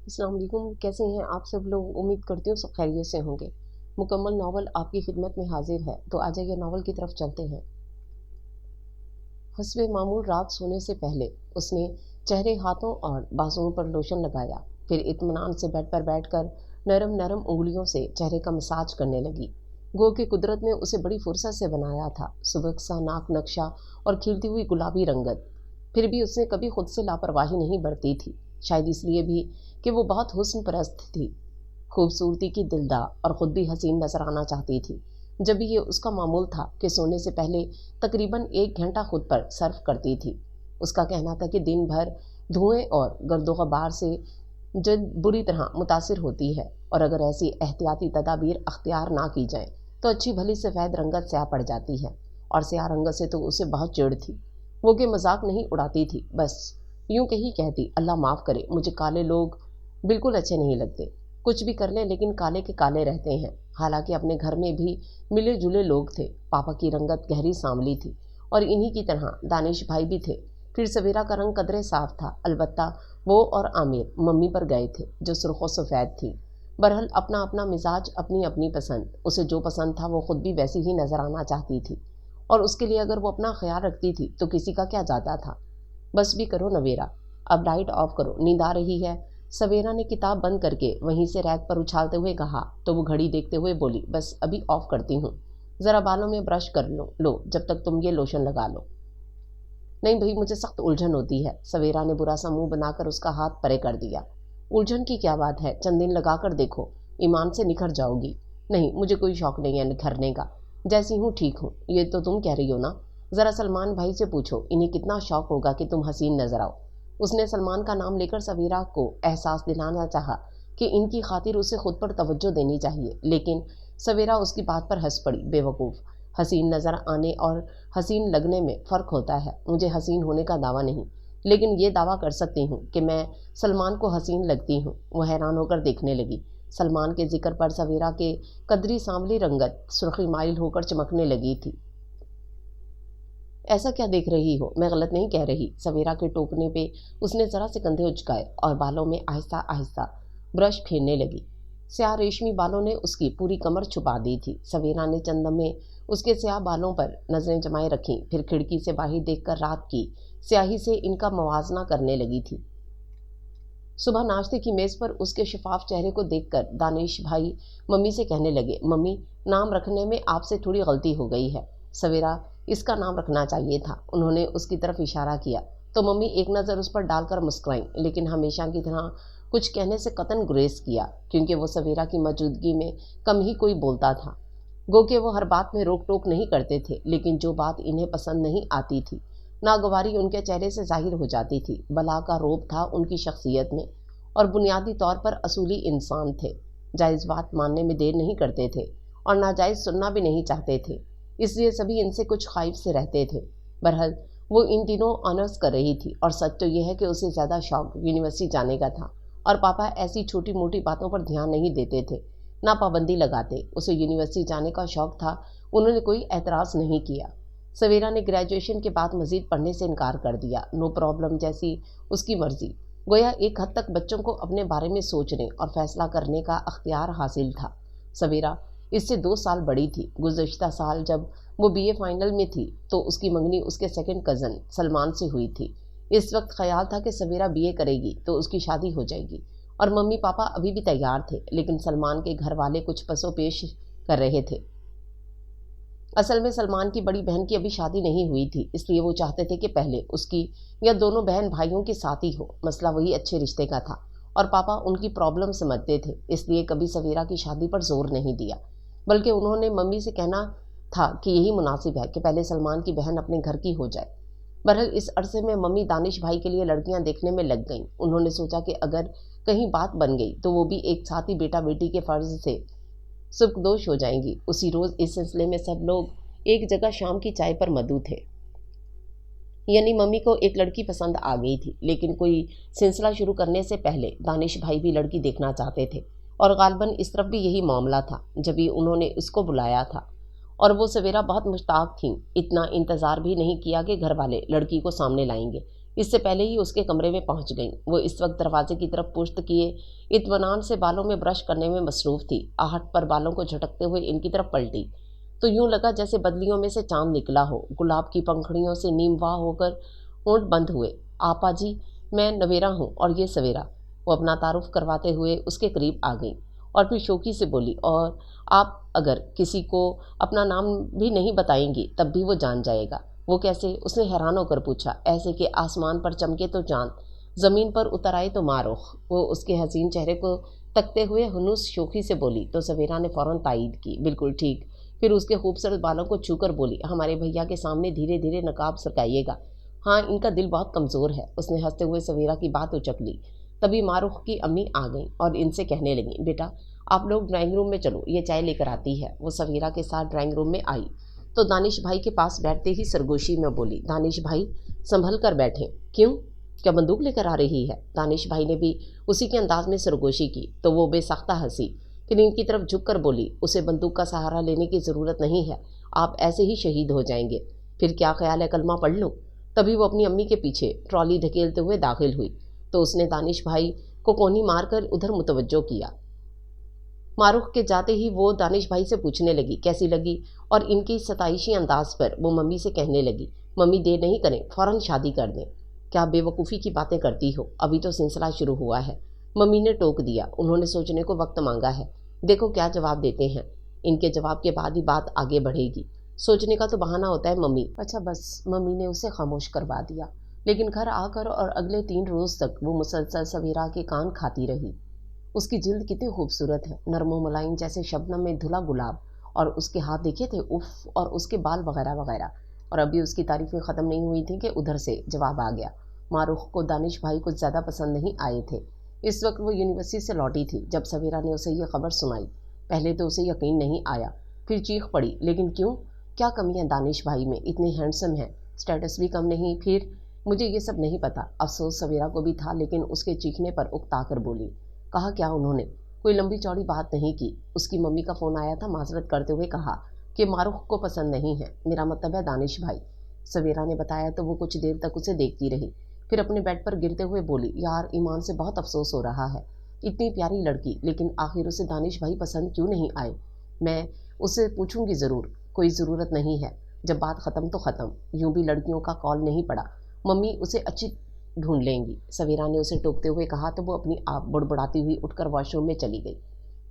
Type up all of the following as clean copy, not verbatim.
अस्सलाम वालेकुम, कैसे हैं आप सब लोग? उम्मीद करती हूँ सब खैरियत से होंगे। मुकम्मल नावल आपकी खिदमत में हाजिर है, तो आ जाइए नावल की तरफ चलते हैं। हस्बे मामूल रात सोने से पहले उसने चेहरे, हाथों और बाजुओं पर लोशन लगाया। फिर इत्मीनान से बेड पर बैठकर नरम नरम उंगलियों से चेहरे का मसाज करने लगी। गो कि कुदरत ने उसे बड़ी फुर्सत से बनाया था, सुबह सा नाक नक्शा और खिलती हुई गुलाबी रंगत। फिर भी उसने कभी खुद से लापरवाही नहीं बरती थी, शायद इसलिए भी कि वो बहुत हुस्न परस्त थी, खूबसूरती की दिलदार और ख़ुद भी हसीन नजर आना चाहती थी। जब भी ये उसका मामूल था कि सोने से पहले तकरीबन 1 घंटा खुद पर सर्फ करती थी। उसका कहना था कि दिन भर धुएं और गर्दो ग़बार से जल्द बुरी तरह मुतासिर होती है, और अगर ऐसी एहतियाती तदाबीर अख्तियार ना की जाए तो अच्छी भली सफ़ेद रंगत स्याह पड़ जाती है। और स्याह रंगत से तो उसे बहुत चिढ़ थी। वो कि मजाक नहीं उड़ाती थी, बस यूं कही कहती, अल्लाह माफ़ करे, मुझे काले लोग बिल्कुल अच्छे नहीं लगते। कुछ भी कर लें लेकिन काले के काले रहते हैं। हालांकि अपने घर में भी मिले जुले लोग थे। पापा की रंगत गहरी सांवली थी और इन्हीं की तरह दानिश भाई भी थे। फिर सवेरा का रंग कदरे साफ था, अलबत्ता वो और आमिर मम्मी पर गए थे जो सुर्ख सफ़ेद थी। बहरहाल अपना अपना मिजाज, अपनी अपनी पसंद। उसे जो पसंद था वो खुद भी वैसी ही नजर आना चाहती थी, और उसके लिए अगर वो अपना ख्याल रखती थी तो किसी का क्या जाता था। बस भी करो नवेरा, अब लाइट ऑफ करो, नींद आ रही है। सवेरा ने किताब बंद करके वहीं से रैक पर उछालते हुए कहा, तो वो घड़ी देखते हुए बोली, बस अभी ऑफ करती हूँ, ज़रा बालों में ब्रश कर लो जब तक तुम ये लोशन लगा लो। नहीं भाई, मुझे सख्त उलझन होती है। सवेरा ने बुरा सा मुंह बनाकर उसका हाथ परे कर दिया। उलझन की क्या बात है, चंद दिन लगा कर देखो, ईमान से निखर जाओगी। नहीं, मुझे कोई शौक नहीं है निखरने का, जैसी हूँ ठीक हूँ। ये तो तुम कह रही हो ना। ज़रा सलमान भाई से पूछो, इन्हें कितना शौक होगा कि तुम हसीन नजर आओ। उसने सलमान का नाम लेकर सवेरा को एहसास दिलाना चाहा कि इनकी खातिर उसे खुद पर तवज्जो देनी चाहिए, लेकिन सवेरा उसकी बात पर हंस पड़ी। बेवकूफ़, हसीन नज़र आने और हसीन लगने में फ़र्क होता है। मुझे हसीन होने का दावा नहीं, लेकिन ये दावा कर सकती हूँ कि मैं सलमान को हसीन लगती हूँ। वो हैरान होकर देखने लगी। सलमान के जिक्र पर सवेरा के कदरी सांवली रंगत सुर्खी माइल होकर चमकने लगी थी। ऐसा क्या देख रही हो, मैं गलत नहीं कह रही। सवेरा के टोकने पे उसने ज़रा से कंधे उचकाए और बालों में आहिस्ता आहिस्ता ब्रश फेरने लगी। स्याह रेशमी बालों ने उसकी पूरी कमर छुपा दी थी। सवेरा ने चंदम में उसके स्याह बालों पर नजरें जमाए रखीं, फिर खिड़की से बाहर देखकर रात की स्याही से इनका मवाजना करने लगी थी। सुबह नाश्ते की मेज़ पर उसके शफाफ चेहरे को देखकर दानिश भाई मम्मी से कहने लगे, मम्मी, नाम रखने में आपसे थोड़ी गलती हो गई है। सवेरा, इसका नाम रखना चाहिए था। उन्होंने उसकी तरफ इशारा किया तो मम्मी एक नज़र उस पर डालकर मुस्कुराई, लेकिन हमेशा की तरह कुछ कहने से कतन गुरेज किया, क्योंकि वो सवेरा की मौजूदगी में कम ही कोई बोलता था। गो कि वो हर बात में रोक टोक नहीं करते थे, लेकिन जो बात इन्हें पसंद नहीं आती थी, नागवारी उनके चेहरे से जाहिर हो जाती थी। बला का रोब था उनकी शख्सियत में, और बुनियादी तौर पर असूली इंसान थे। जायज़ बात मानने में देर नहीं करते थे और नाजायज़ सुनना भी नहीं चाहते थे, इसलिए सभी इनसे कुछ ख़ाइफ से रहते थे। बहरहाल वो इन दिनों ऑनर्स कर रही थी, और सच तो यह है कि उसे ज़्यादा शौक यूनिवर्सिटी जाने का था, और पापा ऐसी छोटी मोटी बातों पर ध्यान नहीं देते थे, ना पाबंदी लगाते। उसे यूनिवर्सिटी जाने का शौक था, उन्होंने कोई एतराज़ नहीं किया। सवेरा ने ग्रेजुएशन के बाद मज़ीद पढ़ने से इनकार कर दिया। नो प्रॉब्लम जैसी उसकी मर्ज़ी। गोया एक हद तक बच्चों को अपने बारे में सोचने और फैसला करने का अख्तियार हासिल था। सवेरा इससे 2 साल बड़ी थी। गुज़श्ता साल जब वो बीए फाइनल में थी तो उसकी मंगनी उसके सेकंड कज़न सलमान से हुई थी। इस वक्त ख्याल था कि सवेरा बीए करेगी तो उसकी शादी हो जाएगी, और मम्मी पापा अभी भी तैयार थे, लेकिन सलमान के घर वाले कुछ पसो पेश कर रहे थे। असल में सलमान की बड़ी बहन की अभी शादी नहीं हुई थी, इसलिए वो चाहते थे कि पहले उसकी या दोनों बहन भाइयों की शादी हो। मसला वही अच्छे रिश्ते का था, और पापा उनकी प्रॉब्लम समझते थे, इसलिए कभी सवेरा की शादी पर जोर नहीं दिया, बल्कि उन्होंने मम्मी से कहना था कि यही मुनासिब है कि पहले सलमान की बहन अपने घर की हो जाए। बहरहाल इस अरसे में मम्मी दानिश भाई के लिए लड़कियां देखने में लग गईं। उन्होंने सोचा कि अगर कहीं बात बन गई तो वो भी एक साथ ही बेटा बेटी के फ़र्ज से सुबकदोश हो जाएंगी। उसी रोज़ इस सिलसिले में सब लोग एक जगह शाम की चाय पर मदऊ थे। यानी मम्मी को एक लड़की पसंद आ गई थी, लेकिन कोई सिलसिला शुरू करने से पहले दानिश भाई भी लड़की देखना चाहते थे, और गालबन इस तरफ भी यही मामला था। जब ही उन्होंने उसको बुलाया था और वो सवेरा बहुत मुश्ताक थी, इतना इंतज़ार भी नहीं किया कि घर वाले लड़की को सामने लाएंगे। اس سے پہلے ہی اس کے کمرے میں پہنچ گئیں۔ وہ اس وقت دروازے کی طرف پشت کیے اطمینان سے بالوں میں برش کرنے میں مصروف تھی۔ آہٹ پر بالوں کو جھٹکتے ہوئے ان کی طرف پلٹی تو یوں لگا جیسے بدلیوں میں سے چاند نکلا ہو۔ گلاب کی پنکھڑیوں سے نیم واہ ہو کر ہونٹ بند ہوئے۔ آپا جی، میں نویرا ہوں اور یہ سویرا۔ وہ اپنا تعارف کرواتے ہوئے اس کے قریب آ گئیں اور پھر شوخی سے بولی، اور آپ اگر کسی کو اپنا نام بھی نہیں بتائیں گی تب بھی وہ جان جائے گا۔ وہ کیسے؟ اس نے حیران ہو کر پوچھا۔ ایسے کہ آسمان پر چمکے تو چاند، زمین پر اتر آئے تو ماروخ۔ وہ اس کے حسین چہرے کو تکتے ہوئے ہنوس شوخی سے بولی تو سویرا نے فوراً تائید کی، بالکل ٹھیک۔ پھر اس کے خوبصورت بالوں کو چھو کر بولی، ہمارے بھیا کے سامنے دھیرے دھیرے نقاب سرکائیے گا، ہاں ان کا دل بہت کمزور ہے۔ اس نے ہنستے ہوئے سویرا کی بات اچک لی۔ تبھی ماروخ کی امی آ گئیں اور ان سے کہنے لگیں، بیٹا آپ لوگ ڈرائنگ روم میں چلو، یہ چائے لے کر آتی ہے۔ وہ سویرا کے ساتھ ڈرائنگ روم میں آئی تو دانش بھائی کے پاس بیٹھتے ہی سرگوشی میں بولی، دانش بھائی سنبھل کر بیٹھیں۔ کیوں؟ کیا بندوق لے کر آ رہی ہے؟ دانش بھائی نے بھی اسی کے انداز میں سرگوشی کی تو وہ بے ساختہ ہنسی، پھر ان کی طرف جھک کر بولی، اسے بندوق کا سہارا لینے کی ضرورت نہیں ہے، آپ ایسے ہی شہید ہو جائیں گے۔ پھر کیا خیال ہے کلمہ پڑھ لوں؟ تبھی وہ اپنی امی کے پیچھے ٹرالی دھکیلتے ہوئے داخل ہوئی تو اس نے دانش بھائی کو کونی مار کر ادھر متوجہ کیا۔ ماروخ کے جاتے ہی وہ دانش بھائی سے پوچھنے لگی کیسی لگی، اور ان کی ستائشی انداز پر وہ ممی سے کہنے لگی، ممی دیر نہیں کریں، فوراً شادی کر دیں۔ کیا بے وقوفی کی باتیں کرتی ہو، ابھی تو سلسلہ شروع ہوا ہے۔ ممی نے ٹوک دیا۔ انہوں نے سوچنے کو وقت مانگا ہے، دیکھو کیا جواب دیتے ہیں۔ ان کے جواب کے بعد ہی بات آگے بڑھے گی، سوچنے کا تو بہانہ ہوتا ہے ممی۔ اچھا بس، ممی نے اسے خاموش کروا دیا۔ لیکن گھر آ کر اور اگلے 3 روز تک وہ مسلسل سویرا کے کان کھاتی رہی۔ اس کی جلد کتنی خوبصورت ہے، نرم و ملائم جیسے شبنم میں دھلا گلاب، اور اس کے ہاتھ دیکھے تھے، اف، اور اس کے بال وغیرہ وغیرہ۔ اور ابھی اس کی تعریفیں ختم نہیں ہوئی تھیں کہ ادھر سے جواب آ گیا۔ ماروخ کو دانش بھائی کچھ زیادہ پسند نہیں آئے تھے۔ اس وقت وہ یونیورسٹی سے لوٹی تھی جب سویرا نے اسے یہ خبر سنائی۔ پہلے تو اسے یقین نہیں آیا، پھر چیخ پڑی، لیکن کیوں؟ کیا کمی ہے دانش بھائی میں؟ اتنے ہینڈسم ہیں، سٹیٹس بھی کم نہیں۔ پھر مجھے یہ سب نہیں پتا۔ افسوس سویرا کو بھی تھا، لیکن اس کے چیخنے پر اکتا کر بولی۔ کہا کیا انہوں نے؟ کوئی لمبی چوڑی بات نہیں کی۔ اس کی ممی کا فون آیا تھا، معذرت کرتے ہوئے کہا کہ ماروخ کو پسند نہیں ہے، میرا مطلب ہے دانش بھائی۔ سویرا نے بتایا تو وہ کچھ دیر تک اسے دیکھتی رہی، پھر اپنے بیڈ پر گرتے ہوئے بولی، یار ایمان سے بہت افسوس ہو رہا ہے، اتنی پیاری لڑکی، لیکن آخر اسے دانش بھائی پسند کیوں نہیں آئے؟ میں اسے پوچھوں گی ضرور، کوئی ضرورت نہیں ہے، جب بات ختم تو ختم، یوں بھی لڑکیوں کا کال نہیں پڑا، ممی اسے اچھی ڈھونڈ لیں گی۔ سویرا نے اسے ٹوکتے ہوئے کہا تو وہ اپنی آپ بڑبڑاتی ہوئی اٹھ کر واش روم میں چلی گئی۔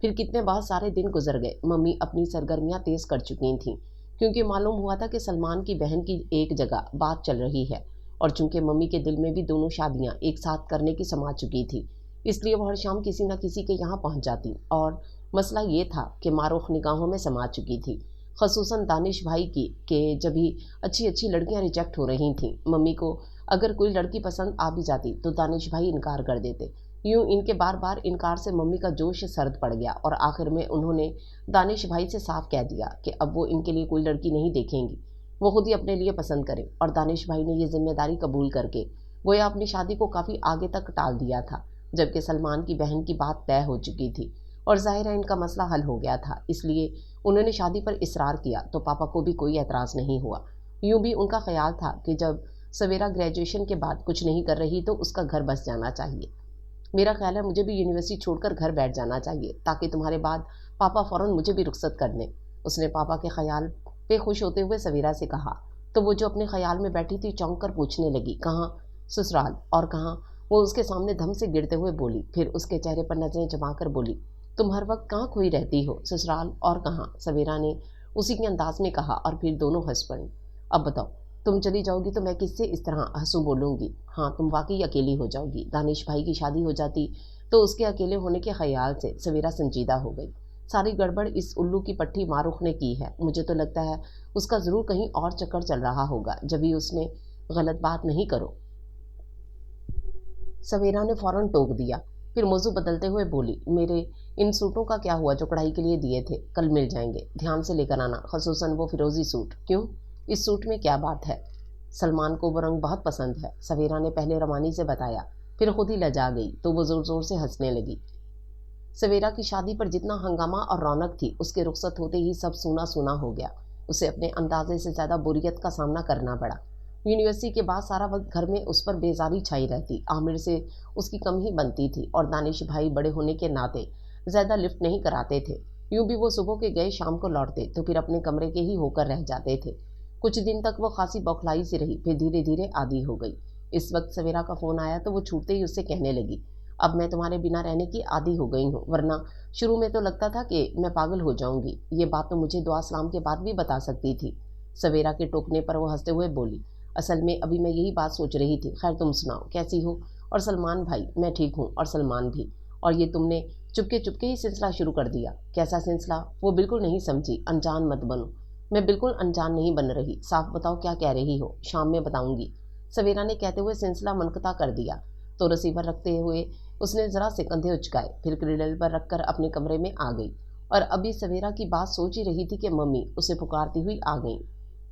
پھر کتنے بہت سارے دن گزر گئے۔ ممی اپنی سرگرمیاں تیز کر چکی تھیں، کیونکہ معلوم ہوا تھا کہ سلمان کی بہن کی ایک جگہ بات چل رہی ہے، اور چونکہ ممی کے دل میں بھی دونوں شادیاں ایک ساتھ کرنے کی سما چکی تھی، اس لیے وہ ہر شام کسی نہ کسی کے یہاں پہنچ جاتی، اور مسئلہ یہ تھا کہ ماروخ نگاہوں میں سما چکی تھی، خصوصاً دانش بھائی کی، کہ جب ہی اچھی اچھی لڑکیاں ریجیکٹ ہو رہی تھیں، ممی کو اگر کوئی لڑکی پسند آ بھی جاتی تو دانش بھائی انکار کر دیتے۔ یوں ان کے بار بار انکار سے ممی کا جوش سرد پڑ گیا، اور آخر میں انہوں نے دانش بھائی سے صاف کہہ دیا کہ اب وہ ان کے لیے کوئی لڑکی نہیں دیکھیں گی، وہ خود ہی اپنے لیے پسند کریں۔ اور دانش بھائی نے یہ ذمہ داری قبول کر کے گویا اپنی شادی کو کافی آگے تک ٹال دیا تھا، جبکہ سلمان کی بہن کی بات طے ہو چکی تھی اور ظاہر ہے ان کا مسئلہ حل ہو گیا تھا، اس لیے انہوں نے شادی پر اصرار کیا تو پاپا کو بھی کوئی اعتراض نہیں ہوا۔ یوں بھی ان کا خیال تھا کہ جب سویرا گریجویشن کے بعد کچھ نہیں کر رہی تو اس کا گھر بس جانا چاہیے۔ میرا خیال ہے مجھے بھی یونیورسٹی چھوڑ کر گھر بیٹھ جانا چاہیے، تاکہ تمہارے بعد پاپا فوراً مجھے بھی رخصت کر دیں۔ اس نے پاپا کے خیال پہ خوش ہوتے ہوئے سویرا سے کہا تو وہ جو اپنے خیال میں بیٹھی تھی چونک کر پوچھنے لگی، کہاں؟ سسرال۔ اور کہاں؟ وہ اس کے سامنے دھم سے گرتے ہوئے بولی، پھر اس کے چہرے پر نظریں جما کر بولی، تم ہر وقت کہاں کھوئی رہتی ہو؟ سسرال اور کہاں؟ سویرا نے اسی کے انداز میں کہا، اور پھر دونوں ہنس پڑیں۔ اب بتاؤ، تم چلی جاؤ گی تو میں کس سے اس طرح ہنسوں بولوں گی؟ ہاں، تم واقعی اکیلی ہو جاؤ گی۔ دانش بھائی کی شادی ہو جاتی تو اس کے اکیلے ہونے کے خیال سے سویرا سنجیدہ ہو گئی۔ ساری گڑبڑ اس الو کی پٹھی ماروخ نے کی ہے، مجھے تو لگتا ہے اس کا ضرور کہیں اور چکر چل رہا ہوگا، جبھی اس نے غلط بات نہیں کرو۔ سویرا نے فوراً ٹوک دیا، پھر موضوع بدلتے ہوئے بولی، میرے ان سوٹوں کا کیا ہوا جو کڑھائی کے لیے دیے تھے؟ کل مل جائیں گے، دھیان سے لے کر آنا، خصوصاً وہ فیروزی سوٹ۔ کیوں؟ اس سوٹ میں کیا بات ہے؟ سلمان کو وہ رنگ بہت پسند ہے، سویرا نے پہلے روانی سے بتایا، پھر خود ہی لجا گئی تو وہ زور زور سے ہنسنے لگی۔ سویرا کی شادی پر جتنا ہنگامہ اور رونق تھی، اس کے رخصت ہوتے ہی سب سونا سونا ہو گیا۔ اسے اپنے اندازے سے زیادہ بوریت کا سامنا کرنا پڑا۔ यूनिवर्सिटी के बाद सारा वक्त घर में उस पर बेजारी छाई रहती। आमिर से उसकी कम ही बनती थी और दानिश भाई बड़े होने के नाते ज़्यादा लिफ्ट नहीं कराते थे। यूं भी वो सुबह के गए शाम को लौटते तो फिर अपने कमरे के ही होकर रह जाते थे। कुछ दिन तक वो खासी बौखलाई सी रही, फिर धीरे धीरे आदी हो गई। इस वक्त सवेरा का फ़ोन आया तो वो छूटते ही उससे कहने लगी, अब मैं तुम्हारे बिना रहने की आदी हो गई हूँ, वरना शुरू में तो लगता था कि मैं पागल हो जाऊंगी। ये बात तो मुझे दुआ सलाम के बाद भी बता सकती थी। सवेरा के टोकने पर वो हंसते हुए बोली, असल में अभी मैं यही बात सोच रही थी। खैर तुम सुनाओ, कैसी हो? और सलमान भाई? मैं ठीक हूँ, और सलमान भी। और ये तुमने चुपके चुपके ही सिलसिला शुरू कर दिया? कैसा सिलसिला? वो बिल्कुल नहीं समझी। अनजान मत बनो। मैं बिल्कुल अनजान नहीं बन रही, साफ बताओ क्या कह रही हो? शाम में बताऊंगी, सवेरा ने कहते हुए सिलसिला मुनक़ता कर दिया। तो रिसीवर रखते हुए उसने ज़रा से कंधे उचकाए, फिर क्रीडल पर रखकर अपने कमरे में आ गई। और अभी सवेरा की बात सोच ही रही थी कि मम्मी उसे पुकारती हुई आ गई।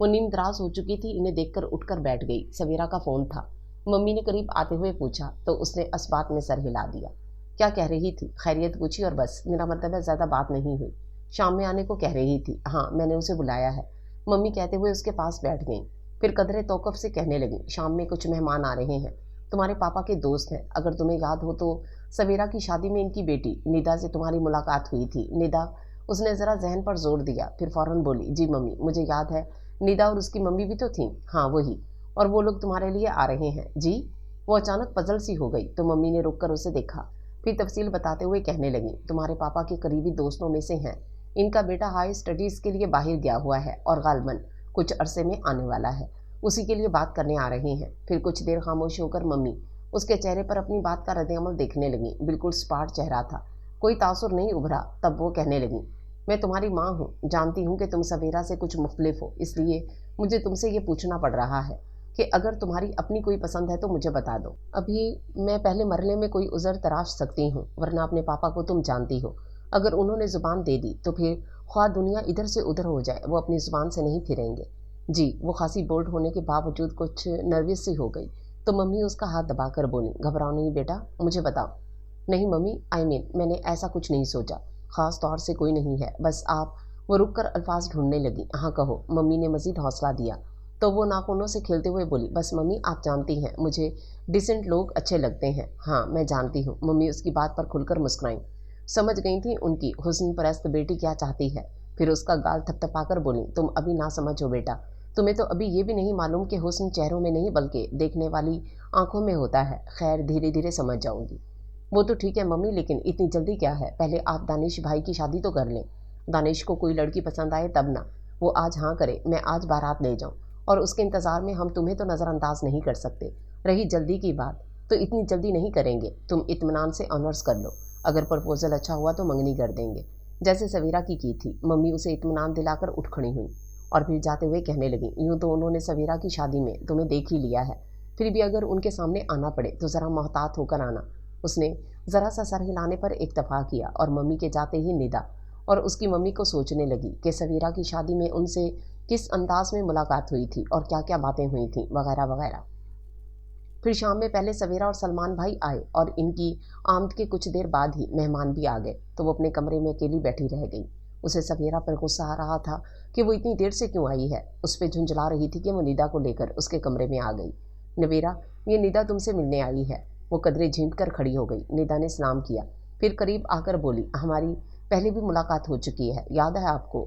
वो नींद दराज हो चुकी थी, इन्हें देखकर उठकर बैठ गई। सवेरा का फ़ोन था। मम्मी ने करीब आते हुए पूछा तो उसने अस्बात में सर हिला दिया। क्या कह रही थी? खैरियत पूछी और बस। मेरा मतलब है ज़्यादा बात नहीं हुई। शाम में आने को कह रही थी। हाँ, मैंने उसे बुलाया है, मम्मी कहते हुए उसके पास बैठ गई। फिर कदरे तौक़ुफ़ से कहने लगी, शाम में कुछ मेहमान आ रहे हैं, तुम्हारे पापा के दोस्त हैं। अगर तुम्हें याद हो तो सवेरा की शादी में इनकी बेटी निदा से तुम्हारी मुलाकात हुई थी। निदा? उसने ज़रा जहन पर जोर दिया, फिर फ़ौरन बोली, जी मम्मी, मुझे याद है। निदा और उसकी मम्मी भी तो थीं। हाँ वही। और वो लोग तुम्हारे लिए आ रहे हैं? जी। वो अचानक पजल सी हो गई तो मम्मी ने रुक कर उसे देखा, फिर तफसील बताते हुए कहने लगी, तुम्हारे पापा के करीबी दोस्तों में से हैं। इनका बेटा हाई स्टडीज़ के लिए बाहर गया हुआ है और गालबन कुछ अरसे में आने वाला है। उसी के लिए बात करने आ रहे हैं। फिर कुछ देर खामोश होकर मम्मी उसके चेहरे पर अपनी बात का रद्द-ए-अमल देखने लगी। बिल्कुल स्पाट चेहरा था, कोई तासुर नहीं उभरा। तब वो कहने लगी, मैं तुम्हारी माँ हूँ, जानती हूँ कि तुम सवेरा से कुछ मुख्तलिफ हो, इसलिए मुझे तुमसे ये पूछना पड़ रहा है कि अगर तुम्हारी अपनी कोई पसंद है तो मुझे बता दो। अभी मैं पहले मरने में कोई उज़र तराश सकती हूँ, वरना अपने पापा को तुम जानती हो, अगर उन्होंने ज़ुबान दे दी तो फिर ख्वाह दुनिया इधर से उधर हो जाए, वो अपनी ज़ुबान से नहीं फिरेंगे। जी। वो खासी बोल्ड होने के बावजूद कुछ नर्वस सी हो गई तो मम्मी उसका हाथ दबाकर बोली, घबराओ नहीं बेटा, मुझे बताओ। नहीं मम्मी, मैंने ऐसा कुछ नहीं सोचा, ख़ास तौर से कोई नहीं है, बस आप। वो रुक कर अल्फाज ढूंढने लगी। हाँ कहो, मम्मी ने मज़ीद हौसला दिया। तो वो नाखूनों से खेलते हुए बोली, बस मम्मी आप जानती हैं मुझे डिसेंट लोग अच्छे लगते हैं। हाँ मैं जानती हूँ। मम्मी उसकी बात पर खुलकर मुस्कुराई, समझ गई थी उनकी हुस्न परस्त बेटी क्या चाहती है। फिर उसका गाल थपथपाकर बोली, तुम अभी ना समझो बेटा, तुम्हें तो अभी ये भी नहीं मालूम कि हुस्न चेहरों में नहीं बल्कि देखने वाली आंखों में होता है। खैर धीरे धीरे समझ जाऊंगी। वो तो ठीक है मम्मी, लेकिन इतनी जल्दी क्या है? पहले आप दानिश भाई की शादी तो कर लें। दानिश को कोई लड़की पसंद आए तब ना। वो आज हाँ करे, मैं आज बारात ले जाऊँ, और उसके इंतज़ार में हम तुम्हें तो नज़रअंदाज नहीं कर सकते। रही जल्दी की बात, तो इतनी जल्दी नहीं करेंगे। तुम इत्मीनान से ऑनर्स कर लो, अगर प्रपोजल अच्छा हुआ तो मंगनी कर देंगे, जैसे सवेरा की थी। मम्मी उसे इत्मीनान दिलाकर उठ खड़ी हुई और फिर जाते हुए कहने लगी, यूँ तो उन्होंने सवेरा की शादी में तुम्हें देख ही लिया है, फिर भी अगर उनके सामने आना पड़े तो ज़रा मोहतात होकर आना। उसने ज़रा सा सर हिलाने पर इत्तफाक किया और मम्मी के जाते ही निदा और उसकी मम्मी को सोचने लगी कि सवेरा की शादी में उनसे किस अंदाज में मुलाकात हुई थी और क्या क्या बातें हुई थीं वगैरह वगैरह। फिर शाम में पहले सवेरा और सलमान भाई आए और इनकी आमद के कुछ देर बाद ही मेहमान भी आ गए, तो वो अपने कमरे में अकेली बैठी रह गई। उसे सवेरा पर गुस्सा आ रहा था कि वो इतनी देर से क्यों आई है। उस पर झुंझला रही थी कि वो निदा को लेकर उसके कमरे में आ गई। नवेरा, ये निदा तुमसे मिलने आई है। वो कदरे झींक कर खड़ी हो गई। निदा ने सलाम किया, फिर करीब आकर बोली, हमारी पहले भी मुलाकात हो चुकी है, याद है आपको?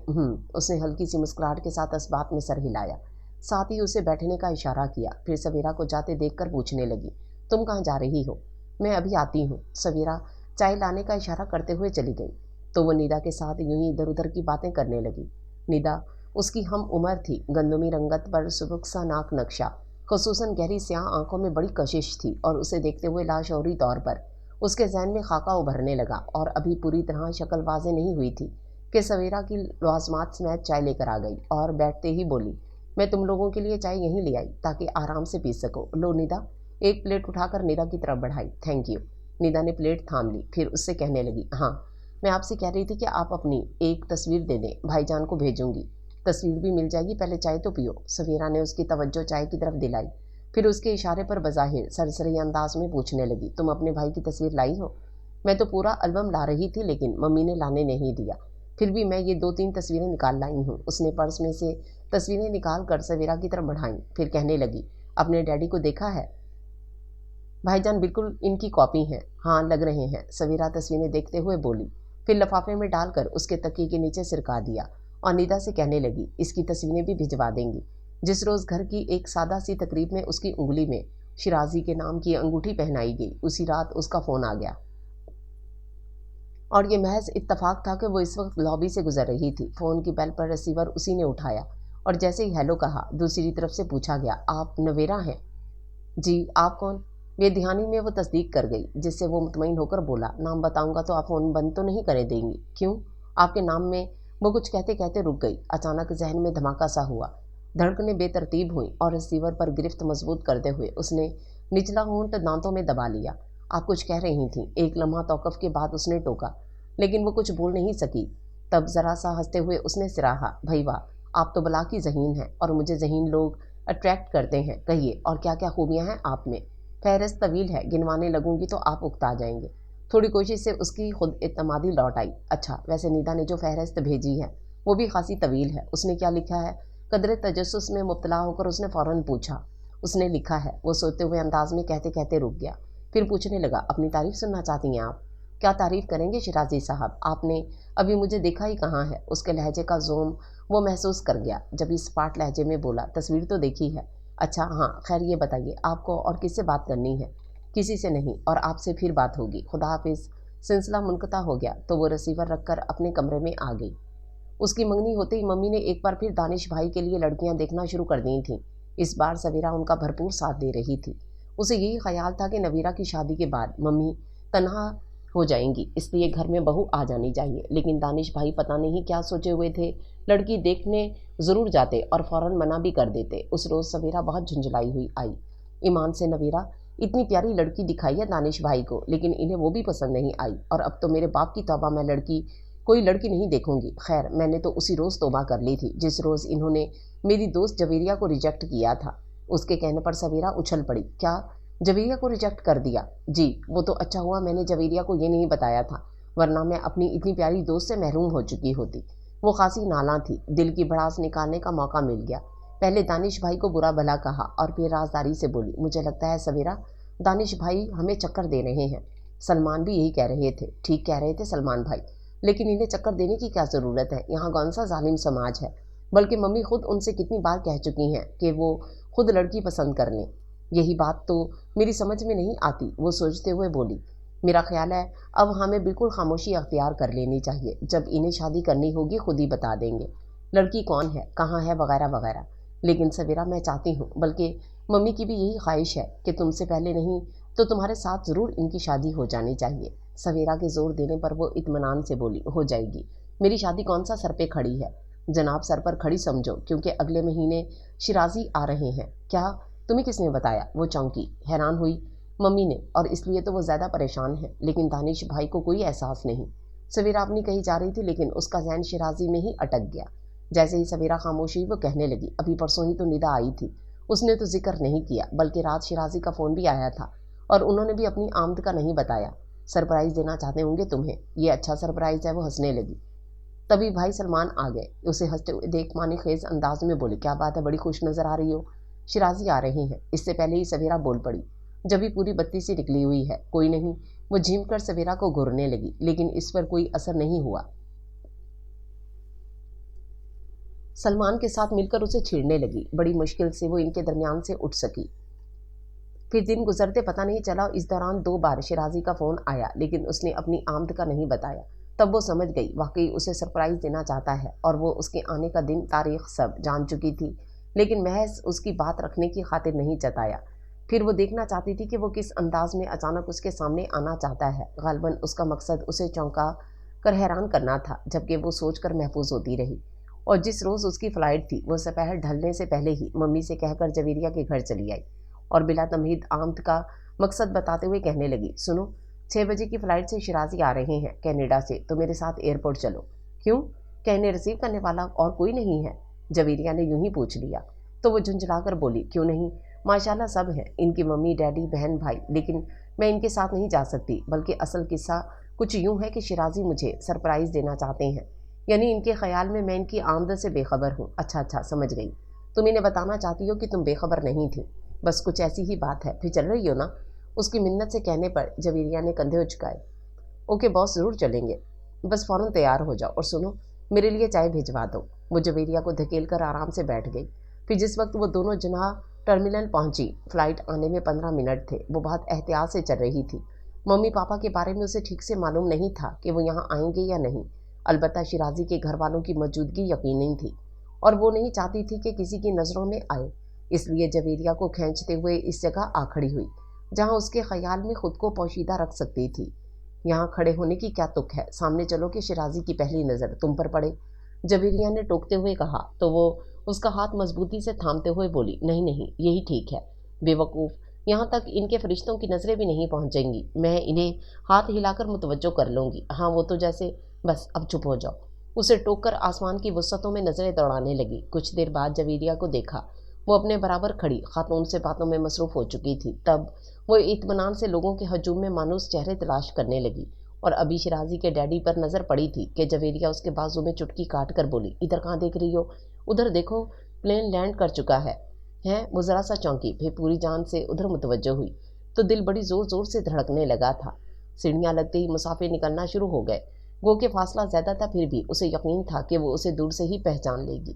उसने हल्की सी मुस्कुराहट के साथ इस बात में सर हिलाया, साथ ही उसे बैठने का इशारा किया। फिर सवेरा को जाते देखकर पूछने लगी, तुम कहाँ जा रही हो? मैं अभी आती हूँ। सवेरा चाय लाने का इशारा करते हुए चली गई तो वो निदा के साथ यूं ही इधर उधर की बातें करने लगी। निदा उसकी हम उम्र थी, गंदमी रंगत पर सुबक सा नाक नक्शा, खसूसन गहरी स्याह आंखों में बड़ी कशिश थी और उसे देखते हुए लाशौरी तौर पर उसके जहन में खाका उभरने लगा और अभी पूरी तरह शक्ल वाजे नहीं हुई थी कि सवेरा की लाजमात समेत चाय लेकर आ गई और बैठते ही बोली, मैं तुम लोगों के लिए चाय यहीं ले आई ताकि आराम से पी सको। लो निदा। एक प्लेट उठाकर निदा की तरफ बढ़ाई। Thank you. निदा ने प्लेट थाम ली, फिर उससे कहने लगी, हाँ मैं आपसे कह रही थी कि आप अपनी एक तस्वीर दे दें, भाईजान को भेजूंगी। तस्वीर भी मिल जाएगी, पहले चाय तो पियो। सवेरा ने उसकी तवज्जो चाय की तरफ दिलाई, फिर उसके इशारे पर बज़ाहिर सरसरी अंदाज में पूछने लगी, तुम अपने भाई की तस्वीर लाई हो? मैं तो पूरा एल्बम ला रही थी लेकिन मम्मी ने लाने नहीं दिया। फिर भी मैं ये 2-3 तस्वीरें निकाल लाई हूँ। उसने पर्स में से तस्वीरें निकाल कर सवेरा की तरफ बढ़ाई, फिर कहने लगी, अपने डैडी को देखा है? भाईजान बिल्कुल इनकी कॉपी हैं। हाँ, लग रहे हैं, सवेरा तस्वीरें देखते हुए बोली। फिर लिफाफे में डालकर उसके तकिए के नीचे सिरका दिया और निदा से कहने लगी, इसकी तस्वीरें भी भिजवा देंगी। जिस रोज़ घर की एक सादा सी तकरीब में उसकी उंगली में शिराजी के नाम की अंगूठी पहनाई गई, उसी रात उसका फ़ोन आ गया और ये महज इत्तफाक था कि वो इस वक्त लॉबी से गुजर रही थी। फ़ोन की बेल पर रिसीवर उसी ने उठाया और जैसे ही हेलो कहा, दूसरी तरफ से पूछा गया, आप नवेरा हैं? जी, आप कौन? बेध्यानी में वो तस्दीक कर गई, जिससे वो मुतमईन होकर बोला, नाम बताऊंगा तो आप फ़ोन बंद तो नहीं करे देंगी? क्यों? आपके नाम में। वो कुछ कहते कहते रुक गई। अचानक जहन में धमाका सा हुआ, धड़कनें बेतरतीब हुई और रिसीवर पर गिरफ्त मजबूत करते हुए उसने निचला होंठ दांतों में दबा लिया। आप कुछ कह रही थी। एक लम्हा तौक़ुफ़ के बाद उसने टोका, लेकिन वो कुछ बोल नहीं सकी। तब ज़रा सा हंसते हुए उसने सिराहा, भई वाह, आप तो बला की ज़हीन हैं और मुझे ज़हीन लोग अट्रैक्ट करते हैं। कहिए, और क्या क्या खूबियाँ हैं आप में? फहरिस्त तवील है, गिनवाने लगूंगी तो आप उकता जाएंगे। थोड़ी कोशिश से उसकी खुद इत्तमादी लौट आई। अच्छा, वैसे निदा ने जो फहरिस्त भेजी है वो भी खासी तवील है। उसने क्या लिखा है? कदरे तजस्सुस में मुब्तला होकर उसने फ़ौरन पूछा। उसने लिखा है। वो सोते हुए अंदाज में कहते कहते रुक गया, फिर पूछने लगा, अपनी तारीफ़ सुनना चाहती हैं आप? क्या तारीफ़ करेंगे शिराजी साहब, आपने अभी मुझे देखा ही कहाँ है। उसके लहजे का जोम वो महसूस कर गया जब इस पाट लहजे में बोला, तस्वीर तो देखी है। अच्छा हाँ, खैर ये बताइए, आपको और किससे बात करनी है? किसी से नहीं, और आपसे फिर बात होगी, खुदा हाफिज़। सिलसिला मुनक़ता हो गया तो वो रिसीवर रखकर अपने कमरे में आ गई। उसकी मंगनी होते ही मम्मी ने एक बार फिर दानिश भाई के लिए लड़कियां देखना शुरू कर दी थीं। इस बार सवेरा उनका भरपूर साथ दे रही थी। उसे यही ख्याल था कि नवीरा की शादी के बाद मम्मी तन्हा हो जाएंगी, इसलिए घर में बहू आ जानी चाहिए। लेकिन दानिश भाई पता नहीं क्या सोचे हुए थे, लड़की देखने ज़रूर जाते और फ़ौरन मना भी कर देते। उस रोज़ सवेरा बहुत झुंझलाई हुई आई। ईमान से नवीरा इतनी प्यारी लड़की दिखाई है दानिश भाई को, लेकिन इन्हें वो भी पसंद नहीं आई। और अब तो मेरे बाप की तौबा, मैं कोई लड़की नहीं देखूंगी। खैर, मैंने तो उसी रोज़ तौबा कर ली थी जिस रोज़ इन्होंने मेरी दोस्त जवेरिया को रिजेक्ट किया था। उसके कहने पर सवेरा उछल पड़ी। क्या, जवेरिया को रिजेक्ट कर दिया? जी, वो तो अच्छा हुआ मैंने जवेरिया को ये नहीं बताया था, वरना मैं अपनी इतनी प्यारी दोस्त से महरूम हो चुकी होती। वो खासी नाला थी, दिल की भड़ास निकालने का मौका मिल गया। पहले दानिश भाई को बुरा भला कहा और फिर राजदारी से बोली, मुझे लगता है सवेरा, दानिश भाई हमें चक्कर दे रहे हैं। सलमान भी यही कह रहे थे। ठीक कह रहे थे सलमान भाई, लेकिन इन्हें चक्कर देने की क्या ज़रूरत है? यहाँ कौन सा जालिम समाज है? बल्कि मम्मी खुद उनसे कितनी बार कह चुकी हैं कि वो खुद लड़की पसंद कर लें। यही बात तो मेरी समझ में नहीं आती। वो सोचते हुए बोली, मेरा ख्याल है अब हमें बिल्कुल खामोशी अख्तियार कर लेनी चाहिए। जब इन्हें शादी करनी होगी खुद ही बता देंगे, लड़की कौन है, कहाँ है, वगैरह वगैरह। लेकिन सवेरा, मैं चाहती हूँ, बल्कि मम्मी की भी यही ख्वाहिश है कि तुमसे पहले नहीं तो तुम्हारे साथ ज़रूर इनकी शादी हो जानी चाहिए। सवेरा के ज़ोर देने पर वो इत्मीनान से बोली, हो जाएगी। मेरी शादी कौन सा सर पे खड़ी है? जनाब, सर पर खड़ी समझो, क्योंकि अगले महीने शिराजी आ रहे हैं। क्या? तुम्हें किसने बताया? वो चौंकी, हैरान हुई। मम्मी ने, और इसलिए तो वो ज़्यादा परेशान है। लेकिन दानिश भाई को कोई एहसास नहीं। सवेरा अपनी कही जा रही थी, लेकिन उसका ज़हन शिराजी में ही अटक गया। जैसे ही सवेरा खामोश हुई, वो कहने लगी, अभी परसों ही तो निदा आई थी। उसने तो जिक्र नहीं किया, बल्कि रात शिराजी का फ़ोन भी आया था और उन्होंने भी अपनी आमद का नहीं बताया। सरप्राइज़ देना चाहते होंगे तुम्हें। ये अच्छा सरप्राइज़ है। वो हंसने लगी। तभी भाई सलमान आ गए। उसे हंसते हुए देख मानी खेज अंदाज में बोली, क्या बात है, बड़ी खुश नज़र आ रही हो। शिराजी आ रहे हैं। इससे पहले ही सवेरा बोल पड़ी, जब भी पूरी बत्ती सी निकली हुई है। कोई नहीं। वो झिम कर सवेरा को घूरने लगी, लेकिन इस पर कोई असर नहीं हुआ। सलमान के साथ मिलकर उसे छेड़ने लगी। बड़ी मुश्किल से वो इनके दरमियान से उठ सकी। फिर दिन गुजरते पता नहीं चला। इस दौरान 2 बार शिराजी का फ़ोन आया, लेकिन उसने अपनी आमद का नहीं बताया। तब वो समझ गई, वाकई उसे सरप्राइज़ देना चाहता है और वो उसके आने का दिन, तारीख सब जान चुकी थी, लेकिन महज उसकी बात रखने की खातिर नहीं जताया। फिर वो देखना चाहती थी कि वो किस अंदाज में अचानक उसके सामने आना चाहता है। गालिबन उसका मकसद उसे चौंका कर हैरान करना था, जबकि वो सोच कर महफूज होती रही। और जिस रोज़ उसकी फ़्लाइट थी, वो दोपहर ढलने से पहले ही मम्मी से कहकर जवेरिया के घर चली आई और बिला तमहीद आमद का मकसद बताते हुए कहने लगी, सुनो, 6 बजे की फ़्लाइट से शिराजी आ रहे हैं कनाडा से, तो मेरे साथ एयरपोर्ट चलो। क्यों? कहने रिसीव करने वाला और कोई नहीं है? जवेरिया ने यूं ही पूछ लिया। तो वो झुंझलाकर बोली, क्यों नहीं, माशाल्लाह सब हैं, इनकी मम्मी, डैडी, बहन, भाई, लेकिन मैं इनके साथ नहीं जा सकती। बल्कि असल किस्सा कुछ यूं है कि शिराजी मुझे सरप्राइज़ देना चाहते हैं। یعنی ان کے خیال میں ان کی آمد سے بے خبر ہوں۔ اچھا سمجھ گئی، تم انہیں بتانا چاہتی ہو کہ تم بے خبر نہیں تھی، بس کچھ ایسی ہی بات ہے، پھر چل رہی ہو نا؟ اس کی منت سے کہنے پر جویریہ نے کندھے اچکائے۔ اوکے باس، ضرور چلیں گے، بس فوراً تیار ہو جاؤ، اور سنو میرے لیے چائے بھیجوا دو۔ وہ جویریہ کو دھکیل کر آرام سے بیٹھ گئی۔ پھر جس وقت وہ دونوں جناح ٹرمینل پہنچی، فلائٹ آنے میں 15 منٹ تھے۔ وہ بہت احتیاط سے چل رہی تھی۔ ممی پاپا کے بارے میں اسے ٹھیک سے معلوم نہیں تھا کہ وہ یہاں آئیں گے یا نہیں، البتہ شیرازی کے گھر والوں کی موجودگی یقینی تھی، اور وہ نہیں چاہتی تھی کہ کسی کی نظروں میں آئے، اس لیے جویریہ کو کھینچتے ہوئے اس جگہ آ کھڑی ہوئی جہاں اس کے خیال میں خود کو پوشیدہ رکھ سکتی تھی۔ یہاں کھڑے ہونے کی کیا تک ہے؟ سامنے چلو کہ شیرازی کی پہلی نظر تم پر پڑے، جویریہ نے ٹوکتے ہوئے کہا، تو وہ اس کا ہاتھ مضبوطی سے تھامتے ہوئے بولی، نہیں یہی ٹھیک ہے، بے وقوف، یہاں تک ان کے فرشتوں کی نظریں بھی نہیں پہنچیں گی، میں انہیں ہاتھ ہلا کر متوجہ کر لوں گی، ہاں وہ تو جیسے، بس اب چپ ہو جاؤ۔ اسے ٹوک کر آسمان کی وسعتوں میں نظریں دوڑانے لگی۔ کچھ دیر بعد جویریہ کو دیکھا، وہ اپنے برابر کھڑی خاتون سے باتوں میں مصروف ہو چکی تھی۔ تب وہ اطمینان سے لوگوں کے ہجوم میں مانوس چہرے تلاش کرنے لگی، اور ابھی شیرازی کے ڈیڈی پر نظر پڑی تھی کہ جویریہ اس کے بازو میں چٹکی کاٹ کر بولی، ادھر کہاں دیکھ رہی ہو؟ ادھر دیکھو، پلین لینڈ کر چکا ہے۔ وہ ذرا سا چونکی، پھر پوری جان سے ادھر متوجہ ہوئی تو دل بڑی زور زور سے دھڑکنے لگا تھا۔ سیڑھیاں لگتے ہی مسافر نکلنا شروع ہو گئے، گو کہ فاصلہ زیادہ تھا، پھر بھی اسے یقین تھا کہ وہ اسے دور سے ہی پہچان لے گی۔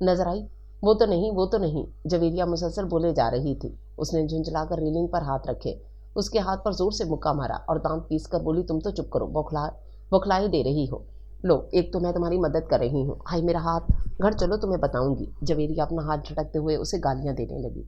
نظر آئی؟ وہ تو نہیں، جویریہ مسلسل بولے جا رہی تھی۔ اس نے جھنجھلا کر ریلنگ پر ہاتھ رکھے، اس کے ہاتھ پر زور سے مکہ مارا اور دانت پیس کر بولی، تم تو چپ کرو، بوکھلائے دے رہی ہو۔ لو، ایک تو میں تمہاری مدد کر رہی ہوں، ہائی میرا ہاتھ، گھر چلو تمہیں بتاؤں گی۔ جویریہ اپنا ہاتھ جھٹکتے ہوئے اسے گالیاں دینے لگی،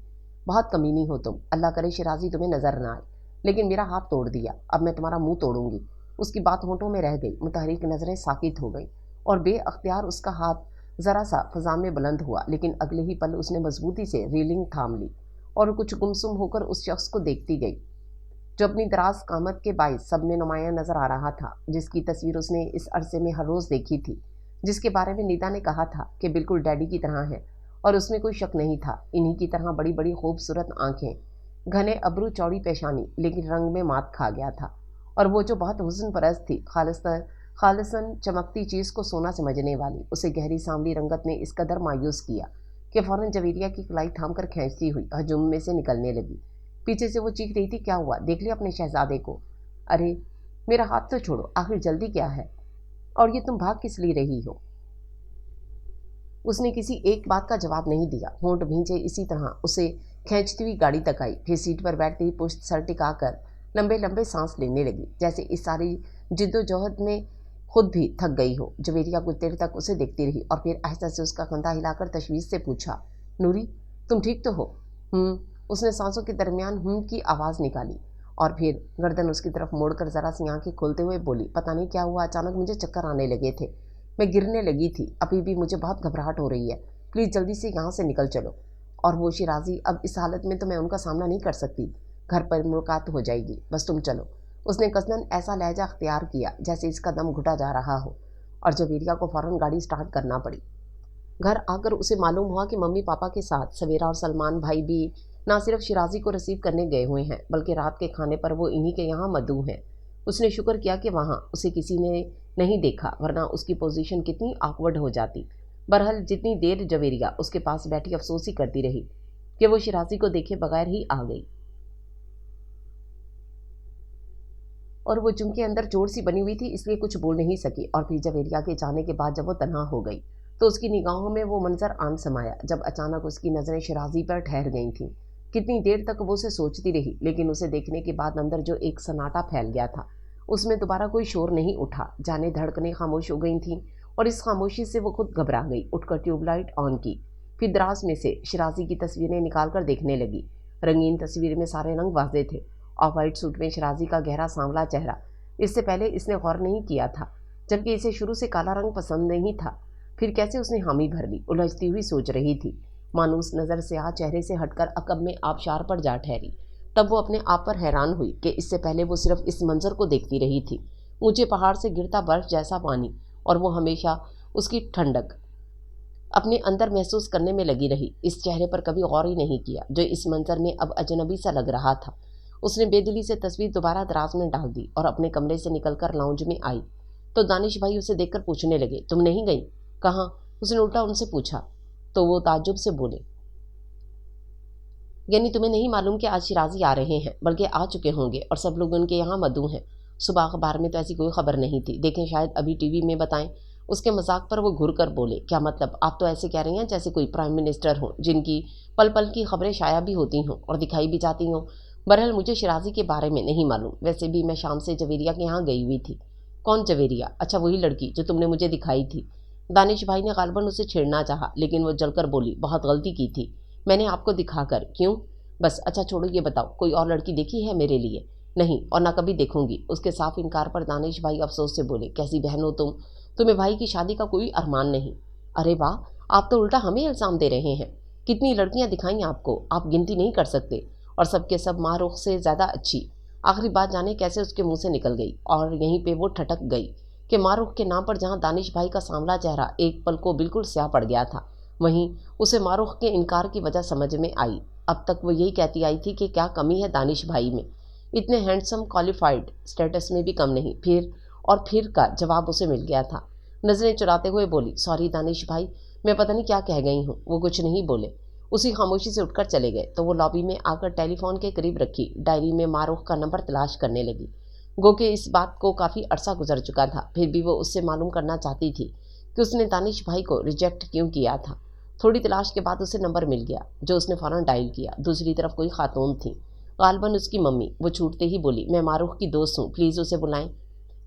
بہت کمینی ہو تم، اللہ کرے شیرازی تمہیں نظر نہ آئے، لیکن میرا ہاتھ توڑ دیا، اب میں تمہارا منہ توڑوں گی۔ اس کی بات ہونٹوں میں رہ گئی، متحرک نظریں ساکت ہو گئیں، اور بے اختیار اس کا ہاتھ ذرا سا فضا میں بلند ہوا، لیکن اگلے ہی پل اس نے مضبوطی سے ریلنگ تھام لی اور کچھ گمسم ہو کر اس شخص کو دیکھتی گئی جو اپنی دراز قامت کے باعث سب میں نمایاں نظر آ رہا تھا، جس کی تصویر اس نے اس عرصے میں ہر روز دیکھی تھی، جس کے بارے میں نیتا نے کہا تھا کہ بالکل ڈیڈی کی طرح ہے، اور اس میں کوئی شک نہیں تھا، انہی کی طرح بڑی بڑی خوبصورت آنکھیں، گھنے ابرو، چوڑی پیشانی، لیکن رنگ میں مات کھا گیا تھا، اور وہ جو بہت حسن پرست تھی، خالصاً چمکتی چیز کو سونا سمجھنے والی، اسے گہری سانولی رنگت نے اس قدر مایوس کیا کہ فوراً جویریہ کی کلائی تھام کر کھینچتی ہوئی ہجوم میں سے نکلنے لگی۔ پیچھے سے وہ چیخ رہی تھی، کیا ہوا؟ دیکھ لیا اپنے شہزادے کو؟ ارے میرا ہاتھ تو چھوڑو، آخر جلدی کیا ہے؟ اور یہ تم بھاگ کس لیے رہی ہو؟ اس نے کسی ایک بات کا جواب نہیں دیا، ہونٹ بھینچے اسی طرح اسے کھینچتی ہوئی گاڑی تک آئی، پھر سیٹ پر بیٹھتے ہی پشت سر ٹکا کر لمبے لمبے سانس لینے لگی، جیسے اس ساری جد و جہد میں خود بھی تھک گئی ہو۔ جویریہ کچھ دیر تک اسے دیکھتی رہی، اور پھر آہستہ سے اس کا کندھا ہلا کر تشویش سے پوچھا، نوری تم ٹھیک تو ہو؟ اس نے سانسوں کے درمیان کی آواز نکالی، اور پھر گردن اس کی طرف موڑ کر ذرا سی آنکھیں کھولتے ہوئے بولی، پتہ نہیں کیا ہوا، اچانک مجھے چکر آنے لگے تھے، میں گرنے لگی تھی، ابھی بھی مجھے بہت گھبراہٹ ہو رہی ہے، پلیز جلدی سے یہاں سے نکل چلو، اور وہ شیرازی، اب اس حالت میں تو میں ان کا سامنا نہیں کر سکتی، گھر پر ملاقات ہو جائے گی، بس تم چلو۔ اس نے قصداً ایسا لہجہ اختیار کیا جیسے اس کا دم گھٹا جا رہا ہو، اور جویریہ کو فوراً گاڑی سٹارٹ کرنا پڑی۔ گھر آ کر اسے معلوم ہوا کہ ممی پاپا کے ساتھ سویرا اور سلمان بھائی بھی نہ صرف شیرازی کو رسیو کرنے گئے ہوئے ہیں، بلکہ رات کے کھانے پر وہ انہی کے یہاں مدعو ہیں۔ اس نے شکر کیا کہ وہاں اسے کسی نے نہیں دیکھا، ورنہ اس کی پوزیشن کتنی آکورڈ ہو جاتی۔ بہرحال جتنی دیر جویریہ اس کے پاس بیٹھی افسوس ہی کرتی رہی کہ وہ شیرازی کو دیکھے بغیر ہی آ گئی، اور وہ چونکہ اندر چور سی بنی ہوئی تھی اس لیے کچھ بول نہیں سکی، اور پھر جویریہ کے جانے کے بعد جب وہ تنہا ہو گئی تو اس کی نگاہوں میں وہ منظر آن سمایا جب اچانک اس کی نظریں شیرازی پر ٹھہر گئی تھیں۔ کتنی دیر تک وہ اسے سوچتی رہی، لیکن اسے دیکھنے کے بعد اندر جو ایک سناٹا پھیل گیا تھا اس میں دوبارہ کوئی شور نہیں اٹھا، جانے دھڑکنیں خاموش ہو گئی تھیں، اور اس خاموشی سے وہ خود گھبرا گئی، اٹھ کر ٹیوب لائٹ آن کی، پھر دراز میں سے شیرازی کی تصویریں نکال کر دیکھنے لگی۔ رنگین تصویر میں سارے رنگ واضح تھے، آف وائٹ سوٹ میں شیرازی کا گہرا سانولا چہرہ، اس سے پہلے اس نے غور نہیں کیا تھا، جبکہ اسے شروع سے کالا رنگ پسند نہیں تھا، پھر کیسے اس نے حامی بھر لی، الجھتی ہوئی سوچ رہی تھی، مانوس نظر سے چہرے سے ہٹ کر عقب میں آبشار پر جا ٹھہری۔ تب وہ اپنے آپ پر حیران ہوئی کہ اس سے پہلے وہ صرف اس منظر کو دیکھتی رہی تھی، اونچے پہاڑ سے گرتا برف جیسا پانی، اور وہ ہمیشہ اس کی ٹھنڈک اپنے اندر محسوس کرنے میں لگی رہی، اس چہرے پر کبھی غور ہی نہیں کیا جو اس منظر میں اب اجنبی سا لگ رہا تھا۔ اس نے بے دلی سے تصویر دوبارہ دراز میں ڈال دی اور اپنے کمرے سے نکل کر لاؤنج میں آئی۔ तो दानिश भाई उसे देखकर पूछने लगे, तुम नहीं गई? कहाँ? उसने उल्टा उनसे पूछा। तो वो ताज्जुब से बोले, यानी तुम्हें नहीं मालूम कि आज शिराजी आ रहे हैं? बल्कि आ चुके होंगे और सब लोग उनके यहाँ मदऊ हैं। सुबह अखबार में तो ऐसी कोई खबर नहीं थी, देखें शायद अभी टीवी में बताएं। उसके मजाक पर वो घुर कर बोले, क्या मतलब? आप तो ऐसे कह रही हैं जैसे कोई प्राइम मिनिस्टर हो जिनकी पल पल की खबरें शाया भी होती हों और दिखाई भी जाती हों। बहरहाल मुझे शिराजी के बारे में नहीं मालूम। वैसे भी मैं शाम से जवेरिया के यहाँ गई हुई थी। कौन जवेरिया? अच्छा वही लड़की जो तुमने मुझे दिखाई थी। दानिश भाई ने गालबन उसे छेड़ना चाहा, लेकिन वो जलकर बोली, बहुत गलती की थी मैंने आपको दिखाकर। क्यों? बस। अच्छा छोड़ो, ये बताओ कोई और लड़की देखी है मेरे लिए? नहीं, और ना कभी देखूंगी। उसके साफ इनकार पर दानिश भाई अफसोस से बोले, कैसी बहन हो तुम, तुम्हें भाई की शादी का कोई अरमान नहीं। अरे वाह, आप तो उल्टा हमें इल्जाम दे रहे हैं। कितनी लड़कियां दिखाई आपको, आप गिनती नहीं कर सकते, और सबके सब मारूख से ज़्यादा अच्छी। आखिरी बात जाने कैसे उसके मुंह से निकल गई और यहीं पे वो ठटक गई कि मारूख के नाम पर जहां दानिश भाई का सांवला चेहरा एक पल को बिल्कुल स्याह पड़ गया था, वहीं उसे मारूख के इनकार की वजह समझ में आई। अब तक वो यही कहती आई थी कि क्या कमी है दानिश भाई में, इतने हैंडसम क्वालिफाइड स्टेटस में भी कम नहीं। फिर का जवाब उसे मिल गया था। नजरें चुराते हुए बोली, सॉरी दानिश भाई, मैं पता नहीं क्या कह गई हूँ। वो कुछ नहीं बोले, उसी खामोशी से उठकर चले गए। तो वो लॉबी में आकर टेलीफोन के करीब रखी डायरी में मारूख का नंबर तलाश करने लगी। गो के इस बात को काफ़ी अरसा गुजर चुका था, फिर भी वो उससे मालूम करना चाहती थी कि उसने दानिश भाई को रिजेक्ट क्यों किया था। थोड़ी तलाश के बाद उसे नंबर मिल गया, जो उसने फ़ौरन डायल किया। दूसरी तरफ कोई खातून थी, गालबन उसकी मम्मी। वो छूटते ही बोली, मैं मारूख की दोस्त हूँ, प्लीज़ उसे बुलाएं।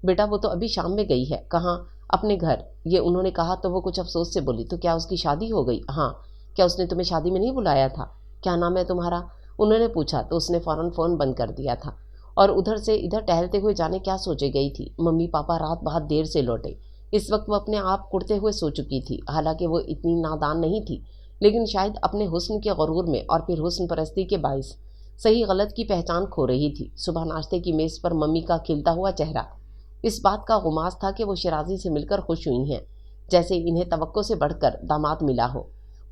बेटा वो तो अभी शाम में गई है। कहाँ? अपने घर, ये उन्होंने कहा। तो वो कुछ अफसोस से बोली, तो क्या उसकी शादी हो गई? हाँ। क्या उसने तुम्हें शादी में नहीं बुलाया था? क्या नाम है तुम्हारा? उन्होंने पूछा तो उसने फ़ौरन फ़ोन बंद कर दिया था और उधर से इधर टहलते हुए जाने क्या सोचे गई थी। मम्मी पापा रात बहुत देर से लौटे। इस वक्त वो अपने आप कुड़ते हुए सो चुकी थी। हालांकि वो इतनी नादान नहीं थी, लेकिन शायद अपने हुस्न के गरूर में और फिर हुस्न परस्ती के बाइस सही गलत की पहचान खो रही थी। सुबह नाश्ते की मेज़ पर मम्मी का खिलता हुआ चेहरा इस बात का गुमास था कि वो शिराजी से मिलकर खुश हुई हैं, जैसे इन्हें तवक्को से बढ़कर दामाद मिला हो।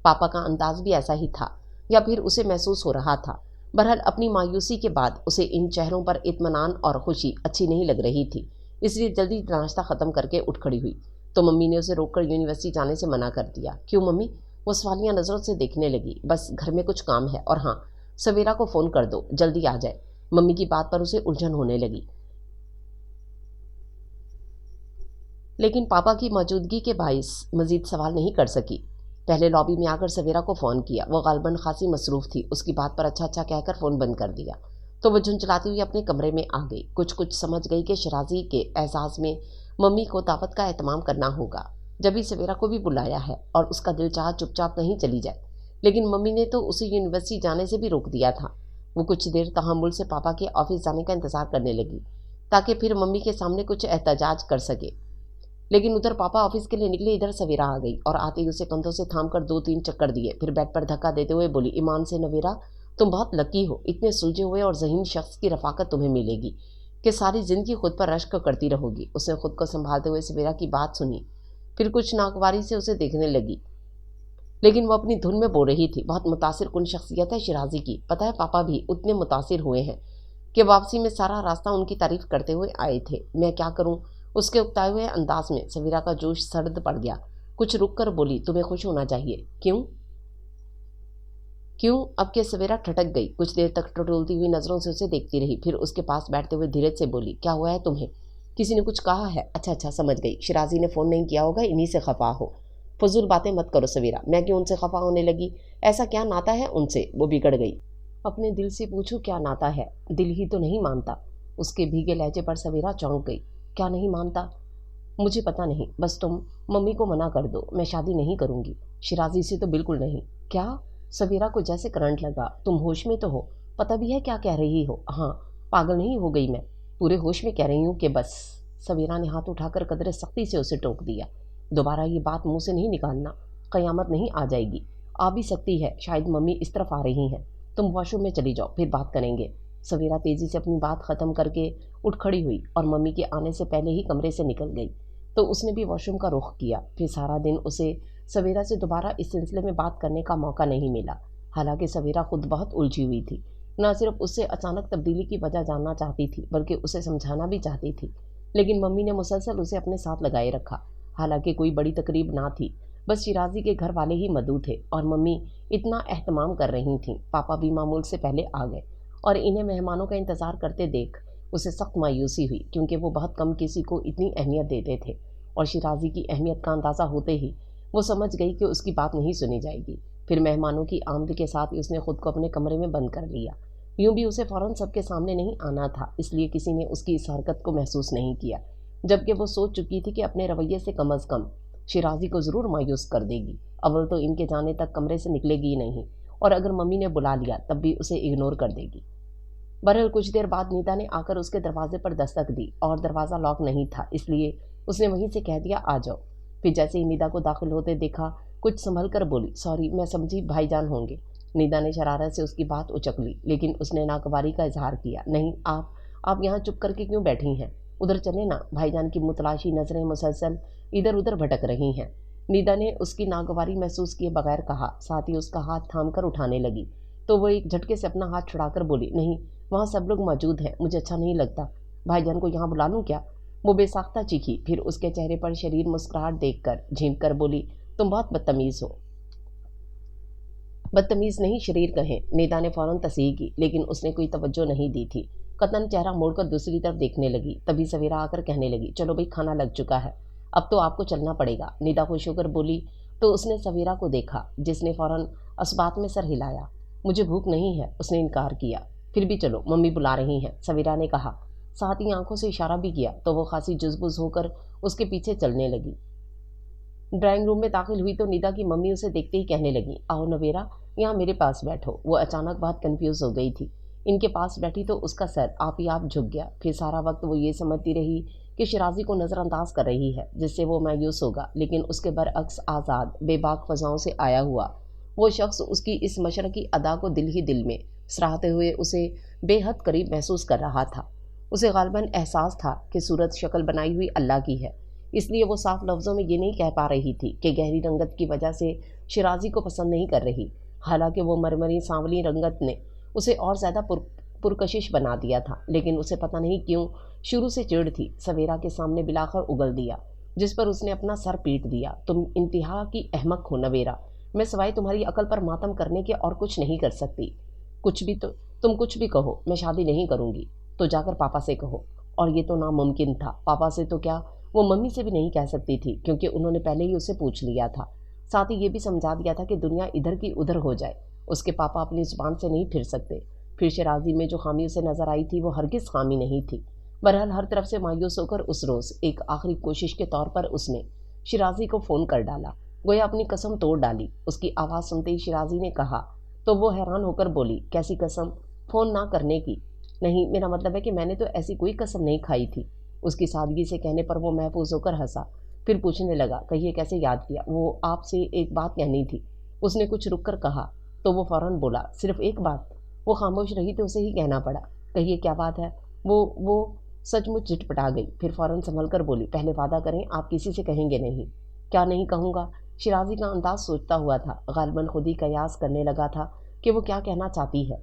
पापा का अंदाज भी ऐसा ही था, या फिर उसे महसूस हो रहा था। बहरहाल अपनी मायूसी के बाद उसे इन चेहरों पर इत्मीनान और खुशी अच्छी नहीं लग रही थी, इसलिए जल्दी नाश्ता ख़त्म करके उठ खड़ी हुई। तो मम्मी ने उसे रोककर यूनिवर्सिटी जाने से मना कर दिया। क्यों मम्मी? वो सवालिया नज़रों से देखने लगी। बस घर में कुछ काम है, और हाँ, सवेरा को फ़ोन कर दो, जल्दी आ जाए। मम्मी की बात पर उसे उलझन होने लगी, लेकिन पापा की मौजूदगी के बाइस मज़ीद सवाल नहीं कर सकी। पहले लॉबी में आकर सवेरा को फ़ोन किया। वो गालबन खासी मसरूफ़ थी, उसकी बात पर अच्छा अच्छा कहकर फ़ोन बंद कर दिया। तो वो झुंझलाती हुई अपने कमरे में आ गई। कुछ समझ गई कि शिराजी के एहसास में मम्मी को दावत का एहतमाम करना होगा। जब ही सवेरा को भी बुलाया है और उसका दिल चाह चुपचाप नहीं चली जाए, लेकिन मम्मी ने तो उसे यूनिवर्सिटी जाने से भी रोक दिया था। वो कुछ देर तहम्मुल से पापा के ऑफिस जाने का इंतज़ार करने लगी, ताकि फिर मम्मी के सामने कुछ एहतजाज कर सके। लेकिन उधर पापा ऑफिस के लिए निकले, इधर सवेरा आ गई और आते ही उसे कंधों से थाम कर 2-3 चक्कर दिए। फिर बेड पर धक्का देते हुए बोली, ईमान से नवेरा, तुम बहुत लकी हो, इतने सुलझे हुए और ज़हीन शख्स की रफाकत तुम्हें मिलेगी कि सारी ज़िंदगी खुद पर रश्क करती रहोगी। उसने खुद को संभालते हुए सवेरा की बात सुनी, फिर कुछ नागवारी से उसे देखने लगी, लेकिन वो अपनी धुन में बोल रही थी। बहुत मुतासिर कुन शख्सियत है शिराजी की। पता है पापा भी उतने मुतासिर हुए हैं कि वापसी में सारा रास्ता उनकी तारीफ करते हुए आए थे। मैं क्या करूं? उसके उकताए हुए अंदाज में सवेरा का जोश सर्द पड़ गया। कुछ रुक कर बोली, तुम्हें खुश होना चाहिए। क्यों? क्यों? अब के सवेरा ठटक गई। कुछ देर तक टटोलती हुई नज़रों से उसे देखती रही, फिर उसके पास बैठते हुए धीरज से बोली, क्या हुआ है तुम्हें? किसी ने कुछ कहा है? अच्छा समझ गई, शिराजी ने फ़ोन नहीं किया होगा, इन्हीं से खफा हो। फजूल बातें मत करो सवेरा, मैं क्यों उनसे खफा होने लगी? ऐसा क्या नाता है उनसे? वो बिगड़ गई। अपने दिल से पूछो क्या नाता है, दिल ही तो नहीं मानता। उसके भीगे लहजे पर सवेरा चौंक गई। क्या नहीं मानता? मुझे पता नहीं, बस तुम मम्मी को मना कर दो, मैं शादी नहीं करूँगी। शिराजी से तो बिल्कुल नहीं। क्या? सवेरा को जैसे करंट लगा। तुम होश में तो हो? पता भी है क्या कह रही हो? हाँ, पागल नहीं हो गई मैं, पूरे होश में कह रही हूँ कि बस। सवेरा ने हाथ उठाकर कदरे सख्ती से उसे टोक दिया। दोबारा ये बात मुंह से नहीं निकालना, क़यामत नहीं आ जाएगी। आ भी सकती है, शायद मम्मी इस तरफ आ रही हैं। तुम वॉशरूम में चली जाओ, फिर बात करेंगे। सवेरा तेज़ी से अपनी बात ख़त्म करके उठ खड़ी हुई और मम्मी के आने से पहले ही कमरे से निकल गई। तो उसने भी वॉशरूम का रुख किया। फिर सारा दिन उसे सवेरा से दोबारा इस सिलसिले में बात करने का मौका नहीं मिला। हालांकि सवेरा खुद बहुत उलझी हुई थी। न सिर्फ उससे अचानक तब्दीली की वजह जानना चाहती थी, बल्कि उसे समझाना भी चाहती थी। लेकिन मम्मी ने मुसलसल उसे अपने साथ लगाए रखा। हालांकि कोई बड़ी तकरीब ना थी, बस शिराजी के घर वाले ही मदऊ थे और मम्मी इतना एहतमाम कर रही थीं। पापा भी मामूल से पहले आ गए और इन्हें मेहमानों का इंतज़ार करते देख उसे सख्त मायूसी हुई, क्योंकि वो बहुत कम किसी को इतनी अहमियत देते थे और शिराजी की अहमियत का अंदाज़ा होते ही वो समझ गई कि उसकी बात नहीं सुनी जाएगी। फिर मेहमानों की आमद के साथ ही उसने खुद को अपने कमरे में बंद कर लिया। यूं भी उसे फ़ौरन सबके सामने नहीं आना था, इसलिए किसी ने उसकी इस हरकत को महसूस नहीं किया, जबकि वो सोच चुकी थी कि अपने रवैये से कम अज़ कम शिराजी को ज़रूर मायूस कर देगी। अव्वल तो इनके जाने तक कमरे से निकलेगी ही नहीं, और अगर मम्मी ने बुला लिया तब भी उसे इग्नोर कर देगी। बहरहाल कुछ देर बाद नीता ने आकर उसके दरवाजे पर दस्तक दी और दरवाज़ा लॉक नहीं था, इसलिए उसने वहीं से कह दिया, आ जाओ। फिर जैसे ही नीता को दाखिल होते देखा, कुछ संभल कर बोली, सॉरी, मैं समझी भाईजान होंगे। नीता ने शरारत से उसकी बात उचक ली, लेकिन उसने नागवारी का इजहार किया, नहीं, आप यहाँ चुप करके क्यों बैठी हैं? उधर चले ना। भाईजान की मुतलाशी नजरें मुसलसल इधर उधर भटक रही हैं। नीता ने उसकी नागवारी महसूस किए बगैर कहा, साथ ही उसका हाथ थाम कर उठाने लगी, तो वो एक झटके से अपना हाथ छुड़ाकर बोली, नहीं, वहाँ सब लोग मौजूद हैं, मुझे अच्छा नहीं लगता। भाईजान को यहाँ बुला लूँ क्या? वो बेसाख्ता चीखी, फिर उसके चेहरे पर शरीर मुस्कुराहट देखकर झींक कर बोली, तुम बहुत बदतमीज़ हो। बदतमीज़ नहीं, शरीर कहें। नीता ने फौरन तस्दीक की, लेकिन उसने कोई तवज्जो नहीं दी थी। कतन चेहरा मोड़कर दूसरी तरफ देखने लगी। तभी सवेरा आकर कहने लगी, चलो भाई, खाना लग चुका है, अब तो आपको चलना पड़ेगा। नीता खुश होकर बोली तो उसने सवेरा को देखा, जिसने फौरन असबात में सर हिलाया। मुझे भूख नहीं है, उसने इनकार किया। फिर भी चलो, मम्मी बुला रही हैं, सवेरा ने कहा। साथ ही आंखों से इशारा भी किया, तो वो खासी जुज़बुज़ होकर उसके पीछे चलने लगी। ड्राइंग रूम में दाखिल हुई तो नीता की मम्मी उसे देखते ही कहने लगी, आओ नवेरा, यहाँ मेरे पास बैठो। वो अचानक बहुत कंफ्यूज हो गई थी। इनके पास बैठी तो उसका सर आप ही आप झुक गया। फिर सारा वक्त वो ये समझती रही कि शिराजी को नज़रअंदाज कर रही है, जिससे वो मायूस होगा, लेकिन उसके बरअक्स आज़ाद बेबाक फ़ज़ाओं से आया हुआ वो शख्स उसकी इस मशरक़ी अदा को दिल ही दिल में सराहते हुए उसे बेहद करीब महसूस कर रहा था। उसे ग़ालिबन एहसास था कि सूरत शक्ल बनाई हुई अल्लाह की है, इसलिए वो साफ लफ्ज़ों में ये नहीं कह पा रही थी कि गहरी रंगत की वजह से शिराजी को पसंद नहीं कर रही। हालांकि वो मरमरी सांवली रंगत ने उसे और ज़्यादा पुरकशिश बना दिया था, लेकिन उसे पता नहीं क्यों शुरू से चिढ़ थी। सवेरा के सामने बिलाकर उगल दिया, जिस पर उसने अपना सर पीट दिया। तुम इंतहा की अहमक हो नवेरा, मैं सिवाय तुम्हारी अकल पर मातम करने के और कुछ नहीं कर सकती। तुम कुछ भी कहो, मैं शादी नहीं करूँगी तो जाकर पापा से कहो। और ये तो नामुमकिन था। पापा से तो क्या, वो मम्मी से भी नहीं कह सकती थी, क्योंकि उन्होंने पहले ही उसे पूछ लिया था। साथ ही ये भी समझा दिया था कि दुनिया इधर की उधर हो जाए, उसके पापा अपनी ज़ुबान से नहीं फिर सकते। फिर शिराजी में जो खामी उसे नज़र आई थी वो हरगिज़ खामी नहीं थी। बहरहाल हर तरफ से मायूस होकर उस रोज़ एक आखिरी कोशिश के तौर पर उसने शिराजी को फ़ोन कर डाला, गोया अपनी कसम तोड़ डाली। उसकी आवाज़ सुनते ही शिराजी ने कहा तो वो हैरान होकर बोली, कैसी कसम? फ़ोन ना करने की? नहीं, मेरा मतलब है कि मैंने तो ऐसी कोई कसम नहीं खाई थी। उसकी सादगी से कहने पर वो महफूज होकर हंसा, फिर पूछने लगा, कहिए कैसे याद किया? वो आपसे एक बात कहनी थी, उसने कुछ रुक कर कहा। तो वो फ़ौरन बोला, सिर्फ एक बात? वो खामोश रही तो उसे ही कहना पड़ा, कहिए क्या बात है? वो सचमुच झटपटा गई, फिर फ़ौरन संभल कर बोली, पहले वादा करें आप किसी से कहेंगे नहीं। क्या नहीं कहूँगा? शिराजी का अंदाज सोचता हुआ था, गालिबन खुद ही कयास करने लगा था कि वो क्या कहना चाहती है।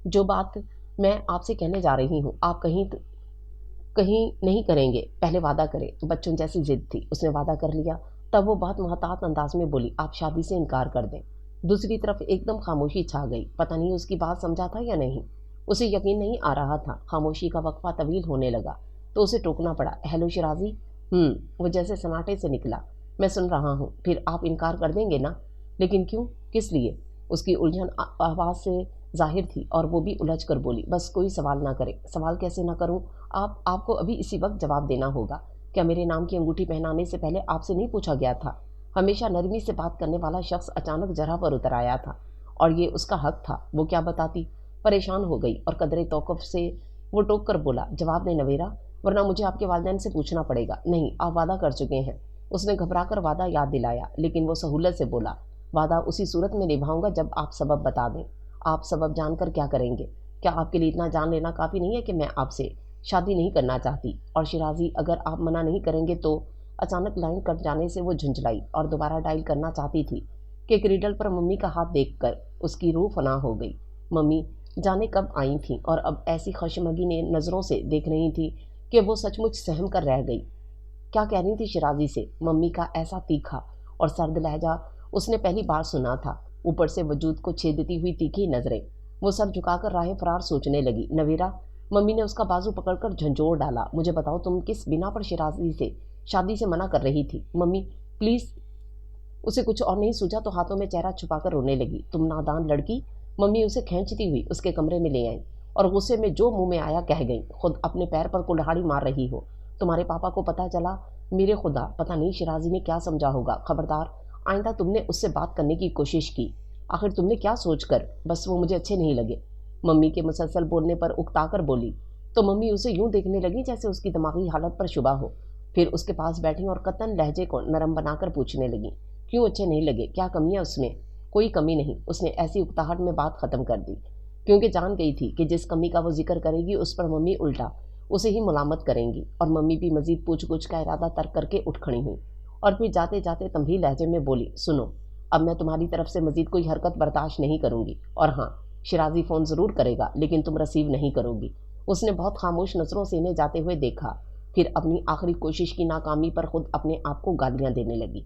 जो बात मैं आपसे कहने जा रही हूँ आप कहीं नहीं करेंगे, पहले वादा करें। बच्चों जैसी जिद थी, उसने वादा कर लिया। तब वो बहुत मुहतात अंदाज में बोली, आप शादी से इनकार कर दें। दूसरी तरफ एकदम खामोशी छा गई। पता नहीं उसकी बात समझा था या नहीं, उसे यकीन नहीं आ रहा था। खामोशी का वक्फा तवील होने लगा तो उसे टोकना पड़ा, हेलो शिराजी। वो जैसे सन्नाटे से निकला, मैं सुन रहा हूँ। फिर आप इनकार कर देंगे ना? लेकिन क्यों, किस लिए? उसकी उलझन आवाज़ से जाहिर थी और वो भी उलझ कर बोली, बस कोई सवाल ना करे। सवाल कैसे ना करूं? आपको अभी इसी वक्त जवाब देना होगा। क्या मेरे नाम की अंगूठी पहनाने से पहले आपसे नहीं पूछा गया था? हमेशा नरमी से बात करने वाला शख्स अचानक जरा पर उतर आया था और ये उसका हक था। वो क्या बताती? परेशान हो गई और कदरे तौक़ुफ़ से वो टोक कर बोला, जवाब दे नवेरा, वरना मुझे आपके वालिदैन से पूछना पड़ेगा। नहीं, आप वादा कर चुके हैं। उसने घबरा कर वादा याद दिलाया, लेकिन वो सहूलत से बोला, वादा उसी सूरत में निभाऊंगा जब आप सबब बता दें। आप सबब जानकर क्या करेंगे? क्या आपके लिए इतना जान लेना काफ़ी नहीं है कि मैं आपसे शादी नहीं करना चाहती? और शिराजी, अगर आप मना नहीं करेंगे तो? अचानक लाइन कट जाने से वो झुंझलाई और दोबारा डायल करना चाहती थी कि क्रीडल पर मम्मी का हाथ देखकर उसकी रूह फना हो गई। मम्मी, जाने कब आई थीं और अब ऐसी खशमगीन नज़रों से देख रही थी कि वो सचमुच सहम कर रह गई। क्या कह रही थी शिराजी से? मम्मी का ऐसा तीखा और सर्द लहजा उसने पहली बार सुना था। ऊपर से वजूद को छेदती हुई तीखी नजरें। वो सर झुकाकर राह फरार सोचने लगी। नवीरा, मम्मी ने उसका बाजू पकड़कर झंझोड़ डाला। मुझे बताओ तुम किस बिना पर शिराजी से शादी से मना कर रही थी? Mummy please. उसे कुछ और नहीं सूझा तो हाथों में चेहरा छुपाकर रोने लगी। तुम नादान लड़की। मम्मी उसे खींचती हुई उसके कमरे में ले आई और गुस्से में जो मुंह में आया कह गई। खुद अपने पैर पर कुल्हाड़ी मार रही हो। तुम्हारे पापा को पता चला? मेरे खुदा, पता नहीं शिराजी ने क्या समझा होगा। खबरदार, आइंदा तुमने उससे बात करने की कोशिश की। आखिर तुमने क्या सोचकर? बस वो मुझे अच्छे नहीं लगे। मम्मी के मुसलसल बोलने पर उकताकर बोली तो मम्मी उसे यूं देखने लगी जैसे उसकी दिमागी हालत पर शुबा हो। फिर उसके पास बैठी और कतन लहजे को नरम बनाकर पूछने लगी, क्यों अच्छे नहीं लगे? क्या कमी है उसमें? कोई कमी नहीं। उसने ऐसी उकताहट में बात खत्म कर दी, क्योंकि जान गई थी कि जिस कमी का वो जिक्र करेगी उस पर मम्मी उल्टा उसे ही मुलामत करेंगी। और मम्मी भी मजीद पूछ-गुछ का इरादा तर्क करके उठ खड़ी हुई और फिर जाते जाते तंबी लहजे में बोली, सुनो, अब मैं तुम्हारी तरफ से मजीद कोई हरकत बर्दाश्त नहीं करूंगी। और हाँ, शिराजी फ़ोन ज़रूर करेगा, लेकिन तुम रिसीव नहीं करोगी। उसने बहुत खामोश नज़रों से इन्हें जाते हुए देखा, फिर अपनी आखिरी कोशिश की नाकामी पर खुद अपने आप को गालियां देने लगी।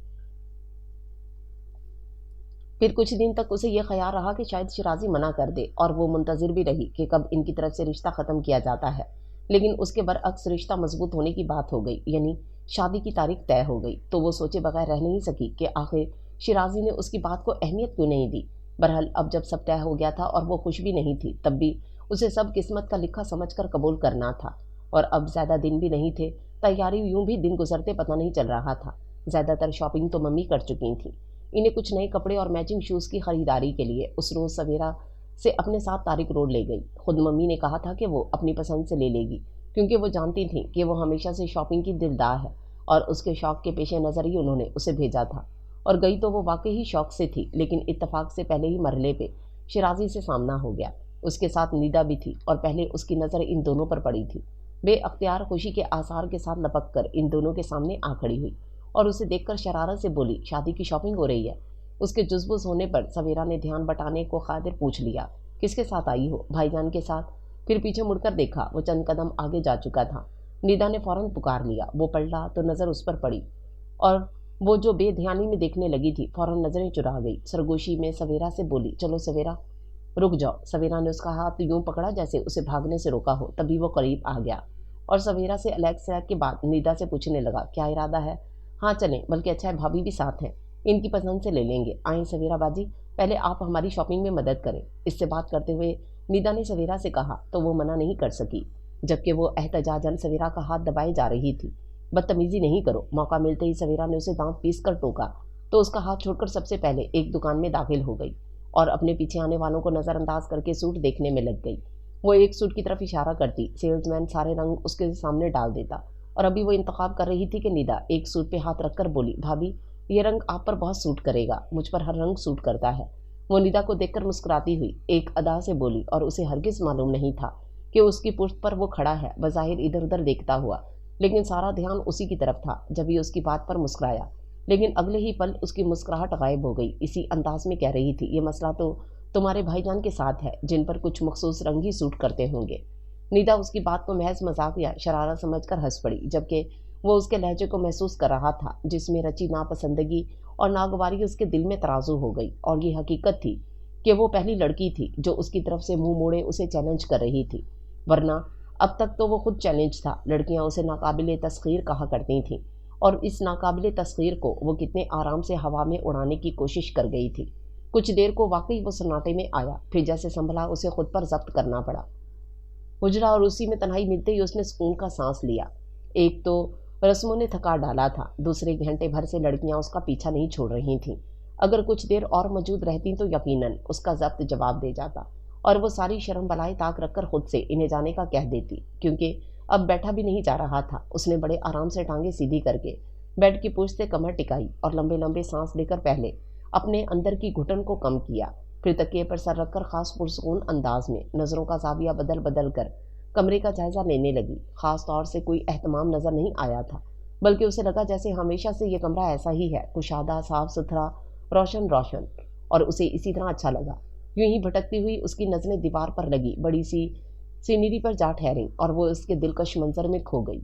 फिर कुछ दिन तक उसे यह ख्याल रहा कि शायद शिराजी मना कर दे और वो मुंतजिर भी रही कि कब इनकी तरफ से रिश्ता ख़त्म किया जाता है। लेकिन उसके बरअक्स रिश्ता मजबूत होने की बात हो गई, यानी शादी की तारीख तय हो गई। तो वो सोचे बगैर रह नहीं सकी कि आखिर शिराजी ने उसकी बात को अहमियत क्यों नहीं दी। बहरहाल अब जब सब तय हो गया था और वो खुश भी नहीं थी, तब भी उसे सब किस्मत का लिखा समझकर कबूल करना था। और अब ज़्यादा दिन भी नहीं थे। तैयारी यूं भी दिन गुजरते पता नहीं चल रहा था। ज़्यादातर शॉपिंग तो मम्मी कर चुकी थी। इन्हें कुछ नए कपड़े और मैचिंग शूज़ की खरीदारी के लिए उस रोज़ सवेरा से अपने साथ तारिक रोड ले गई। खुद मम्मी ने कहा था कि वो अपनी पसंद से ले लेगी, क्योंकि वो जानती थी कि वो हमेशा से शॉपिंग की दिलदार है और उसके शौक़ के पेश नज़र ही उन्होंने उसे भेजा था। और गई तो वो वाकई ही शौक़ से थी, लेकिन इत्तफाक से पहले ही मरहले पे शिराजी से सामना हो गया। उसके साथ निदा भी थी और पहले उसकी नज़र इन दोनों पर पड़ी थी। बेअख्तियार खुशी के आसार के साथ लपक कर इन दोनों के सामने आ खड़ी हुई और उसे देखकर शरारत से बोली, शादी की शॉपिंग हो रही है? उसके जुज़बुज़ होने पर सवेरा ने ध्यान बटाने को खातिर पूछ लिया, किसके साथ आई हो? भाईजान के साथ। फिर पीछे मुड़कर देखा, वो चंद कदम आगे जा चुका था। निदा ने फौरन पुकार लिया। वो पलटा तो नज़र उस पर पड़ी और वो जो बेध्यानी में देखने लगी थी फौरन नज़रें चुरा गई। सरगोशी में सवेरा से बोली, चलो सवेरा, रुक जाओ। सवेरा ने उसका हाथ यूं पकड़ा जैसे उसे भागने से रोका हो। तभी वो करीब आ गया और सवेरा से अलग सलग के बाद निदा से पूछने लगा, क्या इरादा है? हाँ चलें, बल्कि अच्छा है भाभी भी साथ हैं, इनकी पसंद से ले लेंगे। आएँ सवेरा बाजी, पहले आप हमारी शॉपिंग में मदद करें। इससे बात करते हुए निदा ने सवेरा से कहा तो वो मना नहीं कर सकी, जबकि वो एहतजाजन सवेरा का हाथ दबाए जा रही थी। बदतमीजी नहीं करो। मौका मिलते ही सवेरा ने उसे दांत पीस कर टोका तो उसका हाथ छोड़कर सबसे पहले एक दुकान में दाखिल हो गई और अपने पीछे आने वालों को नज़रअंदाज करके सूट देखने में लग गई। वो एक सूट की तरफ इशारा करती, सेल्समैन सारे रंग उसके सामने डाल देता और अभी वो इंतखाब कर रही थी कि निदा एक सूट पे हाथ रखकर बोली, भाभी ये रंग आप पर बहुत सूट करेगा, मुझ पर हर रंग सूट करता है। वो निदा को देखकर मुस्कुराती हुई एक अदा से बोली और उसे हरगिज़ मालूम नहीं था कि उसकी पुश्त पर वो खड़ा है, बज़ाहिर इधर उधर देखता हुआ, लेकिन सारा ध्यान उसी की तरफ था। जब ये उसकी बात पर मुस्कुराया, लेकिन अगले ही पल उसकी मुस्कुराहट गायब हो गई। इसी अंदाज में कह रही थी, ये मसला तो तुम्हारे भाईजान के साथ है, जिन पर कुछ मखसूस रंग ही सूट करते होंगे। निदा उसकी बात को महज मजाक या शरारत समझकर हंस पड़ी, जबकि वो उसके लहजे को महसूस कर रहा था जिसमें रची नापसंदगी और नागवारी उसके दिल में तराजू हो गई। और ये हकीकत थी कि वो पहली लड़की थी जो उसकी तरफ से मुंह मोड़े उसे चैलेंज कर रही थी, वरना अब तक तो वो खुद चैलेंज था। लड़कियां उसे नाकाबिले तस्खीर कहा करती थीं और इस नाकाबिले तस्खीर को वो कितने आराम से हवा में उड़ाने की कोशिश कर गई थी। कुछ देर को वाकई वो सन्नाटे में आया, फिर जैसे संभला उसे खुद पर जब्त करना पड़ा। हुजरा और उसी में तन्हाई मिलते ही उसने सुकून का सांस लिया। एक तो रस्मों ने थका डाला था, दूसरे घंटे भर से लड़कियां उसका पीछा नहीं छोड़ रही थीं। अगर कुछ देर और मौजूद रहती तो यकीनन उसका जब्त जवाब दे जाता और वो सारी शर्म बलाएं ताक रखकर खुद से इन्हें जाने का कह देती, क्योंकि अब बैठा भी नहीं जा रहा था। उसने बड़े आराम से टांगे सीधी करके बेड की पुष्ट से कमर टिकाई और लंबे लंबे सांस लेकर पहले अपने अंदर की घुटन को कम किया, फिर तकिए पर सर रखकर खास पुरसकून अंदाज में नज़रों का जाविया बदल बदल कर कमरे का जायजा लेने लगी। खास तौर से कोई एहतमाम नजर नहीं आया था, बल्कि उसे लगा जैसे हमेशा से ये कमरा ऐसा ही है, कुशादा, साफ सुथरा, रोशन रोशन, और उसे इसी तरह अच्छा लगा। यूं ही भटकती हुई उसकी नजरें दीवार पर लगी बड़ी सी सीनरी पर जा ठहरी और वो उसके दिलकश मंजर में खो गई।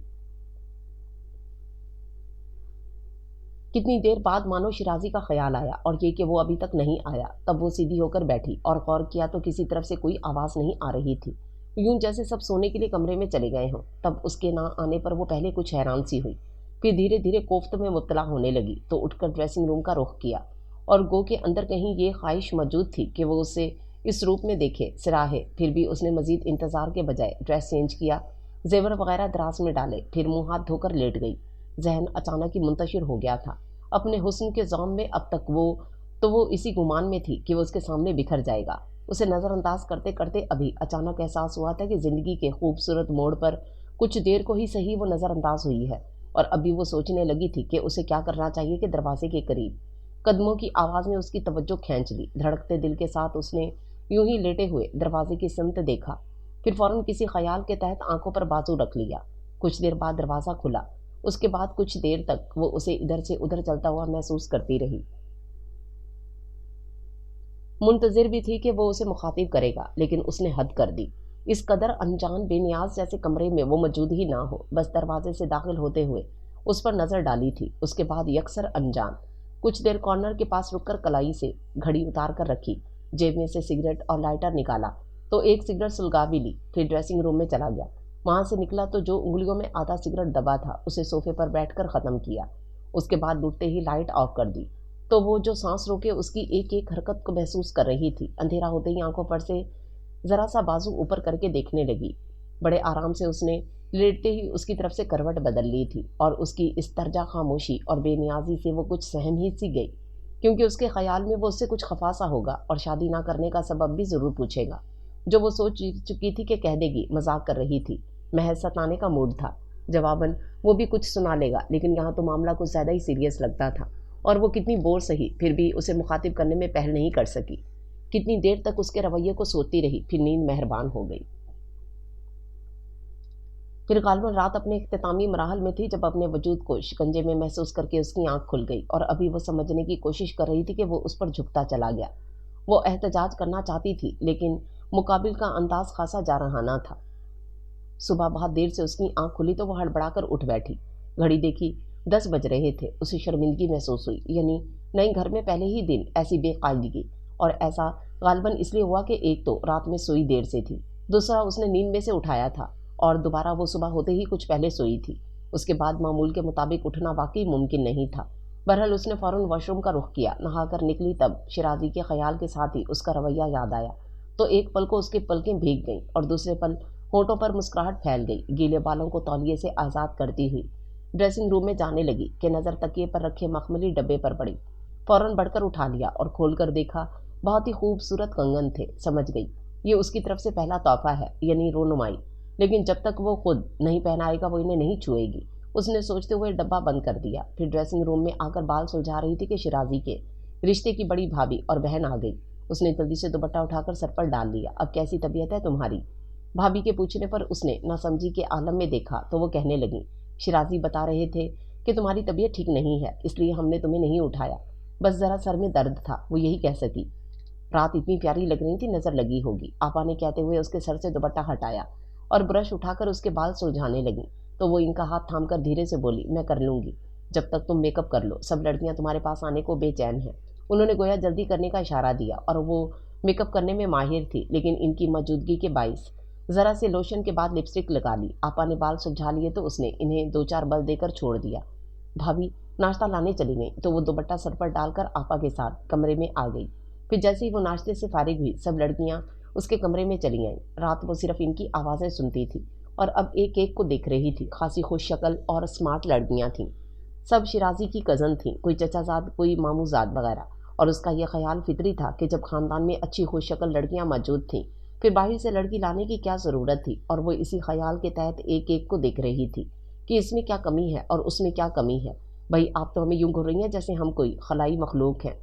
कितनी देर बाद मानो शिराजी का ख्याल आया और ये कि वो अभी तक नहीं आया। तब वो सीधी होकर बैठी और गौर किया तो किसी तरफ से कोई आवाज नहीं आ रही थी, यूं जैसे सब सोने के लिए कमरे में चले गए हों। तब उसके ना आने पर वो पहले कुछ हैरान सी हुई, फिर धीरे धीरे कोफ्त में मुब्तला होने लगी तो उठकर ड्रेसिंग रूम का रुख किया और गो के अंदर कहीं ये ख्वाहिश मौजूद थी कि वो उसे इस रूप में देखे, सराहे। फिर भी उसने मजीद इंतजार के बजाय ड्रेस चेंज किया, जेवर वगैरह दराज में डाले, फिर मुंह हाथ धोकर लेट गई। जहन अचानक ही मुंतशिर हो गया था अपने हुस्न के ज़ौम में। अब तक वो इसी गुमान में थी कि वो उसके सामने बिखर जाएगा। उसे नज़रअंदाज करते करते अभी अचानक एहसास हुआ था कि ज़िंदगी के खूबसूरत मोड़ पर कुछ देर को ही सही वो नज़रअंदाज हुई है। और अभी वो सोचने लगी थी कि उसे क्या करना चाहिए कि दरवाजे के करीब कदमों की आवाज़ ने उसकी तवज्जो खींच ली। धड़कते दिल के साथ उसने यूं ही लेटे हुए दरवाजे की सिमत देखा, फिर फौरन किसी ख्याल के तहत आंखों पर बाजू रख लिया। कुछ देर बाद दरवाज़ा खुला। उसके बाद कुछ देर तक वो उसे इधर से उधर चलता हुआ महसूस करती रही। मुंतजिर भी थी कि वो उसे मुखातिब करेगा, लेकिन उसने हद कर दी। इस कदर अनजान बेनियाज जैसे कमरे में वो मौजूद ही ना हो, बस दरवाजे से दाखिल होते हुए उस पर नजर डाली थी। उसके बाद यकसर अनजान कुछ देर कॉर्नर के पास रुककर कलाई से घड़ी उतार कर रखी, जेब में से सिगरेट और लाइटर निकाला तो एक सिगरेट सुलगा भी ली, फिर ड्रेसिंग रूम में चला गया। वहां से निकला तो जो उंगलियों में आधा सिगरेट दबा था उसे सोफे पर बैठकर खत्म किया। उसके बाद लुटते ही लाइट ऑफ कर दी तो वो जो सांस रोके उसकी एक एक हरकत को महसूस कर रही थी। अंधेरा होते ही आंखों पर से जरा सा बाजू ऊपर करके देखने लगी। बड़े आराम से उसने लेटते ही उसकी तरफ से करवट बदल ली थी और उसकी इस तर्जा खामोशी और बेनियाजी से वो कुछ सहम ही सी गई, क्योंकि उसके ख्याल में वो उससे कुछ खफा सा होगा और शादी ना करने का सबब भी ज़रूर पूछेगा, जो वो सोच चुकी थी कि कह देगी मजाक कर रही थी, महज सताने का मूड था। जवाबन वो भी कुछ सुना लेगा, लेकिन यहाँ तो मामला कुछ ज़्यादा ही सीरियस लगता था और वो कितनी बोर सही फिर भी उसे मुखातिब करने में पहल नहीं कर सकी। कितनी देर तक उसके रवैये को सोचती रही, फिर नींद मेहरबान हो गई। फिर गालिबन रात अपने इख्तितामी मराहल में थी जब अपने वजूद को शिकंजे में महसूस करके उसकी आंख खुल गई और अभी वो समझने की कोशिश कर रही थी कि वो उस पर झुकता चला गया। वो एहतजाज करना चाहती थी, लेकिन मुकाबिल का अंदाज खासा जा रहा ना था। सुबह बहुत देर से उसकी आंख खुली तो वो हड़बड़ाकर उठ बैठी। घड़ी देखी, 10 बज रहे थे। उसे शर्मिंदगी महसूस हुई, यानी नए घर में पहले ही दिन ऐसी बेकायदगी। और ऐसा गालिबन इसलिए हुआ कि एक तो रात में सोई देर से थी, दूसरा उसने नींद में से उठाया था और दोबारा वो सुबह होते ही कुछ पहले सोई थी। उसके बाद मामूल के मुताबिक उठना वाकई मुमकिन नहीं था। बहरहाल उसने फौरन वॉशरूम का रुख किया। नहाकर निकली तब शिराजी के ख्याल के साथ ही उसका रवैया याद आया तो एक पल को उसकी पलकें भीग गईं और दूसरे पल होठों पर मुस्कुराहट फैल गई। गीले बालों को तौलिए से आज़ाद करती हुई ड्रेसिंग रूम में जाने लगी कि नज़र तकिए पर रखे मखमली डब्बे पर पड़ी। फौरन बढ़कर उठा लिया और खोलकर देखा, बहुत ही खूबसूरत कंगन थे। समझ गई ये उसकी तरफ से पहला तोहफा है, यानी रोनुमाई, लेकिन जब तक वो खुद नहीं पहनाएगा वो इन्हें नहीं छुएगी। उसने सोचते हुए डब्बा बंद कर दिया। फिर ड्रेसिंग रूम में आकर बाल सुलझा रही थी कि शिराजी के रिश्ते की बड़ी भाभी और बहन आ गई। उसने जल्दी से दुपट्टा उठाकर सर पर डाल लिया। अब कैसी तबीयत है तुम्हारी? भाभी के पूछने पर उसने नासमझी के आलम में देखा तो वो कहने लगी, शिराजी बता रहे थे कि तुम्हारी तबीयत ठीक नहीं है, इसलिए हमने तुम्हें नहीं उठाया, बस ज़रा सर में दर्द था, वो यही कह सकी। रात इतनी प्यारी लग रही थी, नज़र लगी होगी, आपा ने कहते हुए उसके सर से दुपट्टा हटाया और ब्रश उठाकर उसके बाल सुलझाने लगी तो वो इनका हाथ थामकर धीरे से बोली, मैं कर लूँगी, जब तक तुम मेकअप कर लो। सब लड़कियां तुम्हारे पास आने को बेचैन हैं। उन्होंने गोया जल्दी करने का इशारा दिया और वो मेकअप करने में माहिर थी, लेकिन इनकी मौजूदगी के बाइस ज़रा से लोशन के बाद लिपस्टिक लगा ली। आपा ने बाल सुलझा लिए तो उसने इन्हें 2-4 बल देकर छोड़ दिया। भाभी नाश्ता लाने चली गई तो वो दुपट्टा सर पर डालकर आपा के साथ कमरे में आ गई। फिर जैसे ही वो नाश्ते से फारिग हुई सब लड़कियां उसके कमरे में चली आईं। रात वो सिर्फ इनकी आवाज़ें सुनती थी और अब एक एक को देख रही थी। खासी खुश शक्ल और स्मार्ट लड़कियां थीं। सब शिराजी की कज़न थीं, कोई चचाजाद कोई मामूजाद वगैरह। और उसका यह ख्याल फितरी था कि जब ख़ानदान में अच्छी खुश शक्ल लड़कियां मौजूद थीं फिर बाहर से लड़की लाने की क्या ज़रूरत थी। और वो इसी ख्याल के तहत एक एक को देख रही थी कि इसमें क्या कमी है और उसमें क्या कमी है। भाई आप तो हमें यूं घूर रही हैं जैसे हम कोई खलाई मखलूक हैं।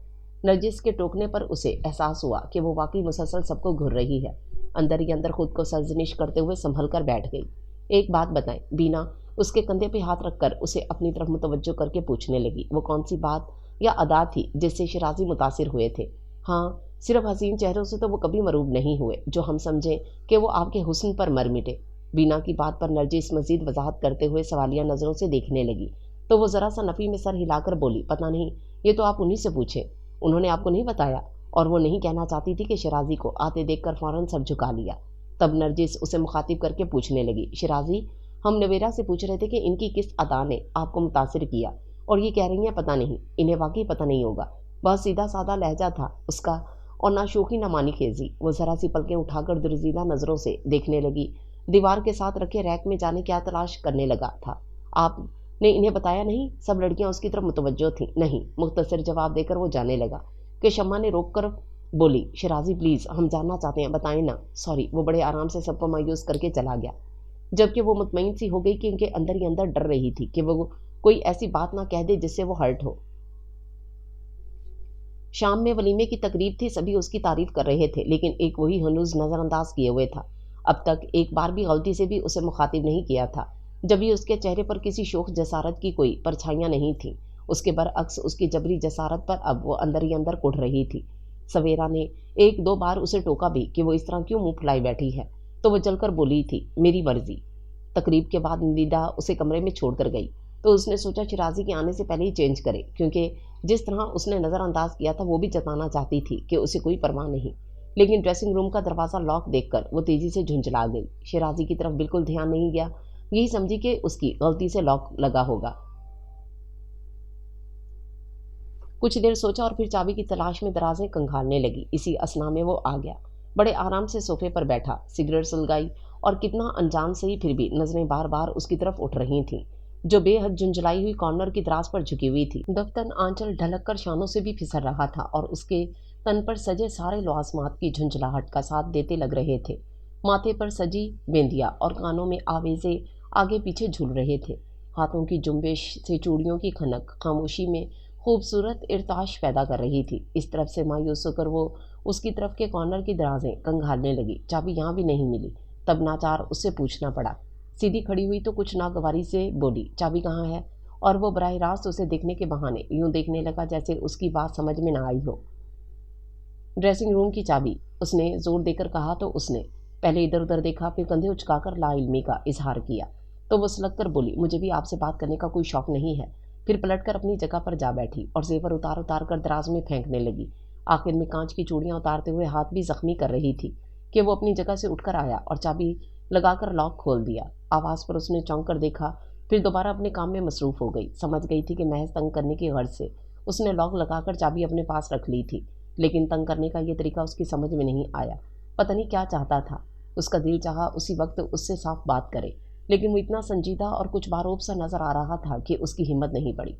नरजिस के टोकने पर उसे एहसास हुआ कि वो वाकई मुसलसल सबको घूर रही है। अंदर ही अंदर खुद को सर्जनिश करते हुए संभल कर बैठ गई। एक बात बताएं, बीना उसके कंधे पे हाथ रखकर उसे अपनी तरफ मुतवज्जो करके पूछने लगी। वो कौन सी बात या अदा थी जिससे शिराजी मुतासिर हुए थे? हाँ, सिर्फ हसीन चेहरों से तो वो कभी मरूब नहीं हुए जो हम समझें कि वो आपके हुस्न पर मर मिटे। बीना की बात पर नरजिस मजीद वजाहत करते हुए सवालिया नजरों से देखने लगी तो वो जरा सा नफी में सर हिलाकर बोली, पता नहीं, ये तो आप उन्हीं से पूछे, उन्होंने आपको नहीं बताया। और वो नहीं कहना चाहती थी कि शिराजी को आते देखकर फौरन सर झुका लिया। तब नरजिस उसे मुखातिब करके पूछने लगी, शिराजी, हम नवेरा से पूछ रहे थे कि इनकी किस अदा ने आपको मुतासिर किया, और ये कह रही हैं पता नहीं, इन्हें वाकई पता नहीं होगा। बहुत सीधा साधा लहजा था उसका, और ना शोखी ना मानी खेजी। वो जरा सी पलकें उठाकर दुर्जीला नजरों से देखने लगी। दीवार के साथ रखे रैक में जाने क्या तलाश करने लगा था। आपने इन्हें बताया नहीं? सब लड़कियां उसकी तरफ मुतवज्जो थीं। नहीं, मुख्तसर जवाब देकर वो जाने लगा कि शम्मा ने रोक कर बोली, शिराजी प्लीज, हम जानना चाहते हैं, बताएं ना। सॉरी। वो बड़े आराम से सबको मायूस करके चला गया, जबकि वो मुतमईन सी हो गई कि उनके अंदर ही अंदर डर रही थी कि वो कोई ऐसी बात ना कह दे जिससे वो हर्ट हो। शाम में वलीमे की तकरीब थी, सभी उसकी तारीफ कर रहे थे, लेकिन एक वही हनूज नजरअंदाज किए हुए था। अब तक एक बार भी गलती से भी उसे मुखातिब नहीं किया था, जब भी उसके चेहरे पर किसी शोख जसारत की कोई परछाइयां नहीं थी। उसके बरअक्स उसकी जबरी जसारत पर अब वो अंदर ही अंदर कुढ़ रही थी। सवेरा ने एक दो बार उसे टोका भी कि वो इस तरह क्यों मुंह फुलाई बैठी है, तो वो जलकर बोली थी, मेरी मर्जी। तकरीब के बाद निदा उसे कमरे में छोड़कर गई तो उसने सोचा शिराजी के आने से पहले ही चेंज करे, क्योंकि जिस तरह उसने नज़रअंदाज किया था वो भी जताना चाहती थी कि उसे कोई परवाह नहीं। लेकिन ड्रेसिंग रूम का दरवाज़ा लॉक देखकर वो तेज़ी से झुंझला गई। शिराजी की तरफ बिल्कुल ध्यान नहीं गया, यही समझी कि उसकी गलती से लॉक लगा होगा। कुछ देर सोचा और फिर चाबी की तलाश में दराजें कंघालने लगी। इसी असना में वो आ गया, बड़े आराम से सोफे पर बैठा, सिगरेट सुलगाई, और कितना अनजान से ही फिर भी नजरें बार बार उसकी तरफ उठ रही थीं, जो बेहद झुंझलाई हुई कॉर्नर की दराज पर झुकी हुई थी। दफ्तन आंचल ढलक कर शानों से भी फिसल रहा था और उसके तन पर सजे सारे लवाजमात की झुंझलाहट का साथ देते लग रहे थे। माथे पर सजी बेंदिया और कानों में आवेजे आगे पीछे झूल रहे थे। हाथों की जुम्बिश से चूड़ियों की खनक खामोशी में खूबसूरत इर्ताश पैदा कर रही थी। इस तरफ से मायूस होकर वो उसकी तरफ के कॉर्नर की दराजें कंघालने लगी। चाबी यहाँ भी नहीं मिली। तब नाचार उससे पूछना पड़ा। सीधी खड़ी हुई तो कुछ नागवारी से बोली, चाबी कहाँ है? और वो बराह रास्त उसे देखने के बहाने यूं देखने लगा जैसे उसकी बात समझ में ना आई हो। ड्रेसिंग रूम की चाबी, उसने जोर देकर कहा तो उसने पहले इधर उधर देखा, फिर कंधे उचकाकर लाइल्मी का इजहार किया। तो वो सलग कर बोली, मुझे भी आपसे बात करने का कोई शौक नहीं है। फिर पलटकर अपनी जगह पर जा बैठी और जेवर उतार उतार कर दराज में फेंकने लगी। आखिर में कांच की चूड़ियां उतारते हुए हाथ भी जख्मी कर रही थी कि वो अपनी जगह से उठकर आया और चाबी लगाकर लॉक खोल दिया। आवाज़ पर उसने चौंक कर देखा, फिर दोबारा अपने काम में मसरूफ हो गई। समझ गई थी कि महज तंग करने की गर्ज से उसने लॉक लगाकर चाबी अपने पास रख ली थी, लेकिन तंग करने का ये तरीका उसकी समझ में नहीं आया। पता नहीं क्या चाहता था। उसका दिल चाहा उसी वक्त उससे साफ बात करे, लेकिन वो इतना संजीदा और कुछ बारोब सा नजर आ रहा था कि उसकी हिम्मत नहीं पड़ी।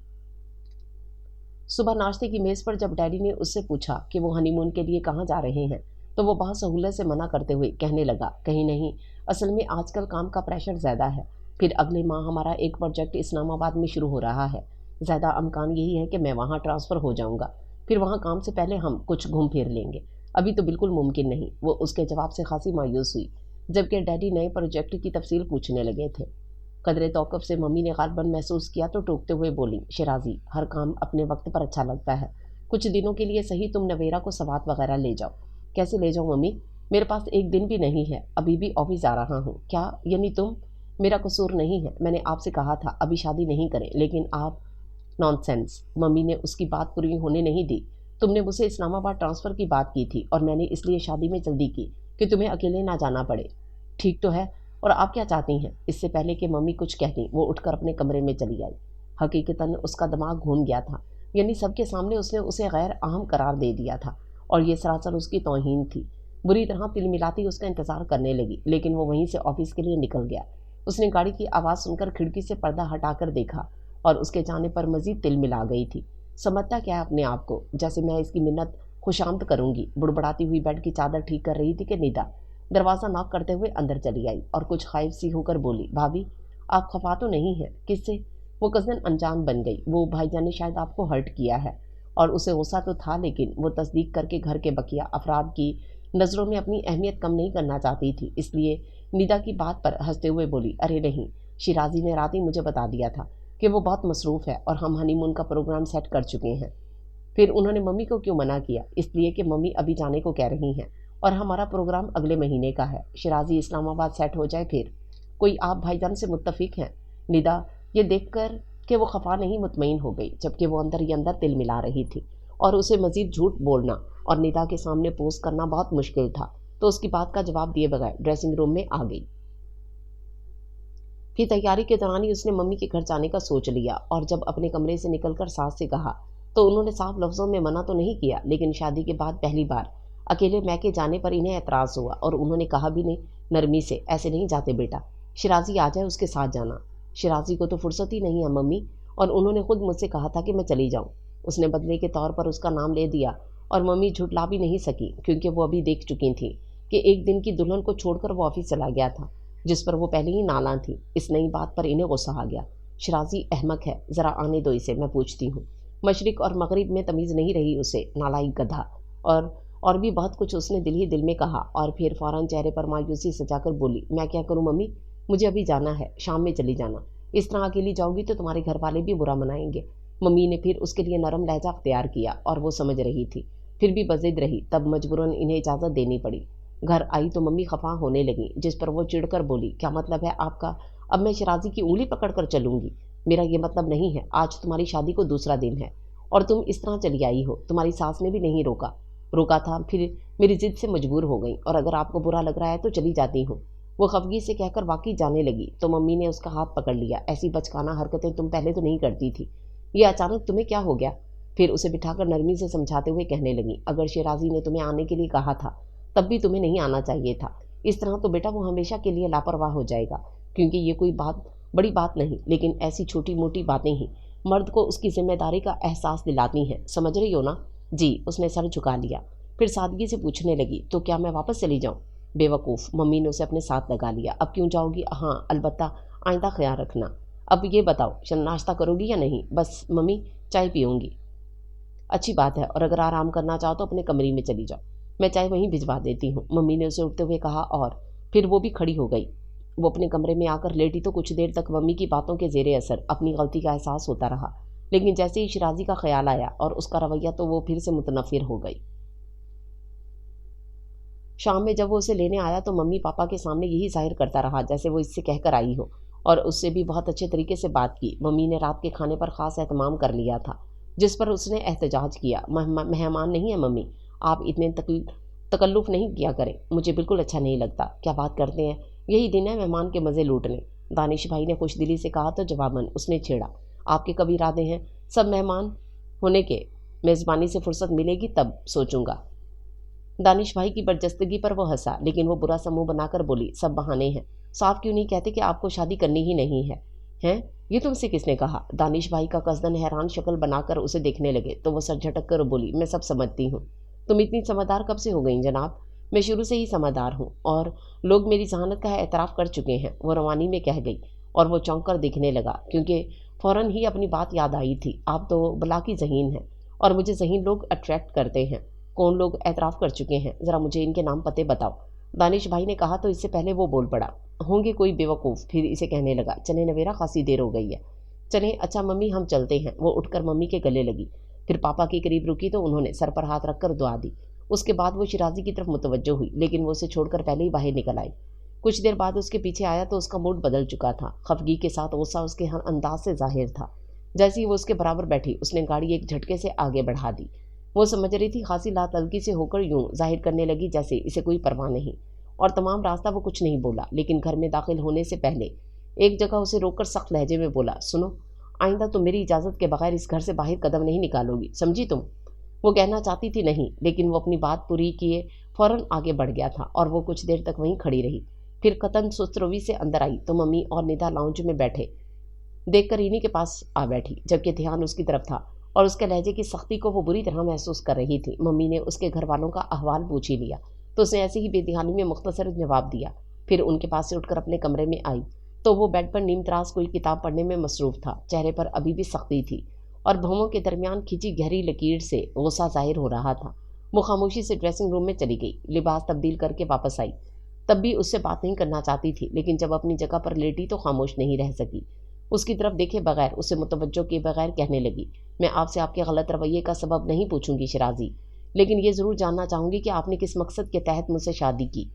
सुबह नाश्ते की मेज़ पर जब डैडी ने उससे पूछा कि वो हनीमून के लिए कहाँ जा रहे हैं, तो वो बहुत सहूलत से मना करते हुए कहने लगा, कहीं नहीं, असल में आजकल काम का प्रेशर ज़्यादा है। फिर अगले माह हमारा एक प्रोजेक्ट इस्लामाबाद में शुरू हो रहा है। ज़्यादा अमकान यही है कि मैं वहाँ ट्रांसफ़र हो जाऊँगा। फिर वहाँ काम से पहले हम कुछ घूम फिर लेंगे। अभी तो बिल्कुल मुमकिन नहीं। वो उसके जवाब से खासी मायूस हुई, जबकि डैडी नए प्रोजेक्ट की तफसील पूछने लगे थे। कदरे तौक़ुफ़ से मम्मी ने गालिबन महसूस किया तो टोकते हुए बोली, शिराजी, हर काम अपने वक्त पर अच्छा लगता है। कुछ दिनों के लिए सही तुम नवेरा को सवात वगैरह ले जाओ। कैसे ले जाऊँ मम्मी? मेरे पास एक दिन भी नहीं है, अभी भी ऑफिस जा रहा हूँ। क्या यानी तुम? मेरा कसूर नहीं है, मैंने आपसे कहा था अभी शादी नहीं करें, लेकिन आप। नॉनसेंस। मम्मी ने उसकी बात पूरी होने नहीं दी। तुमने मुझसे इस्लामाबाद ट्रांसफ़र की बात की थी और मैंने इसलिए शादी में जल्दी की कि तुम्हें अकेले ना जाना पड़े। ठीक तो है, और आप क्या चाहती हैं? इससे पहले कि मम्मी कुछ कहती वो उठकर अपने कमरे में चली आई। हकीकतन उसका दिमाग घूम गया था, यानी सबके सामने उसने उसे गैर अहम करार दे दिया था और ये सरासर उसकी तौहीन थी। बुरी तरह तिल मिलाती उसका इंतज़ार करने लगी, लेकिन वो वहीं से ऑफिस के लिए निकल गया। उसने गाड़ी की आवाज़ सुनकर खिड़की से पर्दा हटाकर देखा और उसके जाने पर मज़ीद तिल मिला गई थी। समझता क्या है अपने आप को, जैसे मैं इसकी मिन्नत खुशामद करूंगी। बुड़बड़ाती हुई बेड की चादर ठीक कर रही थी कि निदा दरवाज़ा नॉक करते हुए अंदर चली आई और कुछ खाइफ सी होकर बोली, भाभी आप खफा तो नहीं है? किससे? वो कज़न अनजान बन गई। वो भाईजान ने शायद आपको हर्ट किया है, और उसे गुस्सा तो था, लेकिन वो तस्दीक करके घर के बकिया अफराद की नज़रों में अपनी अहमियत कम नहीं करना चाहती थी। इसलिए निदा की बात पर हंसते हुए बोली, अरे नहीं, शिराजी ने रात ही मुझे बता दिया था कि वो बहुत मसरूफ़ है और हम हनीमून का प्रोग्राम सेट कर चुके हैं। پھر انہوں نے ممی کو کیوں منع کیا؟ اس لیے کہ ممی ابھی جانے کو کہہ رہی ہیں اور ہمارا پروگرام اگلے مہینے کا ہے۔ شیرازی اسلام آباد سیٹ ہو جائے پھر کوئی آپ بھائی جان سے متفق ہیں؟ ندا یہ دیکھ کر کہ وہ خفا نہیں مطمئن ہو گئی، جبکہ وہ اندر ہی اندر دل ملا رہی تھی اور اسے مزید جھوٹ بولنا اور ندا کے سامنے پوز کرنا بہت مشکل تھا، تو اس کی بات کا جواب دیے بغیر ڈریسنگ روم میں آ گئی۔ پھر تیاری کے دوران ہی اس نے ممی کے گھر جانے کا سوچ لیا اور جب اپنے کمرے سے نکل کر ساس سے کہا تو انہوں نے صاف لفظوں میں منع تو نہیں کیا، لیکن شادی کے بعد پہلی بار اکیلے میکے جانے پر انہیں اعتراض ہوا اور انہوں نے کہا بھی نہیں، نرمی سے، ایسے نہیں جاتے بیٹا، شیرازی آ جائے اس کے ساتھ جانا۔ شیرازی کو تو فرصت ہی نہیں ہے ممی، اور انہوں نے خود مجھ سے کہا تھا کہ میں چلی جاؤں۔ اس نے بدلے کے طور پر اس کا نام لے دیا اور ممی جھٹلا بھی نہیں سکی، کیونکہ وہ ابھی دیکھ چکی تھیں کہ ایک دن کی دلہن کو چھوڑ کر وہ آفس چلا گیا تھا، جس پر وہ پہلے ہی نالاں تھی۔ اس نئی بات پر انہیں غصہ آ گیا۔ شیرازی احمق ہے، ذرا آنے دو اسے، میں پوچھتی ہوں۔ مشرق اور مغرب میں تمیز نہیں رہی اسے، نالائق گدھا، اور بھی بہت کچھ اس نے دل ہی دل میں کہا، اور پھر فوراً چہرے پر مایوسی سجا کر بولی، میں کیا کروں ممی، مجھے ابھی جانا ہے، شام میں چلی جانا، اس طرح اکیلی جاؤ گی تو تمہارے گھر والے بھی برا منائیں گے۔ ممی نے پھر اس کے لیے نرم لہجہ اختیار کیا اور وہ سمجھ رہی تھی، پھر بھی بضد رہی، تب مجبوراً انہیں اجازت دینی پڑی۔ گھر آئی تو ممی خفا ہونے لگی، جس پر وہ چڑ کر بولی، کیا مطلب ہے آپ کا؟ اب میں شیرازی کی انگلی پکڑ کر چلوں گی؟ میرا یہ مطلب نہیں ہے، آج تمہاری شادی کو دوسرا دن ہے اور تم اس طرح چلی آئی ہو، تمہاری ساس نے بھی نہیں روکا تھا، پھر میری ضد سے مجبور ہو گئی، اور اگر آپ کو برا لگ رہا ہے تو چلی جاتی ہوں۔ وہ خفگی سے کہہ کر واقعی جانے لگی تو ممی نے اس کا ہاتھ پکڑ لیا، ایسی بچکانہ حرکتیں تم پہلے تو نہیں کرتی تھی، یہ اچانک تمہیں کیا ہو گیا؟ پھر اسے بٹھا کر نرمی سے سمجھاتے ہوئے کہنے لگی، اگر شیرازی نے تمہیں آنے کے لیے کہا تھا تب بھی تمہیں نہیں آنا چاہیے تھا، اس طرح تو بیٹا وہ ہمیشہ کے لیے لاپرواہ ہو جائے گا، کیونکہ یہ کوئی بڑی بات نہیں، لیکن ایسی چھوٹی موٹی باتیں ہی مرد کو اس کی ذمہ داری کا احساس دلاتی ہیں، سمجھ رہی ہو نا؟ جی، اس نے سر جھکا لیا، پھر سادگی سے پوچھنے لگی، تو کیا میں واپس چلی جاؤں؟ بے وقوف، ممی نے اسے اپنے ساتھ لگا لیا، اب کیوں جاؤ گی؟ ہاں البتہ آئندہ خیال رکھنا۔ اب یہ بتاؤ ناشتہ کرو گی یا نہیں؟ بس ممی، چائے پیوں گی۔ اچھی بات ہے، اور اگر آرام کرنا چاہو تو اپنے کمرے میں چلی جاؤ، میں چائے وہیں بھجوا دیتی ہوں، ممی نے اسے اٹھتے ہوئے کہا، اور پھر وہ بھی کھڑی ہو گئی۔ وہ اپنے کمرے میں آ کر لیٹی تو کچھ دیر تک ممی کی باتوں کے زیر اثر اپنی غلطی کا احساس ہوتا رہا، لیکن جیسے ہی شیرازی کا خیال آیا اور اس کا رویہ تو وہ پھر سے متنفر ہو گئی۔ شام میں جب وہ اسے لینے آیا تو ممی پاپا کے سامنے یہی ظاہر کرتا رہا جیسے وہ اس سے کہہ کر آئی ہو، اور اس سے بھی بہت اچھے طریقے سے بات کی۔ ممی نے رات کے کھانے پر خاص اہتمام کر لیا تھا، جس پر اس نے احتجاج کیا، مہمان نہیں ہے ممی، آپ اتنے تکلف نہیں کیا کریں، مجھے بالکل اچھا نہیں لگتا۔ کیا بات کرتے ہیں، یہی دن ہے مہمان کے مزے لوٹنے، دانش بھائی نے خوش دلی سے کہا تو جواباً اس نے چھیڑا، آپ کے کبھی ارادے ہیں سب مہمان ہونے کے؟ میزبانی سے فرصت ملے گی تب سوچوں گا۔ دانش بھائی کی برجستگی پر وہ ہنسا، لیکن وہ برا سا منہ بنا کر بولی، سب بہانے ہیں، صاف کیوں نہیں کہتے کہ آپ کو شادی کرنی ہی نہیں ہے؟ ہیں، یہ تم سے کس نے کہا؟ دانش بھائی کا قصدن حیران شکل بنا کر اسے دیکھنے لگے تو وہ سر جھٹک کر بولی، میں سب سمجھتی ہوں۔ تم اتنی سمجھدار کب سے ہو گئیں جناب؟ میں شروع سے ہی سمجھدار ہوں، اور لوگ میری ذہانت کا اعتراف کر چکے ہیں، وہ روانی میں کہہ گئی، اور وہ چونک کر دیکھنے لگا، کیونکہ فوراً ہی اپنی بات یاد آئی تھی، آپ تو بلا کی ذہین ہیں، اور مجھے ذہین لوگ اٹریکٹ کرتے ہیں۔ کون لوگ اعتراف کر چکے ہیں؟ ذرا مجھے ان کے نام پتے بتاؤ، دانش بھائی نے کہا تو اس سے پہلے وہ بول پڑا، ہوں گے کوئی بے وقوف۔ پھر اسے کہنے لگا، چلیں نویرا، خاصی دیر ہو گئی ہے، چلیں۔ اچھا ممی، ہم چلتے ہیں۔ وہ اٹھ کر ممی کے گلے لگی، پھر پاپا کے قریب رکی تو انہوں نے سر پر ہاتھ رکھ کر دعا دی۔ اس کے بعد وہ شیرازی کی طرف متوجہ ہوئی، لیکن وہ اسے چھوڑ کر پہلے ہی باہر نکل آئی۔ کچھ دیر بعد اس کے پیچھے آیا تو اس کا موڈ بدل چکا تھا، خفگی کے ساتھ غصہ اس کے ہر انداز سے ظاہر تھا۔ جیسے ہی وہ اس کے برابر بیٹھی، اس نے گاڑی ایک جھٹکے سے آگے بڑھا دی۔ وہ سمجھ رہی تھی خاصی لاتعلقی سے ہو کر یوں ظاہر کرنے لگی جیسے اسے کوئی پرواہ نہیں، اور تمام راستہ وہ کچھ نہیں بولا، لیکن گھر میں داخل ہونے سے پہلے ایک جگہ اسے روک کر سخت لہجے میں بولا، سنو، آئندہ تم میری اجازت کے بغیر اس گھر سے باہر قدم نہیں نکالو گی، سمجھی تم؟ وہ کہنا چاہتی تھی نہیں، لیکن وہ اپنی بات پوری کیے فوراً آگے بڑھ گیا تھا، اور وہ کچھ دیر تک وہیں کھڑی رہی۔ پھر قطن سست روی سے اندر آئی تو ممی اور ندا لاؤنج میں بیٹھے دیکھ کر انہی کے پاس آ بیٹھی، جبکہ دھیان اس کی طرف تھا، اور اس کے لہجے کی سختی کو وہ بری طرح محسوس کر رہی تھی۔ ممی نے اس کے گھر والوں کا احوال پوچھ ہی لیا تو اس نے ایسے ہی بے دھیانی میں مختصر جواب دیا۔ پھر ان کے پاس سے اٹھ کر اپنے کمرے میں آئی تو وہ بیڈ پر نیم تراس کوئی کتاب پڑھنے میں مصروف تھا، چہرے پر ابھی بھی سختی تھی، اور بھووں کے درمیان کھینچی گہری لکیر سے غصہ ظاہر ہو رہا تھا۔ وہ خاموشی سے ڈریسنگ روم میں چلی گئی، لباس تبدیل کر کے واپس آئی، تب بھی اس سے بات نہیں کرنا چاہتی تھی، لیکن جب اپنی جگہ پر لیٹی تو خاموش نہیں رہ سکی۔ اس کی طرف دیکھے بغیر، اسے متوجہ کیے بغیر کہنے لگی، मैं आपसे आपके गलत रवैये का सबब नहीं पूछूंगी शिराजी, लेकिन ये ज़रूर जानना चाहूँगी कि आपने किस मकसद के तहत मुझसे शादी की।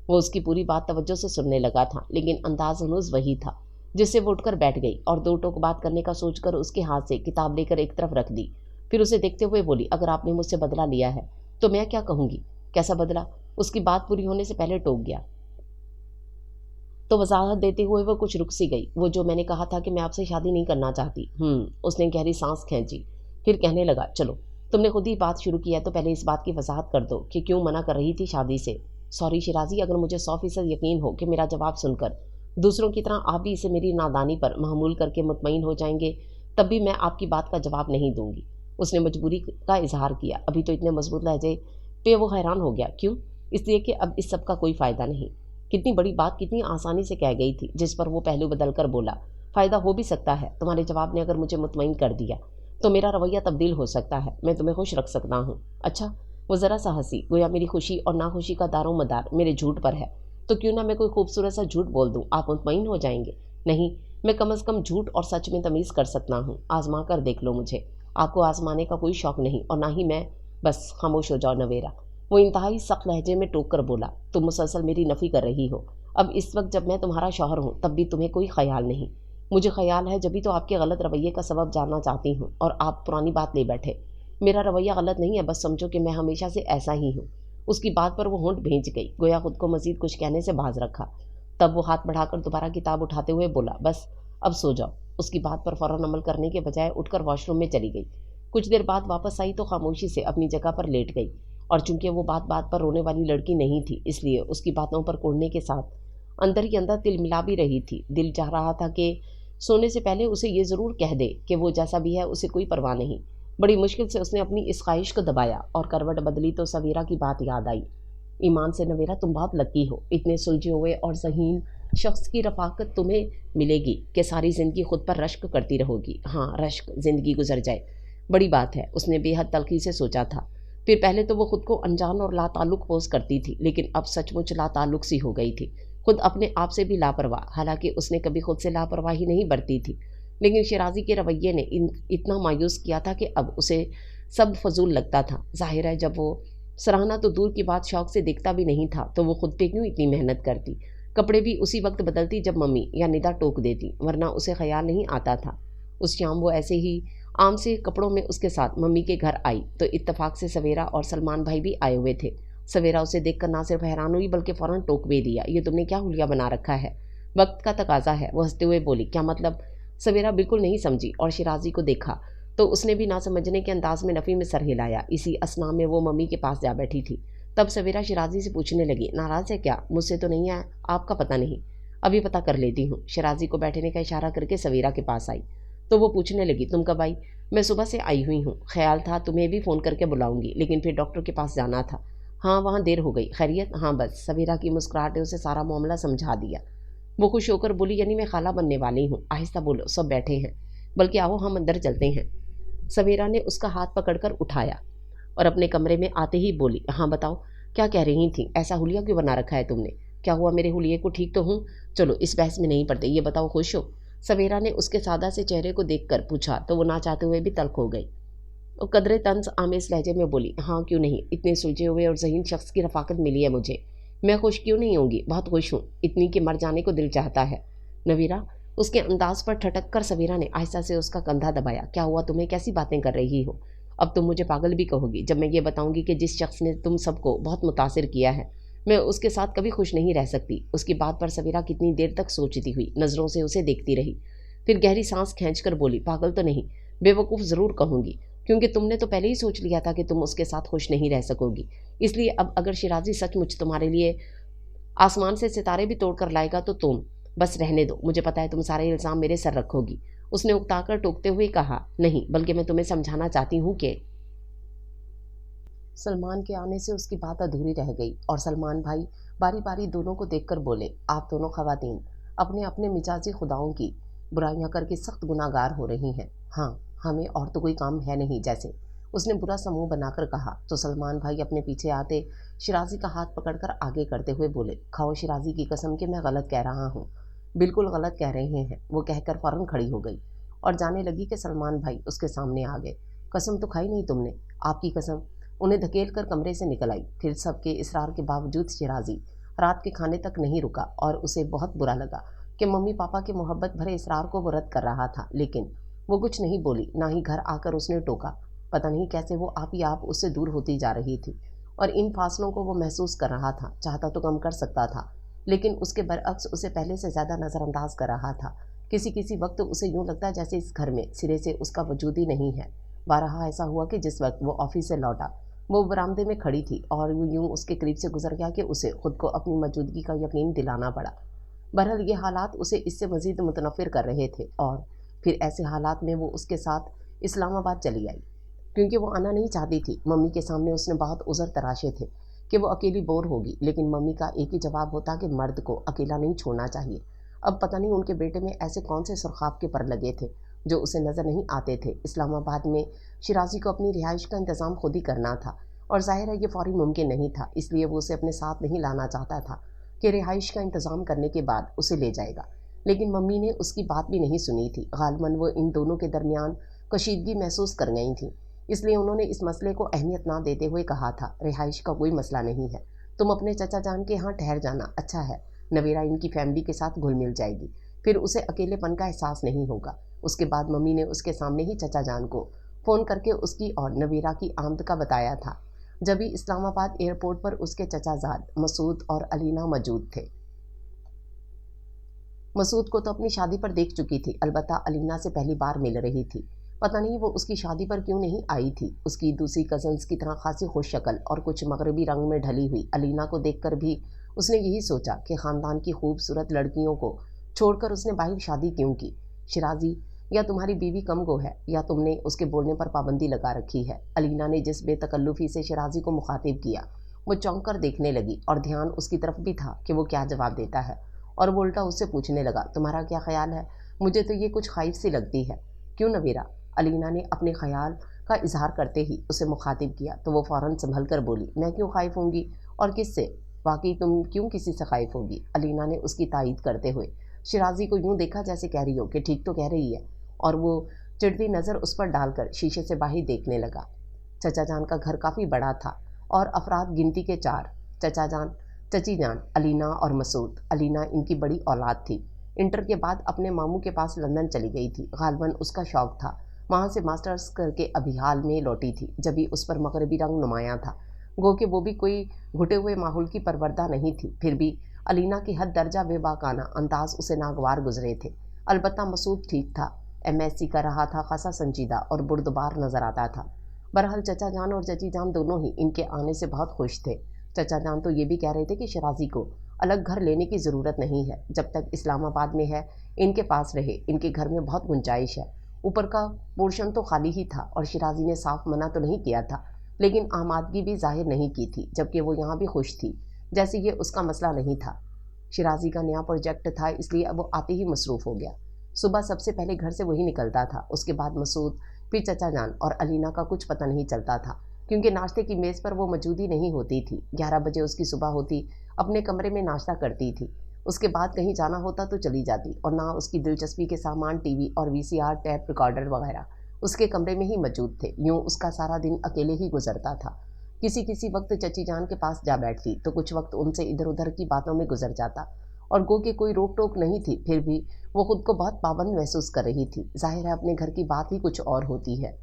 वो उसकी पूरी बात तवज्जो से सुनने लगा था, लेकिन अंदाज हनूज वही था, जिससे वो उठकर बैठ गई और दो टोक बात करने का सोचकर उसके हाथ से किताब लेकर एक तरफ रख दी। फिर उसे देखते हुए बोली, अगर आपने मुझसे बदला लिया है तो मैं क्या कहूँगी? कैसा बदला? उसकी बात पूरी होने से पहले टोक गया तो वजाहत देते हुए वो कुछ रुक सी गई। वो जो मैंने कहा था कि मैं आपसे शादी नहीं करना चाहती। उसने गहरी सांस खींची, फिर कहने लगा, चलो तुमने खुद ही बात शुरू की है तो पहले इस बात की वजाहत कर दो कि क्यों मना कर रही थी शादी से। सॉरी शिराजी, अगर मुझे 100% यकीन हो कि मेरा जवाब सुनकर दूसरों की तरह आप भी इसे मेरी नादानी पर महमूल करके मुतमईन हो जाएंगे, तब भी मैं आपकी बात का जवाब नहीं दूंगी। उसने मजबूरी का इजहार किया। अभी तो इतने मजबूत लहजे पे वो हैरान हो गया। क्यों? इसलिए कि अब इस सब का कोई फ़ायदा नहीं। कितनी बड़ी बात कितनी आसानी से कह गई थी, जिस पर वो पहलू बदल कर बोला, फ़ायदा हो भी सकता है। तुम्हारे जवाब ने अगर मुझे मुतमईन कर दिया तो मेरा रवैया तब्दील हो सकता है, मैं तुम्हें खुश रख सकता हूँ। अच्छा? वो ज़रा सा हंसी, गोया मेरी खुशी और नाखुशी का दारोमदार मेरे झूठ पर है। तो क्यों ना मैं कोई खूबसूरत सा झूठ बोल दूँ, आप मुतमईन हो जाएंगे। नहीं, मैं कम अज़ कम झूठ और सच में तमीज़ कर सकता हूँ। आजमा कर देख लो मुझे। आपको आजमाने का कोई शौक़ नहीं और ना ही मैं। बस खामोश हो जाओ नवेरा। वो इंतहाई सख्त लहजे में टोक कर बोला, तुम मुसलसल मेरी नफ़ी कर रही हो। अब इस वक्त जब मैं तुम्हारा शौहर हूँ तब भी तुम्हें कोई ख्याल नहीं। मुझे ख्याल है, जब भी तो आपके गलत रवैये का सबब जानना चाहती हूँ और आप पुरानी बात ले बैठे। मेरा रवैया गलत नहीं है, बस समझो कि मैं हमेशा से ऐसा ही हूँ। उसकी बात पर वो होंठ भींच गई, गोया खुद को मजीद कुछ कहने से बाज रखा। तब वो हाथ बढ़ाकर दोबारा किताब उठाते हुए बोला, बस अब सो जाओ। उसकी बात पर फ़ौरन अमल करने के बजाय उठकर वॉशरूम में चली गई। कुछ देर बाद वापस आई तो खामोशी से अपनी जगह पर लेट गई, और चूंकि वो बात बात पर रोने वाली लड़की नहीं थी, इसलिए उसकी बातों पर कोड़ने के साथ अंदर ही अंदर तिल मिला भी रही थी। दिल चाह रहा था कि सोने से पहले उसे ये ज़रूर कह दे कि वो जैसा भी है उसे कोई परवाह नहीं। बड़ी मुश्किल से उसने अपनी इस ख्वाहिश को दबाया और करवट बदली तो सवेरा की बात याद आई। ईमान से नवेरा, तुम बहुत लकी हो। इतने सुलझे हुए और ज़हीन शख्स की रफ़ाकत तुम्हें मिलेगी कि सारी ज़िंदगी खुद पर रश्क करती रहोगी। हाँ, रश्क ज़िंदगी गुजर जाए, बड़ी बात है, उसने बेहद तल्खी से सोचा था। फिर पहले तो वो खुद को अनजान और लाताल्लुक़ पोस करती थी, लेकिन अब सचमुच लाताल्लुक़ सी हो गई थी, खुद अपने आप से भी लापरवाह। हालांकि उसने कभी खुद से लापरवाही नहीं बरती थी, लेकिन शिराजी के रवैये ने इतना मायूस किया था कि अब उसे सब फजूल लगता था। जाहिर है, जब वो सराहना तो दूर की बात शौक से देखता भी नहीं था, तो वो खुद पे क्यों इतनी मेहनत करती। कपड़े भी उसी वक्त बदलती जब मम्मी या निदा टोक देती, वरना उसे ख्याल नहीं आता था। उस शाम वो ऐसे ही आम से कपड़ों में उसके साथ मम्मी के घर आई तो इत्तफाक से सवेरा और सलमान भाई भी आए हुए थे। सवेरा उसे देखकर ना सिर्फ हैरान हुई बल्कि फ़ौरन टोक भी दिया, ये तुमने क्या हुलिया बना रखा है? वक्त का तकाजा है, वो हंसते हुए बोली। क्या मतलब? सवेरा बिल्कुल नहीं समझी और शिराजी को देखा तो उसने भी ना समझने के अंदाज में नफ़ी में सर हिलाया। इसी असना में वो मम्मी के पास जा बैठी थी। तब सवेरा शिराजी से पूछने लगी, नाराज़ है क्या? मुझसे तो नहीं है, आपका पता नहीं। अभी पता कर लेती हूँ। शिराजी को बैठने का इशारा करके सवेरा के पास आई तो वो पूछने लगी, तुम कब आई? मैं सुबह से आई हुई हूँ। ख्याल था तुम्हें भी फ़ोन करके बुलाऊंगी, लेकिन फिर डॉक्टर के पास जाना था। हाँ, वहाँ देर हो गई। खैरियत? हाँ बस। सवेरा की मुस्कुराहट ने उसे सारा मामला समझा दिया। वो खुश होकर बोली, यानी मैं खाला बनने वाली हूँ। आहिस्ता बोलो, सब बैठे हैं, बल्कि आओ हम अंदर चलते हैं। सवेरा ने उसका हाथ पकड़कर उठाया और अपने कमरे में आते ही बोली, हाँ बताओ, क्या कह रही थी? ऐसा हुलिया क्यों बना रखा है तुमने? क्या हुआ मेरे हुलिये को? ठीक तो हूँ। चलो इस बहस में नहीं पड़ते, ये बताओ खुश हो? सवेरा ने उसके सादा से चेहरे को देखकर पूछा तो वो ना चाहते हुए भी तल्ख हो गई। वो कदरे तंज आमेज लहजे में बोली, हाँ क्यों नहीं, इतने सुलझे हुए और ज़हीन शख्स की रफ़ाकत मिली है मुझे। मैं खुश क्यों नहीं होंगी? बहुत खुश हूँ, इतनी कि मर जाने को दिल चाहता है। नवीरा, उसके अंदाज पर ठटक कर सवेरा ने आहिस्ता से उसका कंधा दबाया। क्या हुआ तुम्हें? कैसी बातें कर रही हो? अब तुम मुझे पागल भी कहोगी जब मैं ये बताऊंगी कि जिस शख्स ने तुम सबको बहुत मुतासिर किया है, मैं उसके साथ कभी खुश नहीं रह सकती। उसकी बात पर सवेरा कितनी देर तक सोचती हुई नज़रों से उसे देखती रही, फिर गहरी सांस खींचकर बोली, पागल तो नहीं, बेवकूफ़ ज़रूर कहूँगी, क्योंकि तुमने तो पहले ही सोच लिया था कि तुम उसके साथ खुश नहीं रह सकोगी। इसलिए अब अगर शिराजी सचमुच तुम्हारे लिए आसमान से सितारे भी तोड़ कर लाएगा तो तुम बस रहने दो। मुझे पता है तुम सारे इल्ज़ाम मेरे सर रखोगी। उसने उकताकर टोकते हुए कहा, नहीं, बल्कि मैं तुम्हें समझाना चाहती हूँ कि सलमान के आने से उसकी बात अधूरी रह गई और सलमान भाई बारी बारी दोनों को देखकर बोले, आप दोनों खवातीन अपने अपने मिजाजी खुदाओं की बुराइयां करके सख्त गुनाहगार हो रही हैं। हाँ, हमें और तो कोई काम है नहीं जैसे। उसने बुरा सा मुंह बनाकर कहा तो सलमान भाई अपने पीछे आते शिराजी का हाथ पकड़कर आगे करते हुए बोले, खाओ शिराजी की कसम कि मैं गलत कह रहा हूँ। बिल्कुल गलत कह रहे हैं, वो कहकर फ़ौरन खड़ी हो गई। और जाने लगी कि सलमान भाई उसके सामने आ गए। कसम तो खाई नहीं तुमने? आपकी कसम। उन्हें धकेल कर कमरे से निकल आई। फिर सबके इसरार के बावजूद शिराजी रात के खाने तक नहीं रुका और उसे बहुत बुरा लगा कि मम्मी पापा के मोहब्बत भरे इसरार को वो रद्द कर रहा था, लेकिन वो कुछ नहीं बोली, ना ही घर आकर उसने टोका। पता नहीं कैसे वो आप ही आप उससे दूर होती जा रही थी और इन फासलों को वो महसूस कर रहा था। चाहता तो कम कर सकता था, लेकिन उसके बरअक्स उसे पहले से ज़्यादा नज़रअंदाज कर रहा था। किसी किसी वक्त उसे यूँ लगता जैसे इस घर में सिरे से उसका वजूद ही नहीं है। बारहा ऐसा हुआ कि जिस वक्त वो ऑफिस से लौटा, वो बरामदे में खड़ी थी और यूँ उसके करीब से गुजर गया कि उसे खुद को अपनी मौजूदगी का यकीन दिलाना पड़ा। बहरहाल ये हालात उसे इससे मज़ीद मुतनफ़िर कर रहे थे और फिर ऐसे हालात में वो उसके साथ इस्लामाबाद चली आई, क्योंकि वो आना नहीं चाहती थी। मम्मी के सामने उसने बहुत उज़र तराशे थे कि वो अकेली बोर होगी, लेकिन मम्मी का एक ही जवाब होता कि मर्द को अकेला नहीं छोड़ना चाहिए। अब पता नहीं उनके बेटे में ऐसे कौन से सुरखाब के पर लगे थे जो उसे नज़र नहीं आते थे। इस्लामाबाद में शिराजी को अपनी रिहाइश का इंतज़ाम खुद ही करना था और ज़ाहिर है ये फ़ौरी मुमकिन नहीं था, इसलिए वो उसे अपने साथ नहीं लाना चाहता था कि रिहाइश का इंतज़ाम करने के बाद उसे ले जाएगा। लेकिन मम्मी ने उसकी बात भी नहीं सुनी थी। गालिबन वो इन दोनों के दरमियान कशीदगी महसूस कर गई थी, इसलिए उन्होंने इस मसले को अहमियत ना देते हुए कहा था, रिहाइश का कोई मसला नहीं है, तुम अपने चचा जान के यहाँ ठहर जाना, अच्छा है। नवेरा इनकी फैमिली के साथ घुल मिल जाएगी, फिर उसे अकेलेपन का एहसास नहीं होगा। उसके बाद मम्मी ने उसके सामने ही चचा जान को फ़ोन करके उसकी और नवेरा की आमद का बताया था। जब भी इस्लामाबाद एयरपोर्ट पर उसके चचाजाद मसूद और अलीना मौजूद थे। मसूद को तो अपनी शादी पर देख चुकी थी, अलबत्ता अलीना से पहली बार मिल रही थी। पता नहीं वो उसकी शादी पर क्यों नहीं आई थी। उसकी दूसरी कज़न्स की तरह खासी खुश शक्ल और कुछ मगरबी रंग में ढली हुई अलीना को देखकर भी उसने यही सोचा कि ख़ानदान की खूबसूरत लड़कियों को छोड़कर उसने बाहर शादी क्यों की। शिराजी, या तुम्हारी बीवी कम गो है या तुमने उसके बोलने पर पाबंदी लगा रखी है। अलीना ने जिस बेतकल्लुफ़ी से शिराजी को मुखातिब किया, वो चौंक कर देखने लगी और ध्यान उसकी तरफ भी था कि वो क्या जवाब देता है, और वो उल्टा उससे पूछने लगा, तुम्हारा क्या ख्याल है? मुझे तो ये कुछ ख़ाइफ़ सी लगती है। क्यों नवीरा? अलीना ने अपने ख्याल का इजहार करते ही उसे मुखातिब किया तो वो फ़ौरन संभल कर बोली, मैं क्यों ख़ाइफ़ होंगी और किससे? वाकई तुम क्यों किसी से ख़ाइफ़ होगी? अलीना ने उसकी तायीद करते हुए शिराजी को यूँ देखा जैसे कह रही हो कि ठीक तो कह रही है, और वो चिढ़ती नज़र उस पर डालकर शीशे से बाहर देखने लगा। चचा जान का घर काफ़ी बड़ा था और अफराद गिनती के 4, चचा जान, चची जान, अलीना और मसूद। अलीना इनकी बड़ी औलाद थी। इंटर के बाद अपने मामू के पास लंदन चली गई थी। गालिबन उसका शौक़ था। वहाँ से मास्टर्स करके अभी हाल में लौटी थी, जब भी उस पर मगरबी रंग नुमायाँ था। गो कि वो भी कोई घुटे हुए माहौल की परवरदा नहीं थी, फिर भी अलीना की हद दर्जा बेबाकाना अंदाज उसे नागवार गुजरे थे। अलबत्ता मसूद ठीक था, MSc कर रहा था, खासा संजीदा और बुर्दबार नज़र आता था। बहरहाल चचा जान और चची जान दोनों ही इनके आने से बहुत खुश थे। चचा जान तो ये भी कह रहे थे कि शिराजी को अलग घर लेने की ज़रूरत नहीं है, जब तक इस्लामाबाद में है इनके पास रहे, इनके घर में बहुत गुंजाइश है। ऊपर का पोर्शन तो खाली ही था और शिराजी ने साफ मना तो नहीं किया था, लेकिन आमादगी भी जाहिर नहीं की थी, जबकि वो यहाँ भी खुश थी, जैसे ये उसका मसला नहीं था। शिराजी का नया प्रोजेक्ट था, इसलिए अब वो आते ही मसरूफ़ हो गया। सुबह सबसे पहले घर से वही निकलता था, उसके बाद मसूद, फिर चचा जान और अलीना का कुछ पता नहीं चलता था, क्योंकि नाश्ते की मेज़ पर वो मौजूद ही नहीं होती थी। 11 बजे उसकी सुबह होती, अपने कमरे में नाश्ता करती थी, उसके बाद कहीं जाना होता तो चली जाती, और ना उसकी दिलचस्पी के सामान टीवी और VCR टेप रिकॉर्डर वगैरह उसके कमरे में ही मौजूद थे। यूँ उसका सारा दिन अकेले ही गुजरता था। किसी किसी वक्त चची जान के पास जा बैठती तो कुछ वक्त उनसे इधर उधर की बातों में गुजर जाता, और गो कि कोई रोक टोक नहीं थी, फिर भी वो खुद को बहुत पाबंद महसूस कर रही थी। जाहिर है अपने घर की बात ही कुछ और होती है।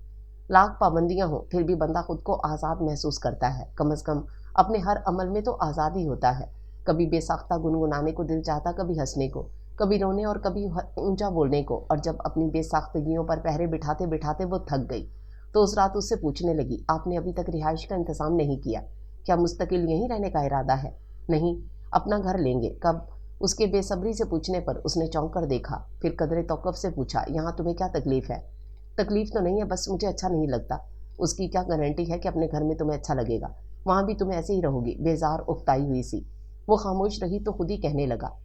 लाख पाबंदियां हों फिर भी बंदा खुद को आज़ाद महसूस करता है, कम से कम अपने हर अमल में तो आज़ाद ही होता है। कभी बेसाख्ता गुनगुनाने को दिल चाहता, कभी हंसने को, कभी रोने और कभी ऊंचा बोलने को। और जब अपनी बेसाख्तगियों पर पहरे बिठाते बिठाते वो थक गई तो उस रात उससे पूछने लगी, आपने अभी तक रिहाइश का इंतज़ाम नहीं किया? क्या मुस्तकिल यहीं रहने का इरादा है? नहीं, अपना घर लेंगे। कब? उसके बेसब्री से पूछने पर उसने चौंक कर देखा, फिर कदरे तौक़ुफ़ से पूछा, यहाँ तुम्हें क्या तकलीफ़ है? तकलीफ़ तो नहीं है, बस मुझे अच्छा नहीं लगता। उसकी क्या गारंटी है कि अपने घर में तुम्हें अच्छा लगेगा? वहाँ भी तुम ऐसे ही रहोगी, बेजार उकताई हुई सी। वो खामोश रही तो खुद ही कहने लगा,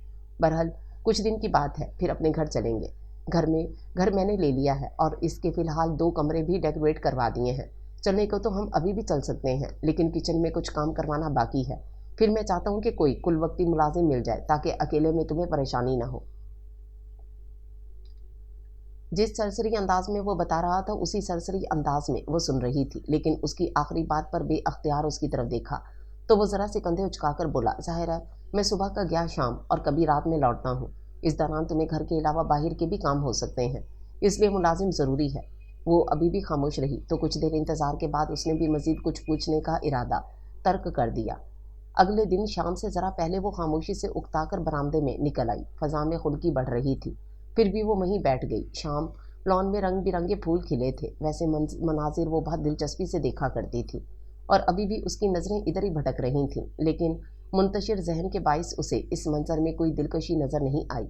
बहरहाल कुछ दिन की बात है, फिर अपने घर चलेंगे। घर मैंने ले लिया है और इसके फ़िलहाल 2 कमरे भी डेकोरेट करवा दिए हैं। चलने को तो हम अभी भी चल सकते हैं, लेकिन किचन में कुछ काम करवाना बाकी है। फिर मैं चाहता हूँ कि कोई कुलवक्ती मुलाजिम मिल जाए ताकि अकेले में तुम्हें परेशानी ना हो। जिस सरसरी अंदाज में वो बता रहा था उसी सरसरी अंदाज में वो सुन रही थी, लेकिन उसकी आखिरी बात पर बेअख्तियार उसकी तरफ देखा तो वो जरा से कंधे उचकाकर बोला, जाहिर है मैं सुबह का गया शाम और कभी रात में लौटता हूँ। इस दौरान तुम्हें घर के अलावा बाहर के भी काम हो सकते हैं, इसलिए मुलाजिम ज़रूरी है। वो अभी भी खामोश रही तो कुछ देर इंतज़ार के बाद उसने भी मज़ीद कुछ पूछने का इरादा तर्क कर दिया। अगले दिन शाम से ज़रा पहले वो खामोशी से उकताकर बरामदे में निकल आई। फ़ज़ा में खुनकी बढ़ रही थी, फिर भी वो वहीं बैठ गई। शाम लॉन में रंग बिरंगे फूल खिले थे। वैसे मनाजिर वो बहुत दिलचस्पी से देखा करती थी और अभी भी उसकी नज़रें इधर ही भटक रही थीं, लेकिन मुंतशिर जहन के बाइस उसे इस मंजर में कोई दिलकशी नज़र नहीं आई।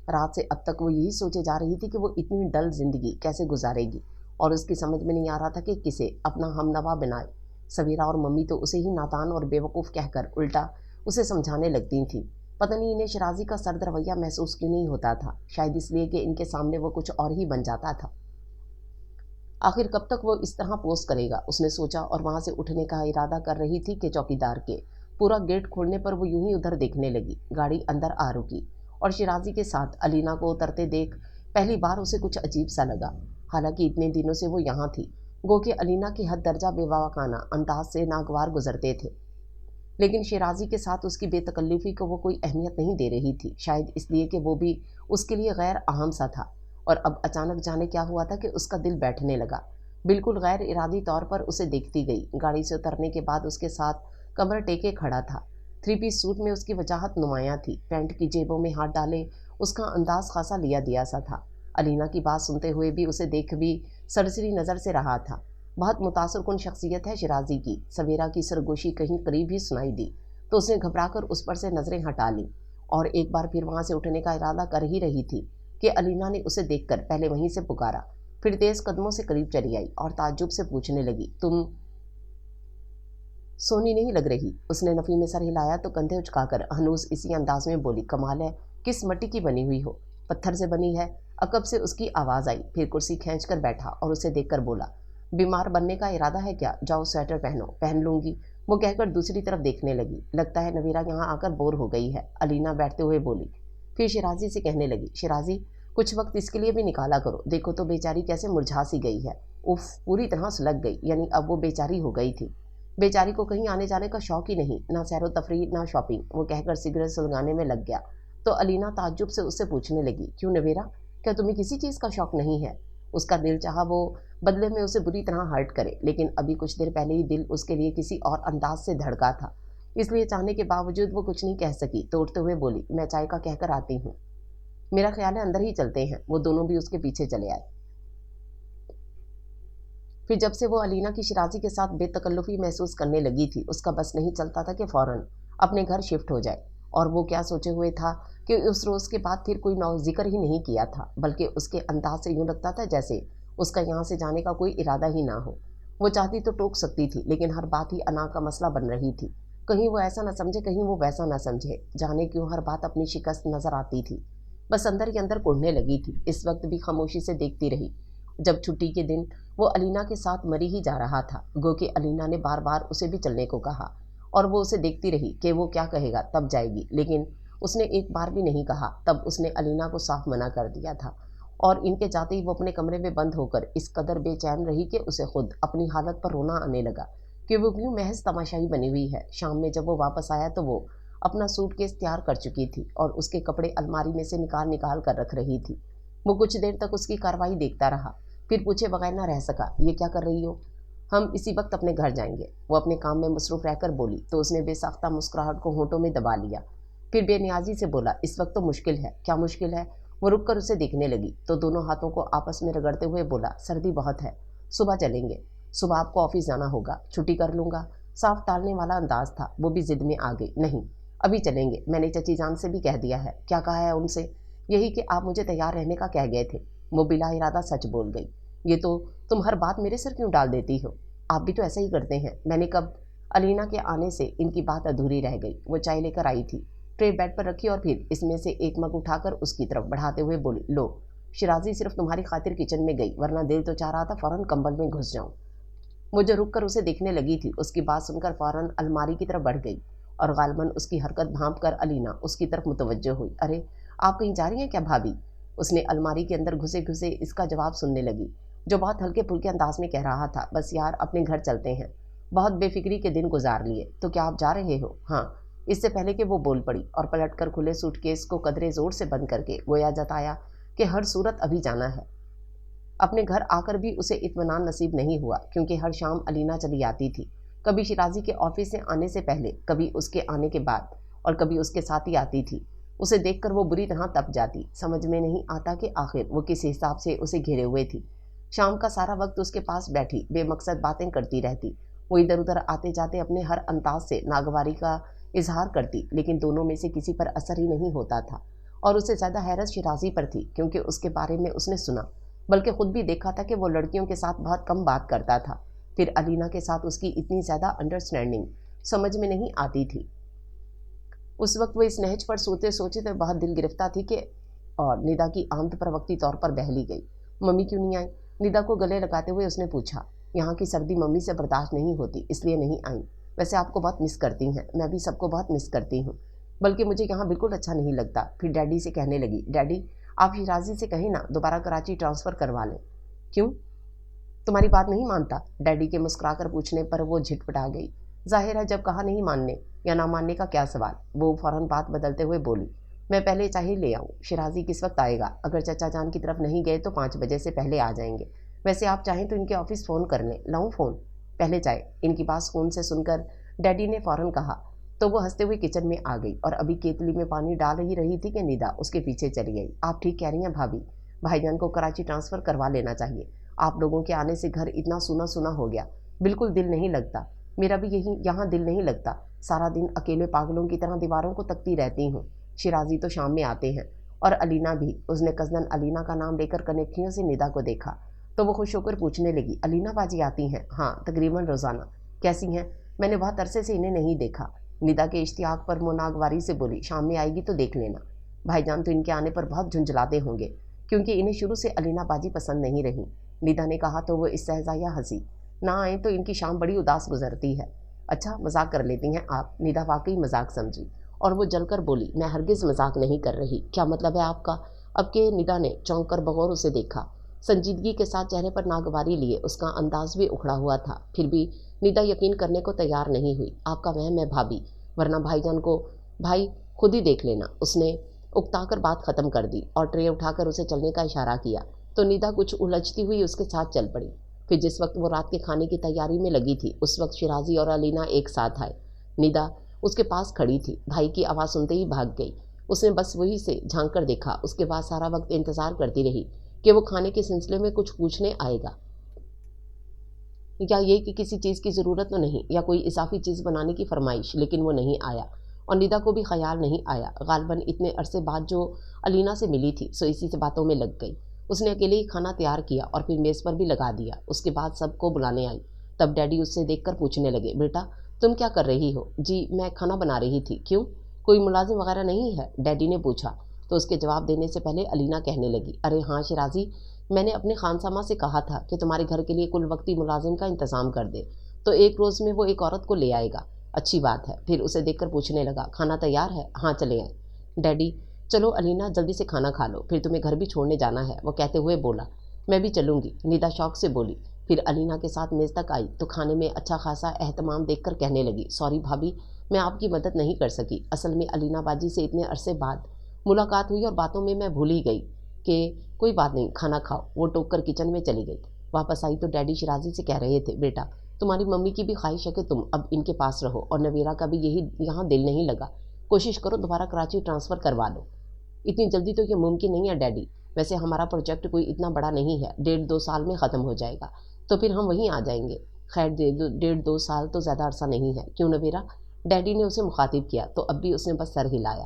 रात से अब तक वो यही सोचे जा रही थी कि वो इतनी डल जिंदगी कैसे गुजारेगी और उसकी समझ में नहीं आ रहा था कि किसे अपना हमनवा बनाए। सवीरा और मम्मी तो उसे ही नादान और बेवकूफ़ कहकर उल्टा उसे समझाने लगती थीं। पता नहीं इन्हें शराजी का सर्द रवैया महसूस क्यों नहीं होता था, शायद इसलिए कि इनके सामने वो कुछ और ही बन जाता था। आखिर कब तक वो इस तरह पोस्ट करेगा, उसने सोचा और वहाँ से उठने का इरादा कर रही थी कि चौकीदार के पूरा गेट खोलने पर वो यूं ही उधर देखने लगी। गाड़ी अंदर आ रुकी और शिराजी के साथ अलीना को उतरते देख पहली बार उसे कुछ अजीब सा लगा। हालांकि इतने दिनों से वो यहाँ थी, गो के अलीना की हद दर्जा बेवाकाना अंदाज से नागवार गुजरते थे, लेकिन शिराजी के साथ उसकी बेतकल्लुफ़ी को वो कोई अहमियत नहीं दे रही थी, शायद इसलिए कि वो भी उसके लिए गैर अहम सा था। और अब अचानक जाने क्या हुआ था कि उसका दिल बैठने लगा। बिल्कुल गैर इरादी तौर पर उसे देखती गई। गाड़ी से उतरने के बाद उसके साथ कमर टेके खड़ा था। 3 पीस सूट में उसकी वजाहत नुमायां थी। पैंट की जेबों में हाथ डाले उसका अंदाज खासा लिया दिया सा था। अलीना की बात सुनते हुए भी उसे देख भी सरसरी नज़र से रहा था। बहुत मुतासर कुन शख्सियत है शिराजी की। सवेरा की सरगोशी कहीं करीब ही सुनाई दी तो उसने घबराकर उस पर से नज़रें हटा ली और एक बार फिर वहाँ से उठने का इरादा कर ही रही थी कि अलीना ने उसे देखकर पहले वहीं से पुकारा, फिर तेज़ कदमों से करीब चली आई और ताज्जुब से पूछने लगी, तुम सोनी नहीं लग रही। उसने नफ़ी में सर हिलाया तो कंधे उचकाकर हनूस इसी अंदाज में बोली, कमाल है, किस मिट्टी की बनी हुई हो, पत्थर से बनी है। अकब से उसकी आवाज़ आई, फिर कुर्सी खींच कर बैठा और उसे देखकर बोला, बीमार बनने का इरादा है क्या? जाओ स्वेटर पहनो। पहन लूँगी, वो कहकर दूसरी तरफ देखने लगी। लगता है नवीरा यहाँ आकर बोर हो गई है, अलीना बैठते हुए बोली। फिर शिराजी से कहने लगी, शिराजी कुछ वक्त इसके लिए भी निकाला करो, देखो तो बेचारी कैसे मुरझा सी गई है। उफ, पूरी तरह सुलग गई, यानी अब वो बेचारी हो गई थी। बेचारी को कहीं आने जाने का शौक ही नहीं, ना सैरो तफरीह ना शॉपिंग। वो कहकर सिगरेट सुलगाने में लग गया तो अलीना ताज्जुब से उससे पूछने लगी, क्यों नवीरा, क्या तुम्हें किसी चीज़ का शौक नहीं है? उसका दिल चाहा वो बदले में उसे बुरी तरह हर्ट करे, लेकिन अभी कुछ देर पहले ही दिल उसके लिए किसी और अंदाज से धड़का था, इसलिए चाहने के बावजूद वो कुछ नहीं कह सकी तो उठते हुए बोली, मैं चाय का कहकर आती हूँ, मेरा ख्याल है अंदर ही चलते हैं। वो दोनों भी उसके पीछे चले आए। फिर जब से वो अलीना की शिराजी के साथ बेतकल्लुफ़ी महसूस करने लगी थी, उसका बस नहीं चलता था कि फ़ौरन अपने घर शिफ्ट हो जाए। और वो क्या सोचे हुए था कि उस रोज़ के बाद फिर कोई नौ जिक्र ही नहीं किया था, बल्कि उसके अंदाज से यूँ लगता था जैसे उसका यहाँ से जाने का कोई इरादा ही ना हो। वो चाहती तो टोक सकती थी, लेकिन हर बात ही अना का मसला बन रही थी। कहीं वो ऐसा न समझे, कहीं वो वैसा न समझे, जाने क्यों हर बात अपनी शिकस्त नज़र आती थी। बस अंदर ही अंदर कुढ़ने लगी थी। इस वक्त भी खामोशी से देखती रही। जब छुट्टी के दिन वो अलीना के साथ मरी ही जा रहा था, गो कि अलीना ने बार बार उसे भी चलने को कहा और वो उसे देखती रही कि वो क्या कहेगा तब जाएगी, लेकिन उसने एक बार भी नहीं कहा। तब उसने अलीना को साफ मना कर दिया था और इनके जाते ही वो अपने कमरे में बंद होकर इस कदर बेचैन रही कि उसे खुद अपनी हालत पर रोना आने लगा कि वो क्यों महज तमाशाई बनी हुई है। शाम में जब वो वापस आया तो वो अपना सूटकेस तैयार कर चुकी थी और उसके कपड़े अलमारी में से निकाल निकाल कर रख रही थी। वो कुछ देर तक उसकी कार्रवाई देखता रहा, फिर पूछे बगैर ना रह सका, ये क्या कर रही हो? हम इसी वक्त अपने घर जाएंगे। वो अपने काम में मसरूफ़ रहकर बोली तो उसने बेसाख्ता मुस्कुराहट को होंठों में दबा लिया। फिर बेनियाजी से बोला, इस वक्त तो मुश्किल है। क्या मुश्किल है? वो रुक कर उसे देखने लगी तो दोनों हाथों को आपस में रगड़ते हुए बोला, सर्दी बहुत है, सुबह चलेंगे। सुबह आपको ऑफिस जाना होगा, छुट्टी कर लूँगा। साफ टालने वाला अंदाज था। वो भी जिद में आ गई, नहीं अभी चलेंगे, मैंने चची जान से भी कह दिया है। क्या कहा है उनसे? यही कि आप मुझे तैयार रहने का कह गए थे। वो बिला इरादा सच बोल गई। ये तो तुम हर बात मेरे सर क्यों डाल देती हो? आप भी तो ऐसा ही करते हैं। मैंने कब? अलीना के आने से इनकी बात अधूरी रह गई। वो चाय लेकर आई थी, ट्रे बेड पर रखी और फिर इसमें से एक मग उठाकर उसकी तरफ बढ़ाते हुए बोली, लो, शिराजी सिर्फ तुम्हारी खातिर किचन में गई, वरना दिल तो चाह रहा था फ़ौरन कंबल में घुस जाऊं। वो जो रुक कर उसे देखने लगी थी, उसकी बात सुनकर फ़ौरन अलमारी की तरफ बढ़ गई और गालबन उसकी हरकत भांप कर अलीना उसकी तरफ मुतवज्जो हुई। अरे आप कहीं जा रही हैं क्या भाभी? اس نے الماری کے اندر گھسے گھسے اس کا جواب سننے لگی، جو بہت ہلکے پھلکے انداز میں کہہ رہا تھا، بس یار اپنے گھر چلتے ہیں، بہت بے فکری کے دن گزار لیے، تو کیا آپ جا رہے ہو؟ ہاں۔ اس سے پہلے کہ وہ بول پڑی اور پلٹ کر کھلے سوٹ کیس کو قدرے زور سے بند کر کے گویا جتایا کہ ہر صورت ابھی جانا ہے۔ اپنے گھر آ کر بھی اسے اطمینان نصیب نہیں ہوا، کیونکہ ہر شام علینا چلی آتی تھی، کبھی شیرازی کے آفس سے آنے سے پہلے، کبھی اس کے آنے کے بعد، اور کبھی اس کے ساتھ ہی آتی تھی۔ اسے دیکھ کر وہ بری طرح تپ جاتی، سمجھ میں نہیں آتا کہ آخر وہ کس حساب سے اسے گھیرے ہوئے تھی۔ شام کا سارا وقت اس کے پاس بیٹھی بے مقصد باتیں کرتی رہتی، وہ ادھر ادھر آتے جاتے اپنے ہر انداز سے ناگواری کا اظہار کرتی، لیکن دونوں میں سے کسی پر اثر ہی نہیں ہوتا تھا، اور اسے زیادہ حیرت شیرازی پر تھی، کیونکہ اس کے بارے میں اس نے سنا، بلکہ خود بھی دیکھا تھا کہ وہ لڑکیوں کے ساتھ بہت کم بات کرتا تھا۔ پھر علینا کے ساتھ اس کی اتنی زیادہ انڈرسٹینڈنگ سمجھ میں نہیں آتی تھی۔ اس وقت وہ اس نہج پر سوچتے سوچتے بہت دل گرفتہ تھی کہ اور ندا کی آمد پر وقتی طور پر بہلی گئی۔ ممی کیوں نہیں آئی؟ ندا کو گلے لگاتے ہوئے اس نے پوچھا۔ یہاں کی سردی ممی سے برداشت نہیں ہوتی، اس لیے نہیں آئیں۔ ویسے آپ کو بہت مس کرتی ہیں، میں بھی سب کو بہت مس کرتی ہوں، بلکہ مجھے یہاں بالکل اچھا نہیں لگتا۔ پھر ڈیڈی سے کہنے لگی، ڈیڈی آپ شیرازی سے کہیں نا دوبارہ کراچی ٹرانسفر کروا لیں۔ کیوں؟ تمہاری بات نہیں مانتا؟ ڈیڈی کے مسکرا کر پوچھنے پر وہ جھٹپٹا گئی۔ ظاہر ہے جب کہا نہیں ماننے یا نہ ماننے کا کیا سوال۔ وہ فوراً بات بدلتے ہوئے بولی، میں پہلے چاہے لے آؤں، شیرازی کس وقت آئے گا؟ اگر چچا جان کی طرف نہیں گئے تو 5 بجے سے پہلے آ جائیں گے۔ ویسے آپ چاہیں تو ان کے آفس فون کر لیں۔ لاؤں فون؟ پہلے چائے۔ ان کی بات فون سے سن کر ڈیڈی نے فوراً کہا تو وہ ہنستے ہوئے کچن میں آ گئی، اور ابھی کیتلی میں پانی ڈال ہی رہی تھی کہ ندا اس کے پیچھے چلی گئی۔ آپ ٹھیک کہہ رہی ہیں بھابھی، بھائی جان کو کراچی ٹرانسفر کروا لینا چاہیے۔ آپ لوگوں کے آنے سے گھر اتنا سونا سونا ہو گیا، بالکل دل نہیں لگتا۔ میرا بھی یہاں دل نہیں لگتا، سارا دن اکیلے پاگلوں کی طرح دیواروں کو تکتی رہتی ہوں۔ شیرازی تو شام میں آتے ہیں، اور علینا بھی۔ اس نے کزن علینا کا نام لے کر کنیکٹریوں سے ندا کو دیکھا تو وہ خوش ہو کر پوچھنے لگی، علینا باجی آتی ہیں؟ ہاں، تقریباً روزانہ۔ کیسی ہیں؟ میں نے بہت عرصے سے انہیں نہیں دیکھا۔ ندا کے اشتیاق پر وہ ناگواری سے بولی، شام میں آئے گی تو دیکھ لینا۔ بھائی جان تو ان کے آنے پر بہت جھنجھلاتے ہوں گے، کیونکہ انہیں شروع سے علینا باجی پسند نہیں رہی۔ ندا نے کہا تو وہ استہزائیہ ہنسی، نہ آئیں تو ان کی شام بڑی اداس گزرتی ہے۔ اچھا مذاق کر لیتی ہیں آپ؟ ندا واقعی مذاق سمجھی، اور وہ جل کر بولی، میں ہرگز مذاق نہیں کر رہی۔ کیا مطلب ہے آپ کا؟ اب کہ ندا نے چونک کر بغور اسے دیکھا، سنجیدگی کے ساتھ چہرے پر ناگواری لیے اس کا انداز بھی اکھڑا ہوا تھا، پھر بھی ندا یقین کرنے کو تیار نہیں ہوئی۔ آپ کا وہم ہے بھابھی، ورنہ بھائی جان کو بھائی خود ہی دیکھ لینا۔ اس نے اکتا کر بات ختم کر دی اور ٹرے اٹھا کر اسے چلنے کا اشارہ کیا تو ندا کچھ الجھتی ہوئی اس کے ساتھ چل پڑی۔ پھر جس وقت وہ رات کے کھانے کی تیاری میں لگی تھی، اس وقت شیرازی اور علینا ایک ساتھ آئے۔ ندا اس کے پاس کھڑی تھی، بھائی کی آواز سنتے ہی بھاگ گئی۔ اس نے بس وہی سے جھانک کر دیکھا، اس کے بعد سارا وقت انتظار کرتی رہی کہ وہ کھانے کے سلسلے میں کچھ پوچھنے آئے گا، یا یہ کہ کسی چیز کی ضرورت تو نہیں، یا کوئی اضافی چیز بنانے کی فرمائش، لیکن وہ نہیں آیا، اور ندا کو بھی خیال نہیں آیا۔ غالباً اتنے عرصے بعد جو علینا سے ملی تھی، سو اسی سے باتوں میں لگ گئی۔ اس نے اکیلے ہی کھانا تیار کیا اور پھر میز پر بھی لگا دیا۔ اس کے بعد سب کو بلانے آئی، تب ڈیڈی اس سے دیکھ کر پوچھنے لگے، بیٹا تم کیا کر رہی ہو؟ جی میں کھانا بنا رہی تھی۔ کیوں، کوئی ملازم وغیرہ نہیں ہے؟ ڈیڈی نے پوچھا تو اس کے جواب دینے سے پہلے علینا کہنے لگی، ارے ہاں شیرازی، میں نے اپنے خانسامہ سے کہا تھا کہ تمہارے گھر کے لیے کل وقتی ملازم کا انتظام کر دے، تو ایک روز میں وہ ایک عورت کو لے آئے گا۔ اچھی بات ہے۔ پھر اسے دیکھ کر پوچھنے لگا، کھانا تیار ہے؟ ہاں چلے آئیں۔ ڈیڈی چلو علینا جلدی سے کھانا کھا لو، پھر تمہیں گھر بھی چھوڑنے جانا ہے، وہ کہتے ہوئے بولا۔ میں بھی چلوں گی، ندا شوق سے بولی۔ پھر علینا کے ساتھ میز تک آئی تو کھانے میں اچھا خاصا اہتمام دیکھ کر کہنے لگی، سوری بھابھی، میں آپ کی مدد نہیں کر سکی۔ اصل میں علینا باجی سے اتنے عرصے بعد ملاقات ہوئی اور باتوں میں بھول ہی گئی کہ کوئی بات نہیں، کھانا کھاؤ۔ وہ ٹوک کر کچن میں چلی گئی۔ واپس آئی تو ڈیڈی شیرازی سے کہہ رہے تھے، بیٹا تمہاری ممی کی بھی خواہش ہے کہ تم اب ان کے پاس رہو، اور نویرا کا بھی یہاں دل نہیں لگا، کوشش کرو دوبارہ کراچی ٹرانسفر کروا لو۔ اتنی جلدی تو یہ ممکن نہیں ہے ڈیڈی، ویسے ہمارا پروجیکٹ کوئی اتنا بڑا نہیں ہے، 1.5-2 سال میں ختم ہو جائے گا، تو پھر ہم وہیں آ جائیں گے۔ خیر 1.5-2 سال تو زیادہ عرصہ نہیں ہے، کیوں نویرا؟ ڈیڈی نے اسے مخاطب کیا تو اب بھی اس نے بس سر ہلایا۔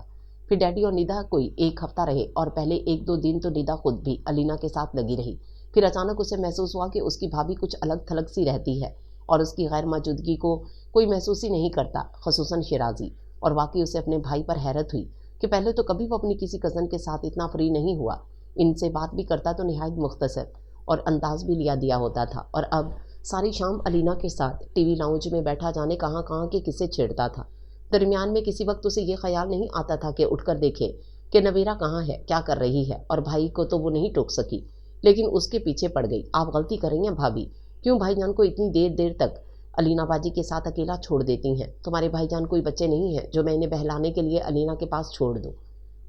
پھر ڈیڈی اور ندا کوئی 1 ہفتہ رہے، اور پہلے 1-2 دن تو ندا خود بھی علینا کے ساتھ لگی رہی۔ پھر اچانک اسے محسوس ہوا کہ اس کی بھابھی کچھ الگ تھلگ سی رہتی ہے، اور اس کی غیر موجودگی کو کوئی محسوس ہی نہیں کرتا، خصوصاً شیرازی۔ اور واقعی اسے اپنے بھائی پر حیرت ہوئی کہ پہلے تو کبھی وہ اپنی کسی کزن کے ساتھ اتنا فری نہیں ہوا، ان سے بات بھی کرتا تو نہایت مختصر اور انداز بھی لیا دیا ہوتا تھا، اور اب ساری شام علینا کے ساتھ ٹی وی لاؤنج میں بیٹھا جانے کہاں کے قصے چھیڑتا تھا۔ درمیان میں کسی وقت اسے یہ خیال نہیں آتا تھا کہ اٹھ کر دیکھے कि नबीरा कहाँ है, क्या कर रही है, और भाई को तो वो नहीं टोक सकी, लेकिन उसके पीछे पड़ गई। आप गलती कर रही हैं भाभी, क्यों भाईजान को इतनी देर देर तक अलीना बाजी के साथ अकेला छोड़ देती हैं? तुम्हारे भाईजान कोई बच्चे नहीं हैं जो मैं इन्हें बहलाने के लिए अलीना के पास छोड़ दूँ।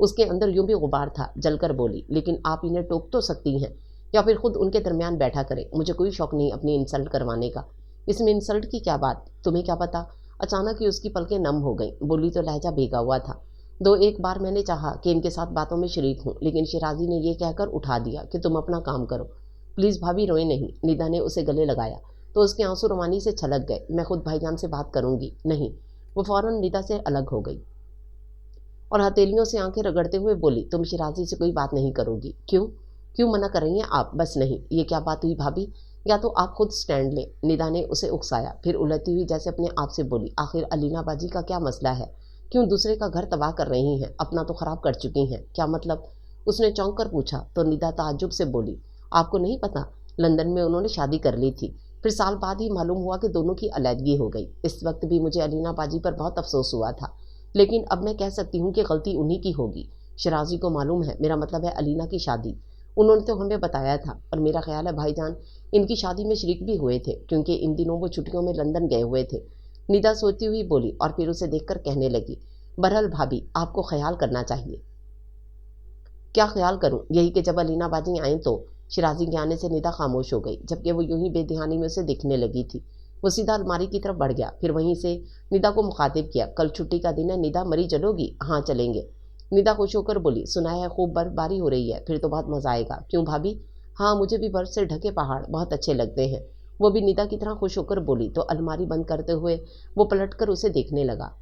उसके अंदर यूं भी गुबार था, जलकर बोली, लेकिन आप इन्हें टोक तो सकती हैं या फिर खुद उनके दरमियान बैठा करें। मुझे कोई शौक नहीं अपनी इंसल्ट करवाने का। इसमें इंसल्ट की क्या बात, तुम्हें क्या पता। अचानक ही उसकी पलकें नम हो गई, बोली तो लहजा भीगा हुआ था। दो एक बार मैंने चाहा कि इनके साथ बातों में शरीक हूँ, लेकिन शिराजी ने ये कहकर उठा दिया कि तुम अपना काम करो। प्लीज़ भाभी रोए नहीं। निदा ने उसे गले लगाया तो उसके आंसू रवानी से छलक गए। मैं खुद भाईजान से बात करूंगी। नहीं। वो फौरन निदा से अलग हो गई और हथेलियों से आंखें रगड़ते हुए बोली, तुम शिराजी से कोई बात नहीं करोगी? क्यों क्यों मना कर रही हैं आप? बस नहीं। ये क्या बात हुई भाभी, या तो आप खुद स्टैंड लें। निदा ने उसे उकसाया, फिर उलझती हुई जैसे अपने आप से बोली, आखिर अलीना बाजी का क्या मसला है? क्यों दूसरे का घर तबाह कर रही हैं? अपना तो खराब कर चुकी हैं। क्या मतलब? उसने चौंक कर पूछा तो निदा ताज्जुब से बोली, आपको नहीं पता, लंदन में उन्होंने शादी कर ली थी, फिर साल बाद ही मालूम हुआ कि दोनों की अलहदगी हो गई। इस वक्त भी मुझे अलीना बाजी पर बहुत अफसोस हुआ था, लेकिन अब मैं कह सकती हूँ कि गलती उन्हीं की होगी। शिराजी को मालूम है, मेरा मतलब है अलीना की शादी। उन्होंने तो हमें बताया था, और मेरा ख्याल है भाईजान इनकी शादी में शरीक भी हुए थे, क्योंकि इन दिनों वो छुट्टियों में लंदन गए हुए थे। निदा सोचती हुई बोली और फिर उसे देखकर कहने लगी, बहरहाल भाभी, आपको ख्याल करना चाहिए। क्या ख्याल करूं? यही कि जब अलीना बाजी आए तो। शिराजी के आने से निदा खामोश हो गई, जबकि वो यूं ही बेध्यानी में उसे दिखने लगी थी। वो सीधा अलमारी की तरफ बढ़ गया, फिर वहीं से निदा को मुखातिब किया, कल छुट्टी का दिन है निदा, मरी चलोगी? हाँ चलेंगे। निदा खुश होकर बोली, सुना है खूब बर्फबारी हो रही है, फिर तो बहुत मजा आएगा। क्यों भाभी? हाँ, मुझे भी बर्फ से ढके पहाड़ बहुत अच्छे लगते हैं। वो भी निदा की तरह खुश होकर बोली तो अलमारी बंद करते हुए वो पलटकर उसे देखने लगा।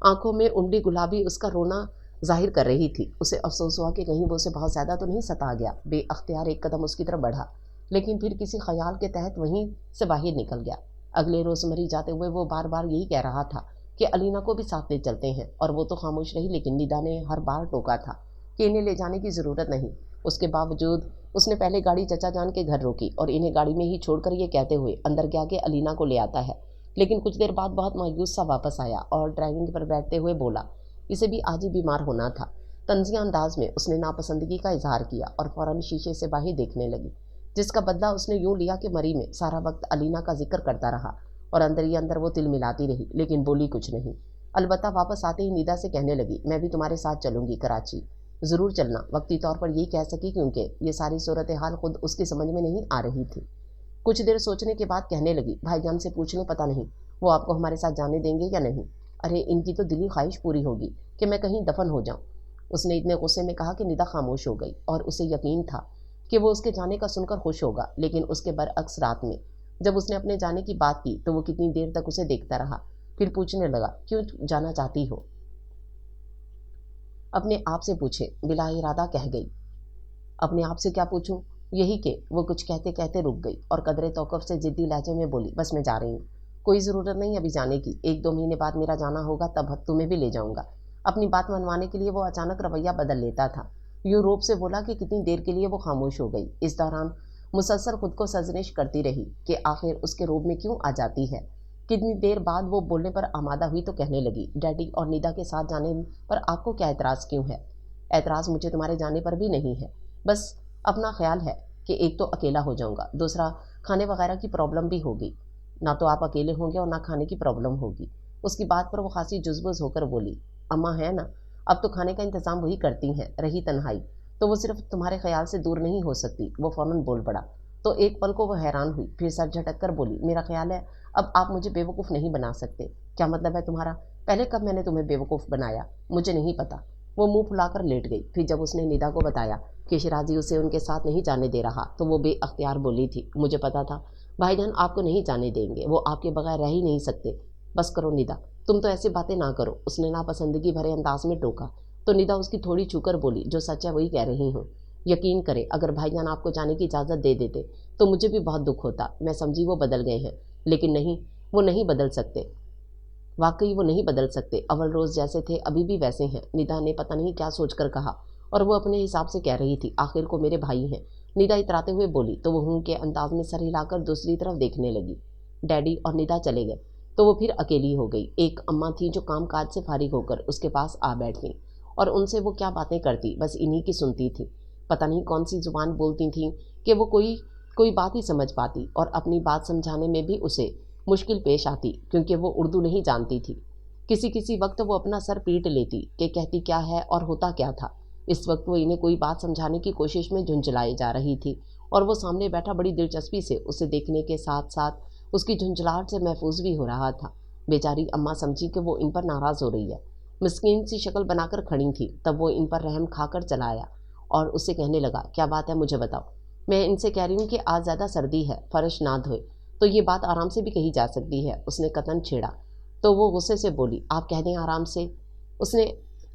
आंखों में उमड़ी गुलाबी उसका रोना जाहिर कर रही थी। उसे अफसोस हुआ कि कहीं वो उसे बहुत ज़्यादा तो नहीं सता गया। बेअख्तियार एक कदम उसकी तरफ बढ़ा, लेकिन फिर किसी ख्याल के तहत वहीं से बाहर निकल गया। अगले रोज़ मरी जाते हुए वो बार बार यही कह रहा था कि अलीना को भी साथ ले चलते हैं, और वो तो खामोश रही, लेकिन निदा ने हर बार टोका था कि इन्हें ले जाने की ज़रूरत नहीं। उसके बावजूद उसने पहले गाड़ी चचा जान के घर रोकी और इन्हें गाड़ी में ही छोड़कर ये कहते हुए अंदर गया कि अलीना को ले आता है। लेकिन कुछ देर बाद बहुत मायूस सा वापस आया और ड्राइविंग पर बैठते हुए बोला, इसे भी आज ही बीमार होना था। तंजिया अंदाज में उसने नापसंदगी का इजहार किया और फौरन शीशे से बाहर देखने लगी, जिसका बदला उसने यूं लिया कि मरी में सारा वक्त अलीना का जिक्र करता रहा और अंदर ही अंदर वो तिल मिलाती रही, लेकिन बोली कुछ नहीं। अलबत्ता वापस आते ही निदा से कहने लगी, मैं भी तुम्हारे साथ चलूंगी कराची। ज़रूर चलना। वक्ती तौर पर यही कह सकी क्योंकि ये सारी सूरत हाल खुद उसकी समझ में नहीं आ रही थी। कुछ देर सोचने के बाद कहने लगी, भाईजान से पूछ लें, पता नहीं वो आपको हमारे साथ जाने देंगे या नहीं। अरे इनकी तो दिली ख्वाहिश पूरी होगी कि मैं कहीं दफन हो जाऊं। उसने इतने गुस्से में कहा कि निदा खामोश हो गई और उसे यकीन था कि वो उसके जाने का सुनकर खुश होगा, लेकिन उसके बरअक्स रात में जब उसने अपने जाने की बात की तो वो कितनी देर तक उसे देखता रहा, फिर पूछने लगा, क्यों जाना चाहती हो? अपने आप से पूछे, बिला इरादा कह गई। अपने आप से क्या पूछूं? यही कि वो कुछ कहते कहते रुक गई और कदरे तौक़ुफ़ से जिद्दी लहजे में बोली, बस मैं जा रही हूँ। कोई ज़रूरत नहीं अभी जाने की, 1-2 महीने बाद मेरा जाना होगा, तब तुम्हें भी ले जाऊँगा। अपनी बात मनवाने के लिए वो अचानक रवैया बदल लेता था। यूँ रोब से बोला कि कितनी देर के लिए वो खामोश हो गई। इस दौरान मुसलसल खुद को सजनिश करती रही कि आखिर उसके रोब में क्यों आ जाती है। कितनी देर बाद वो बोलने पर आमादा हुई तो कहने लगी, डैडी और निदा के साथ जाने पर आपको क्या एतराज़ क्यों है? एतराज़ मुझे तुम्हारे जाने पर भी नहीं है, बस अपना ख्याल है कि एक तो अकेला हो जाऊंगा, दूसरा खाने वगैरह की प्रॉब्लम भी होगी। ना तो आप अकेले होंगे और ना खाने की प्रॉब्लम होगी। उसकी बात पर वो खासी जुज़बुज़ होकर बोली, अम्मा है ना, अब तो खाने का इंतज़ाम वही करती हैं। रही तन्हाई तो वो सिर्फ तुम्हारे ख्याल से दूर नहीं हो सकती। वो फ़ौरन बोल पड़ा। तो एक पल को वो हैरान हुई, फिर सर झटक कर बोली, मेरा ख्याल है अब आप मुझे बेवकूफ़ नहीं बना सकते। क्या मतलब है तुम्हारा? पहले कब मैंने तुम्हें बेवकूफ़ बनाया? मुझे नहीं पता। वो मुंह फुलाकर लेट गई। फिर जब उसने निदा को बताया कि शिराजी उसे उनके साथ नहीं जाने दे रहा तो वो बेअख्तियार बोली थी, मुझे पता था भाईजान आपको नहीं जाने देंगे, वो आपके बगैर रह ही नहीं सकते। बस करो निदा, तुम तो ऐसी बातें ना करो। उसने नापसंदगी भरे अंदाज में टोका तो निदा उसकी थोड़ी छूकर बोली, जो सच है वही कह रही हूँ। यकीन करे, अगर भाईजान आपको जाने की इजाज़त दे देते तो मुझे भी बहुत दुख होता। मैं समझी वो बदल गए हैं, लेकिन नहीं, वो नहीं बदल सकते। वाकई वो नहीं बदल सकते। अव्वल रोज़ जैसे थे अभी भी वैसे हैं। निदा ने पता नहीं क्या सोचकर कहा और वो अपने हिसाब से कह रही थी, आखिर को मेरे भाई हैं। निदा इतराते हुए बोली तो वो हूँ के अंदाज में सर हिलाकर दूसरी तरफ देखने लगी। डैडी और निदा चले गए तो वो फिर अकेली हो गई। एक अम्मा थी जो काम काज से फारिग होकर उसके पास आ बैठ गई और उनसे वो क्या बातें करती, बस इन्हीं की सुनती थी। पता नहीं कौन सी जुबान बोलती थी कि वो कोई कोई बात ही समझ पाती, और अपनी बात समझाने में भी उसे मुश्किल पेश आती क्योंकि वो उर्दू नहीं जानती थी। किसी किसी वक्त वो अपना सर पीट लेती कि कहती क्या है और होता क्या था। इस वक्त वो इन्हें कोई बात समझाने की कोशिश में झुंझलाई जा रही थी, और वो सामने बैठा बड़ी दिलचस्पी से उसे देखने के साथ साथ उसकी झुंझलाहट से महफूज भी हो रहा था। बेचारी अम्मा समझी कि वो इन पर नाराज हो रही है। मिस्कीन सी शक्ल बनाकर खड़ी थी। तब वो इन पर रहम खाकर चलाया और उससे कहने लगा, क्या बात है मुझे बताओ। मैं इनसे कह रही हूँ कि आज ज़्यादा सर्दी है, फर्श ना धोए तो ये बात आराम से भी कही जा सकती है। उसने कतन छेड़ा तो वो गुस्से से बोली, आप कह दें आराम से। उसने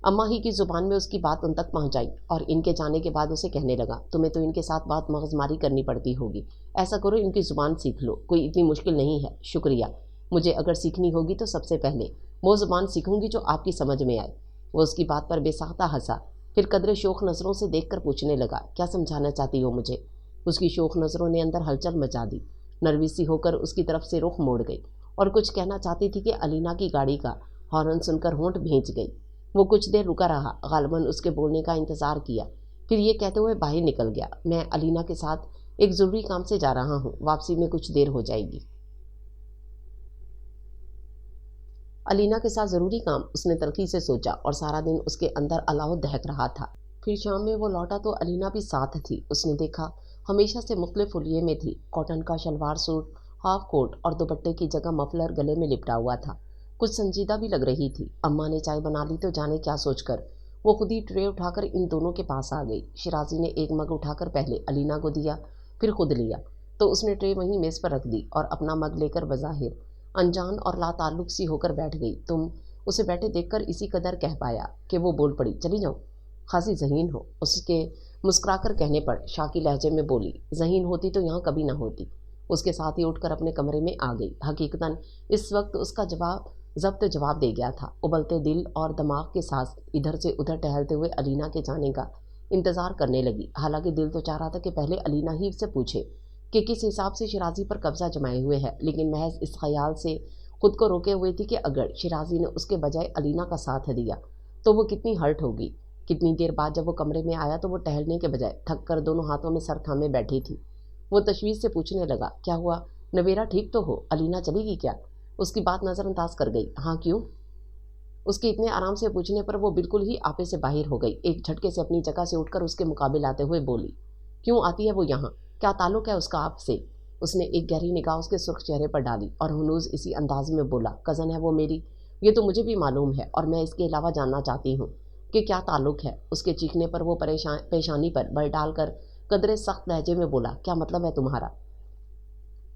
अम्मा ही की ज़ुबान में उसकी बात उन तक पहुंचाई और इनके जाने के बाद उसे कहने लगा, तुम्हें तो इनके साथ बात मगजमारी करनी पड़ती होगी। ऐसा करो, इनकी ज़ुबान सीख लो, कोई इतनी मुश्किल नहीं है। शुक्रिया। मुझे अगर सीखनी होगी तो सबसे पहले वो ज़ुबान सीखूंगी जो आपकी समझ में आए। वो उसकी बात पर बेसाख्ता हंसा, फिर कदरे शोख नज़रों से देखकर पूछने लगा, क्या समझाना चाहती हो मुझे। उसकी शोख नज़रों ने अंदर हलचल मचा दी। नर्वस सी होकर उसकी तरफ से रुख मोड़ गई और कुछ कहना चाहती थी कि अलीना की गाड़ी का हॉर्न सुनकर होंठ भींच गई। वो कुछ देर रुका रहा, गालिबन उसके बोलने का इंतज़ार किया, फिर ये कहते हुए बाहर निकल गया, मैं अलीना के साथ एक ज़रूरी काम से जा रहा हूँ, वापसी में कुछ देर हो जाएगी। अलीना के साथ ज़रूरी काम, उसने तलखी से सोचा, और सारा दिन उसके अंदर अलाव दहक रहा था। फिर शाम में वो लौटा तो अलीना भी साथ थी। उसने देखा हमेशा से मुख्तलिफ हुलिये में थी। कॉटन का शलवार सूट, हाफ कोट और दुपट्टे की जगह मफलर गले में लिपटा हुआ था। कुछ संजीदा भी लग रही थी। अम्मा ने चाय बना ली तो जाने क्या सोचकर वो खुद ही ट्रे उठाकर इन दोनों के पास आ गई। शिराजी ने एक मग उठाकर पहले अलीना को दिया, फिर खुद लिया, तो उसने ट्रे वहीं मेज़ पर रख दी और अपना मग लेकर बज़ाहिर अनजान और लाताल्लुक सी होकर बैठ गई। तुम उसे बैठे देखकर इसी कदर कह पाया कि वो बोल पड़ी, चली जाऊँ, खासी ज़हीन हो। उसके मुस्कुराकर कहने पर शाकी लहजे में बोली, ज़हीन होती तो यहाँ कभी ना होती। उसके साथ ही उठकर अपने कमरे में आ गई। हकीकतन इस वक्त उसका जवाब दे गया था। उबलते दिल और दिमाग के साथ इधर से उधर टहलते हुए अलीना के जाने का इंतज़ार करने लगी। हालांकि दिल तो चाह रहा था कि पहले अलीना ही से पूछे कि किस हिसाब से शिराजी पर कब्जा जमाए हुए है, लेकिन महज इस ख्याल से खुद को रोके हुए थी कि अगर शिराजी ने उसके बजाय अलीना का साथ दिया तो वो कितनी हर्ट होगी। कितनी देर बाद जब वो कमरे में आया तो वो टहलने के बजाय थक कर दोनों हाथों में सर थामे बैठी थी। वो तशवीश से पूछने लगा, क्या हुआ नवेरा, ठीक तो हो? अलीना चलेगी क्या? उसकी बात नज़रअंदाज कर गई। हाँ, क्यों? उसके इतने आराम से पूछने पर वो बिल्कुल ही आपे से बाहर हो गई। एक झटके से अपनी जगह से उठकर उसके मुकाबिल आते हुए बोली, क्यों आती है वो यहाँ? क्या ताल्लुक है उसका आपसे? उसने एक गहरी निगाह उसके सुर्ख चेहरे पर डाली और हुनूज इसी अंदाज में बोला, कज़न है वो मेरी। ये तो मुझे भी मालूम है और मैं इसके अलावा जानना चाहती हूँ कि क्या ताल्लुक है। उसके चीखने पर वो पेशानी पर बल डालकर कदरे सख्त लहजे में बोला, क्या मतलब है तुम्हारा?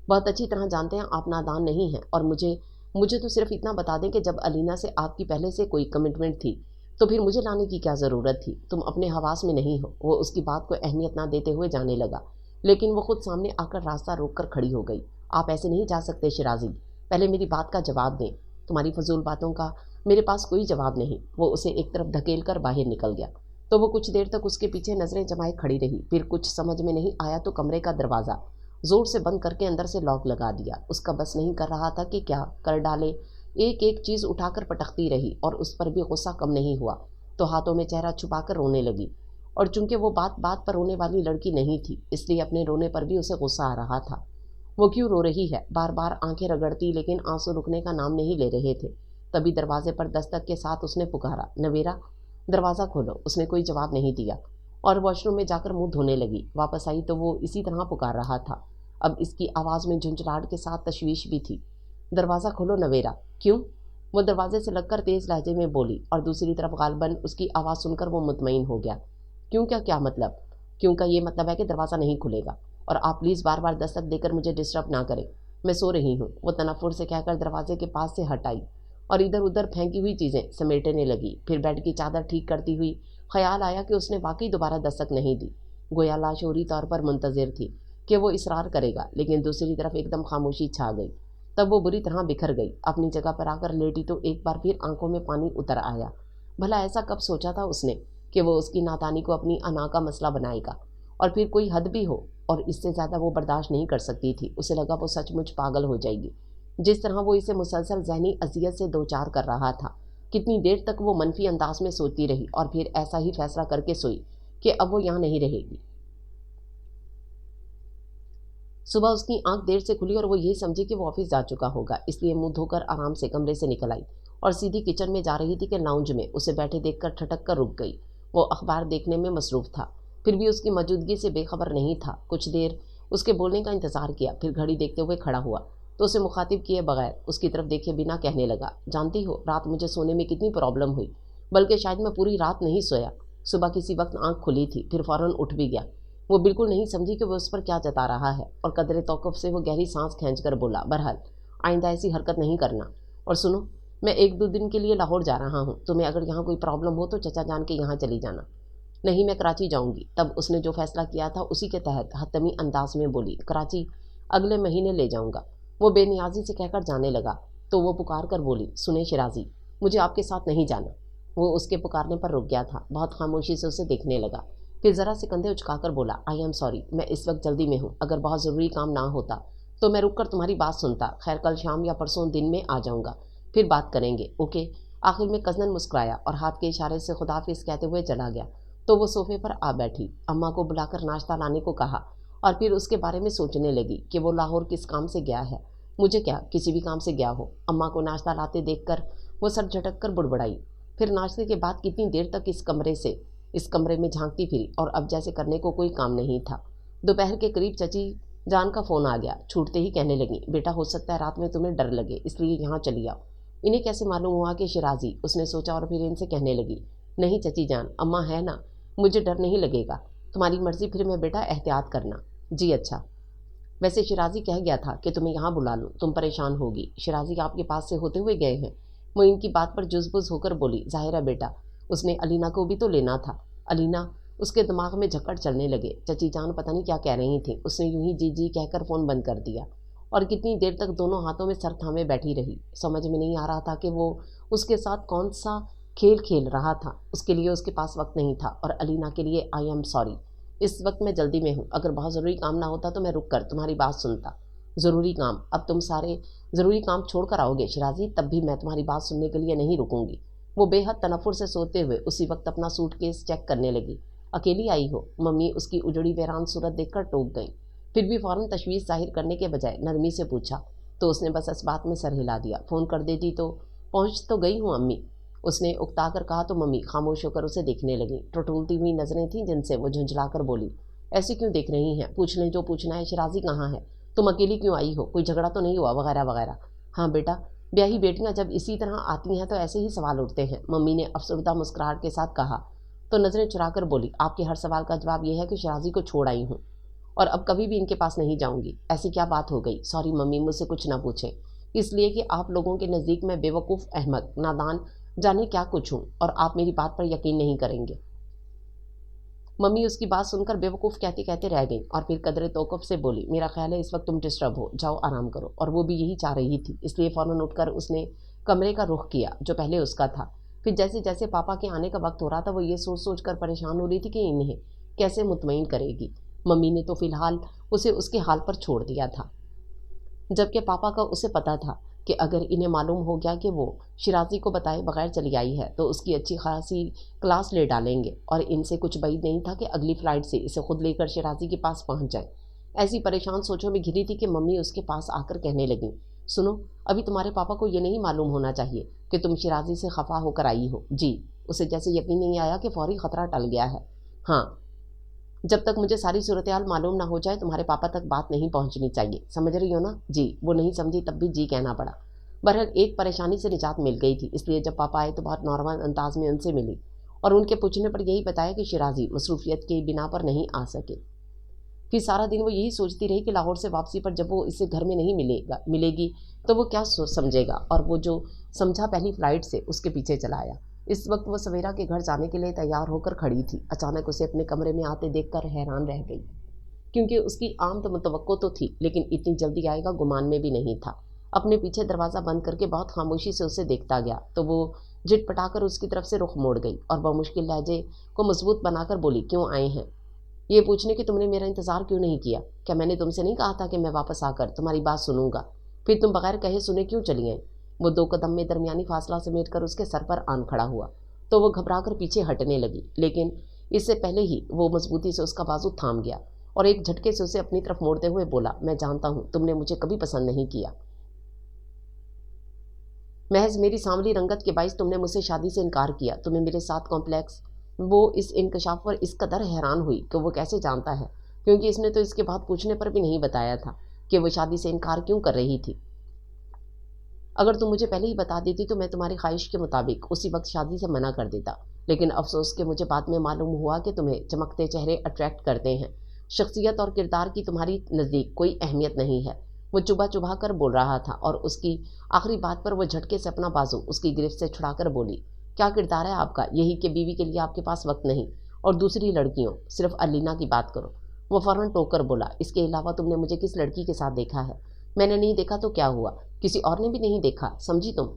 बहुत अच्छी तरह जानते हैं आप नादान नहीं हैं, और मुझे तो सिर्फ इतना बता दें कि जब अलीना से आपकी पहले से कोई कमिटमेंट थी तो फिर मुझे लाने की क्या ज़रूरत थी? तुम अपने हवास में नहीं हो। वो उसकी बात को अहमियत ना देते हुए जाने लगा, लेकिन वो खुद सामने आकर रास्ता रोक कर खड़ी हो गई। आप ऐसे नहीं जा सकते शिराजी, पहले मेरी बात का जवाब दें। तुम्हारी फजूल बातों का मेरे पास कोई जवाब नहीं। वो उसे एक तरफ धकेल कर बाहर निकल गया तो वो कुछ देर तक उसके पीछे नज़रें जमाए खड़ी रही। फिर कुछ समझ में नहीं आया तो कमरे का दरवाज़ा जोर से बंद करके अंदर से लॉक लगा दिया। उसका बस नहीं कर रहा था कि क्या कर डाले। एक एक चीज़ उठाकर पटकती रही और उस पर भी गुस्सा कम नहीं हुआ, तो हाथों में चेहरा छुपाकर रोने लगी। और चूंकि वो बात बात पर रोने वाली लड़की नहीं थी, इसलिए अपने रोने पर भी उसे गुस्सा आ रहा था। वो क्यों रो रही है? बार बार आंखें रगड़ती, लेकिन आंसू रुकने का नाम नहीं ले रहे थे। तभी दरवाजे पर दस्तक के साथ उसने पुकारा, नवेरा दरवाज़ा खोलो। उसने कोई जवाब नहीं दिया और वॉशरूम में जाकर मुंह धोने लगी। वापस आई तो वो इसी तरह पुकार रहा था। अब इसकी आवाज़ में झुंझलाहट के साथ तशवीश भी थी। दरवाज़ा खोलो नवेरा। क्यों? वो दरवाजे से लगकर तेज़ लहजे में बोली, और दूसरी तरफ गालिबन उसकी आवाज़ सुनकर वो मुतमईन हो गया। क्यों का क्या मतलब? क्यों का ये मतलब है कि दरवाज़ा नहीं खुलेगा, और आप प्लीज़ बार बार दस्तक देकर मुझे डिस्टर्ब ना करें, मैं सो रही हूँ। वो तनफ़ुर से कहकर दरवाजे के पास से हट आई और इधर उधर फेंकी हुई चीज़ें समेटने लगी। फिर बेड की चादर ठीक करती हुई ख्याल आया कि उसने वाकई दोबारा दस्तक नहीं दी। गोया लाशोरी तौर पर मुंतज़िर थी कि वो इसरार करेगा, लेकिन दूसरी तरफ एकदम खामोशी छा गई। तब वो बुरी तरह बिखर गई। अपनी जगह पर आकर लेटी तो एक बार फिर आंखों में पानी उतर आया। भला ऐसा कब सोचा था उसने कि वो उसकी नादानी को अपनी अना का मसला बनाएगा, और फिर कोई हद भी हो, और इससे ज़्यादा वो बर्दाश्त नहीं कर सकती थी। उसे लगा वो सचमुच पागल हो जाएगी। जिस तरह वो इसे मुसलसल जहनी अजियत से दो चार कर रहा था, कितनी देर तक वो मनफी अंदाज में सोती रही और फिर ऐसा ही फैसला करके सोई कि अब वो यहाँ नहीं रहेगी। सुबह उसकी आंख देर से खुली और वो यही समझी कि वो ऑफिस जा चुका होगा, इसलिए मुंह धोकर आराम से कमरे से निकल आई और सीधी किचन में जा रही थी कि लाउंज में उसे बैठे देखकर ठटक कर रुक गई। वो अखबार देखने में मसरूफ था, फिर भी उसकी मौजूदगी से बेखबर नहीं था। कुछ देर उसके बोलने का इंतजार किया, फिर घड़ी देखते हुए खड़ा हुआ तो उसे मुखातिब किए बगैर उसकी तरफ देखे बिना कहने लगा, जानती हो रात मुझे सोने में कितनी प्रॉब्लम हुई, बल्कि शायद मैं पूरी रात नहीं सोया। सुबह किसी वक्त आंख खुली थी, फिर फौरन उठ भी गया। वो बिल्कुल नहीं समझी कि वो उस पर क्या जता रहा है और कदरे तौक़ुफ़ से वो गहरी सांस खींचकर बोला, बहरहाल आइंदा ऐसी हरकत नहीं करना। और सुनो, मैं 1-2 दिन के लिए लाहौर जा रहा हूँ, तुम्हें अगर यहाँ कोई प्रॉब्लम हो तो चचा जान के यहाँ चली जाना। नहीं, मैं कराची जाऊँगी। तब उसने जो फैसला किया था उसी के तहत हतमी अंदाज में बोली, कराची अगले महीने ले जाऊँगा। वो बेनियाजी से कहकर जाने लगा तो वो पुकार कर बोली, सुने शिराजी, मुझे आपके साथ नहीं जाना। वो उसके पुकारने पर रुक गया था, बहुत खामोशी से उसे देखने लगा, फिर ज़रा से कंधे उचकाकर बोला, आई एम सॉरी, मैं इस वक्त जल्दी में हूँ, अगर बहुत ज़रूरी काम ना होता तो मैं रुक कर तुम्हारी बात सुनता। खैर कल शाम या परसों दिन में आ जाऊँगा, फिर बात करेंगे, ओके। आखिर में कज़नन मुस्कुराया और हाथ के इशारे से खुदाफिज कहते हुए चला गया। तो वो सोफे पर आ बैठी, अम्मा को बुलाकर नाश्ता लाने को कहा और फिर उसके बारे में सोचने लगी कि वो लाहौर किस काम से गया है। मुझे क्या, किसी भी काम से गया हो। अम्मा को नाश्ता लाते देखकर वो सर झटक कर बुड़बड़ाई। फिर नाश्ते के बाद कितनी देर तक इस कमरे में झांकती फिरी और अब जैसे करने को कोई काम नहीं था। दोपहर के करीब चची जान का फ़ोन आ गया। छूटते ही कहने लगी, बेटा हो सकता है रात में तुम्हें डर लगे, इसलिए यहाँ चली आओ। इन्हें कैसे मालूम हुआ कि शिराजी? उसने सोचा और फिर इनसे कहने लगी, नहीं चची जान, अम्मा है ना, मुझे डर नहीं लगेगा, तुम्हारी मर्ज़ी, फिर मैं बेटा एहतियात करना। जी अच्छा। वैसे शिराजी कह गया था कि तुम्हें यहाँ बुला लूँ, तुम परेशान होगी। शिराजी आपके पास से होते हुए गए हैं। वो इनकी बात पर जुज़बुज़ होकर बोली, ज़ाहिर है बेटा, उसने अलीना को भी तो लेना था। अलीना? उसके दिमाग में झक्कड़ चलने लगे। चची जान पता नहीं क्या कह रही थी। उसने यूं ही जी जी कहकर फ़ोन बंद कर दिया और कितनी देर तक दोनों हाथों में सर थामे बैठी रही। समझ में नहीं आ रहा था कि वो उसके साथ कौन सा खेल खेल रहा था। उसके लिए उसके पास वक्त नहीं था और अलीना के लिए आई एम सॉरी, इस वक्त मैं जल्दी में हूँ, अगर बहुत ज़रूरी काम ना होता तो मैं रुक कर तुम्हारी बात सुनता। ज़रूरी काम? अब तुम सारे ज़रूरी काम छोड़ कर आओगे शिराजी, तब भी मैं तुम्हारी बात सुनने के लिए नहीं रुकूंगी। वो बेहद तनफुर से सोते हुए उसी वक्त अपना सूटकेस चेक करने लगी। अकेली आई हो? मम्मी उसकी उजड़ी वीरान सूरत देखकर टोक गई, फिर भी फ़ौरन तशवीश जाहिर करने के बजाय नरमी से पूछा तो उसने बस इस बात में सर हिला दिया। फ़ोन कर देती तो पहुँच तो गई हूँ अम्मी, उसने उकता कर कहा तो मम्मी खामोश होकर उसे देखने लगी। टटोलती हुई नज़रें थीं जिनसे वो झुंझला कर बोली, ऐसे क्यों देख रही हैं? पूछ लें जो पूछना है। शिराजी कहाँ है? तुम अकेली क्यों आई हो? कोई झगड़ा तो नहीं हुआ? वगैरह वगैरह। हाँ बेटा, ब्याही बेटियां जब इसी तरह आती हैं तो ऐसे ही सवाल उठते हैं, मम्मी ने अफसरदा मुस्कुराहट के साथ कहा तो नज़रें चुराकर बोली, आपके हर सवाल का जवाब यह है कि शिराजी को छोड़ आई हूँ और अब कभी भी इनके पास नहीं जाऊँगी। ऐसी क्या बात हो गई? सॉरी मम्मी, मुझसे कुछ ना पूछें, इसलिए कि आप लोगों के नज़दीक मैं बेवकूफ़, अहमक, नादान, जाने क्या कुछ हूँ और आप मेरी बात पर यकीन नहीं करेंगे। मम्मी उसकी बात सुनकर बेवकूफ़ कहते कहते रह गई और फिर कदरे तौक़ुफ़ से बोली, मेरा ख्याल है इस वक्त तुम डिस्टर्ब हो, जाओ आराम करो। और वो भी यही चाह रही थी, इसलिए फ़ौरन उठकर उसने कमरे का रुख किया जो पहले उसका था। फिर जैसे जैसे पापा के आने का वक्त हो रहा था वो ये सोच सोच कर परेशान हो रही थी कि इन्हें कैसे मुतमईन करेगी। मम्मी ने तो फ़िलहाल उसे उसके हाल पर छोड़ दिया था, जबकि पापा का उसे पता था कि अगर इन्हें मालूम हो गया कि वो शिराजी को बताए बगैर चली आई है तो उसकी अच्छी खासी क्लास ले डालेंगे और इनसे कुछ बैद नहीं था कि अगली फ़्लाइट से इसे खुद लेकर शिराजी के पास पहुंच जाए। ऐसी परेशान सोचों में घिरी थी कि मम्मी उसके पास आकर कहने लगी, सुनो, अभी तुम्हारे पापा को ये नहीं मालूम होना चाहिए कि तुम शिराजी से खफा होकर आई हो। जी। उसे जैसे यकीन नहीं आया कि फौरी ख़तरा टल गया है। हाँ, जब तक मुझे सारी सूरत हाल मालूम ना हो जाए तुम्हारे पापा तक बात नहीं पहुंचनी चाहिए, समझ रही हो ना? जी। वो नहीं समझी तब भी जी कहना पड़ा। बहरहाल एक परेशानी से निजात मिल गई थी, इसलिए जब पापा आए तो बहुत नॉर्मल अंदाज में उनसे मिली और उनके पूछने पर यही बताया कि शिराजी मसरूफियत के बिना पर नहीं आ सके। फिर सारा दिन वो यही सोचती रही कि लाहौर से वापसी पर जब वो इसे घर में नहीं मिलेगी तो वो क्या समझेगा, और वो जो समझा पहली फ़्लाइट से उसके पीछे चला आया। इस वक्त वो सवेरा के घर जाने के लिए तैयार होकर खड़ी थी। अचानक उसे अपने कमरे में आते देखकर हैरान रह गई, क्योंकि उसकी आमद मुतवक्को तो थी लेकिन इतनी जल्दी आएगा गुमान में भी नहीं था। अपने पीछे दरवाज़ा बंद करके बहुत खामोशी से उसे देखता गया तो वो झिटपटाकर उसकी तरफ से रुख मोड़ गई और वह मुश्किल लहजे को मजबूत बनाकर बोली, क्यों आए हैं? ये पूछने कि तुमने मेरा इंतज़ार क्यों नहीं किया? क्या मैंने तुमसे नहीं कहा था कि मैं वापस आकर तुम्हारी बात सुनूंगा? फिर तुम बगैर कहे सुने क्यों चली आई? वो 2 कदम में दरमियानी फासला समेट कर उसके सर पर आन खड़ा हुआ तो वो घबरा कर पीछे हटने लगी, लेकिन इससे पहले ही वो मजबूती से उसका बाजू थाम गया और एक झटके से उसे अपनी तरफ मोड़ते हुए बोला, मैं जानता हूं तुमने मुझे कभी पसंद नहीं किया। महज मेरी सांवली रंगत के बाइस तुमने मुझसे शादी से इनकार किया। तुम्हें मेरे साथ कॉम्प्लेक्स। वो इस इंकशाफ पर इस कदर हैरान हुई कि वो कैसे जानता है, क्योंकि इसने तो इसके बाद पूछने पर भी नहीं बताया था कि वो शादी से इनकार क्यों कर रही थी। अगर तुम मुझे पहले ही बता देती तो मैं तुम्हारी ख्वाहिश के मुताबिक उसी वक्त शादी से मना कर देता, लेकिन अफसोस कि मुझे बाद में मालूम हुआ कि तुम्हें चमकते चेहरे अट्रैक्ट करते हैं, शख्सियत और किरदार की तुम्हारी नज़दीक कोई अहमियत नहीं है। वो चुभा चुभा कर बोल रहा था और उसकी आखिरी बात पर वो झटके से अपना बाजू उसकी गिरफ्त से छुड़ाकर बोली, क्या किरदार है आपका? यही कि बीवी के लिए आपके पास वक्त नहीं और दूसरी लड़कियों, सिर्फ अलीना की बात करो। वो फौरन टोकर बोला, इसके अलावा तुमने मुझे किस लड़की के साथ देखा है? मैंने नहीं देखा तो क्या हुआ, किसी और ने भी नहीं देखा, समझी तुम?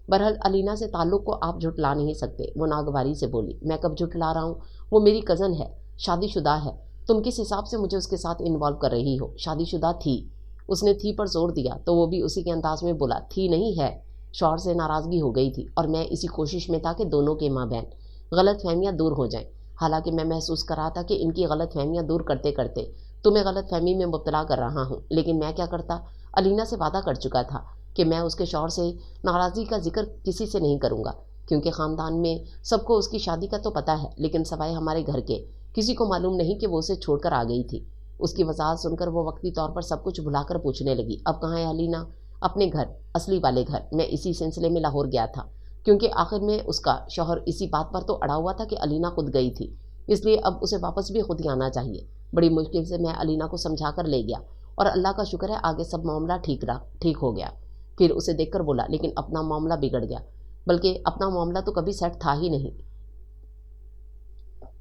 बहरहाल अलीना से ताल्लुक़ को आप झुटला नहीं सकते। वो नागवारी से बोली, मैं कब झुटला रहा हूँ? वो मेरी कज़न है, शादीशुदा है। तुम किस हिसाब से मुझे उसके साथ इन्वॉल्व कर रही हो? शादीशुदा थी। उसने थी पर जोर दिया तो वो भी उसी के अंदाज में बोला, थी नहीं है। शौहर से नाराज़गी हो गई थी और मैं इसी कोशिश में था कि दोनों के माँ बहन गलत फहमियाँ दूर हो जाएं। हालांकि मैं महसूस कर रहा था कि इनकी गलत फहमियाँ दूर करते करते तुम्हें गलत फहमी में मुब्तला कर रहा हूँ, लेकिन मैं क्या करता? अलीना से वादा कर चुका था कि मैं उसके शौहर से नाराज़गी का जिक्र किसी से नहीं करूँगा, क्योंकि ख़ानदान में सबको उसकी शादी का तो पता है, लेकिन सवाए हमारे घर के किसी को मालूम नहीं कि वो उसे छोड़कर आ गई थी। उसकी वजाहत सुनकर वो वक्ती तौर पर सब कुछ भुलाकर पूछने लगी, अब कहाँ है अलीना? अपने घर, असली वाले घर। मैं इसी सिलसिले में लाहौर गया था, क्योंकि आखिर में उसका शौहर इसी बात पर तो अड़ा हुआ था कि अलीना खुद गई थी, इसलिए अब उसे वापस भी खुद ही आना चाहिए। बड़ी मुश्किल से मैं अलीना को समझा कर ले गया और अल्लाह का शुक्र है आगे सब मामला ठीक हो गया। फिर उसे देखकर बोला, लेकिन अपना मामला बिगड़ गया, बल्कि अपना मामला तो कभी सेट था ही नहीं।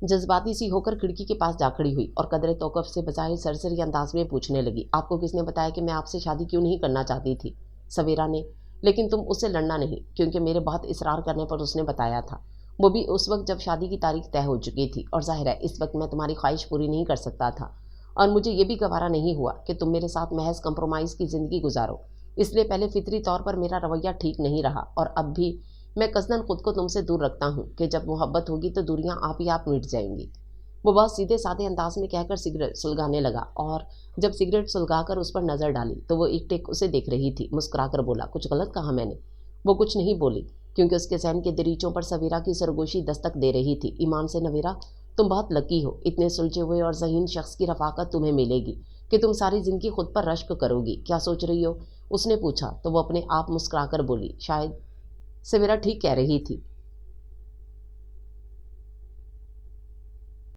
जज्बाती सी होकर खिड़की के पास जा खड़ी हुई और कदरे तौक़ुफ़ से बजाय सरसरी अंदाज में पूछने लगी, आपको किसने बताया कि मैं आपसे शादी क्यों नहीं करना चाहती थी? सवेरा ने। लेकिन तुम उससे लड़ना नहीं, क्योंकि मेरे बहुत इसरार करने पर उसने बताया था, वो भी उस वक्त जब शादी की तारीख तय हो चुकी थी, और ज़ाहिर है इस वक्त मैं तुम्हारी ख्वाहिश पूरी नहीं कर सकता था, और मुझे ये भी गवारा नहीं हुआ कि तुम मेरे साथ महज कंप्रोमाइज़ की ज़िंदगी गुजारो। इसलिए पहले फितरी तौर पर मेरा रवैया ठीक नहीं रहा, और अब भी मैं कज़नन खुद को तुमसे दूर रखता हूँ कि जब मोहब्बत होगी तो दूरियां आप ही आप मिट जाएंगी। वो बहुत सीधे साधे अंदाज में कहकर सिगरेट सुलगाने लगा, और जब सिगरेट सुलगाकर उस पर नज़र डाली तो वो एक टेक उसे देख रही थी। मुस्कुराकर बोला, कुछ गलत कहा मैंने? वो कुछ नहीं बोली, क्योंकि उसके सहन के दरीचों पर सवेरा की सरगोशी दस्तक दे रही थी। ईमान से नवेरा, तुम बहुत लकी हो, इतने सुलझे हुए और ज़हीन शख्स की रफ़ाकत तुम्हें मिलेगी कि तुम सारी ज़िंदगी खुद पर रश्क करोगी। क्या सोच रही हो? उसने पूछा तो वो अपने आप मुस्कुराकर बोली, शायद। सवेरा ठीक कह रही थी।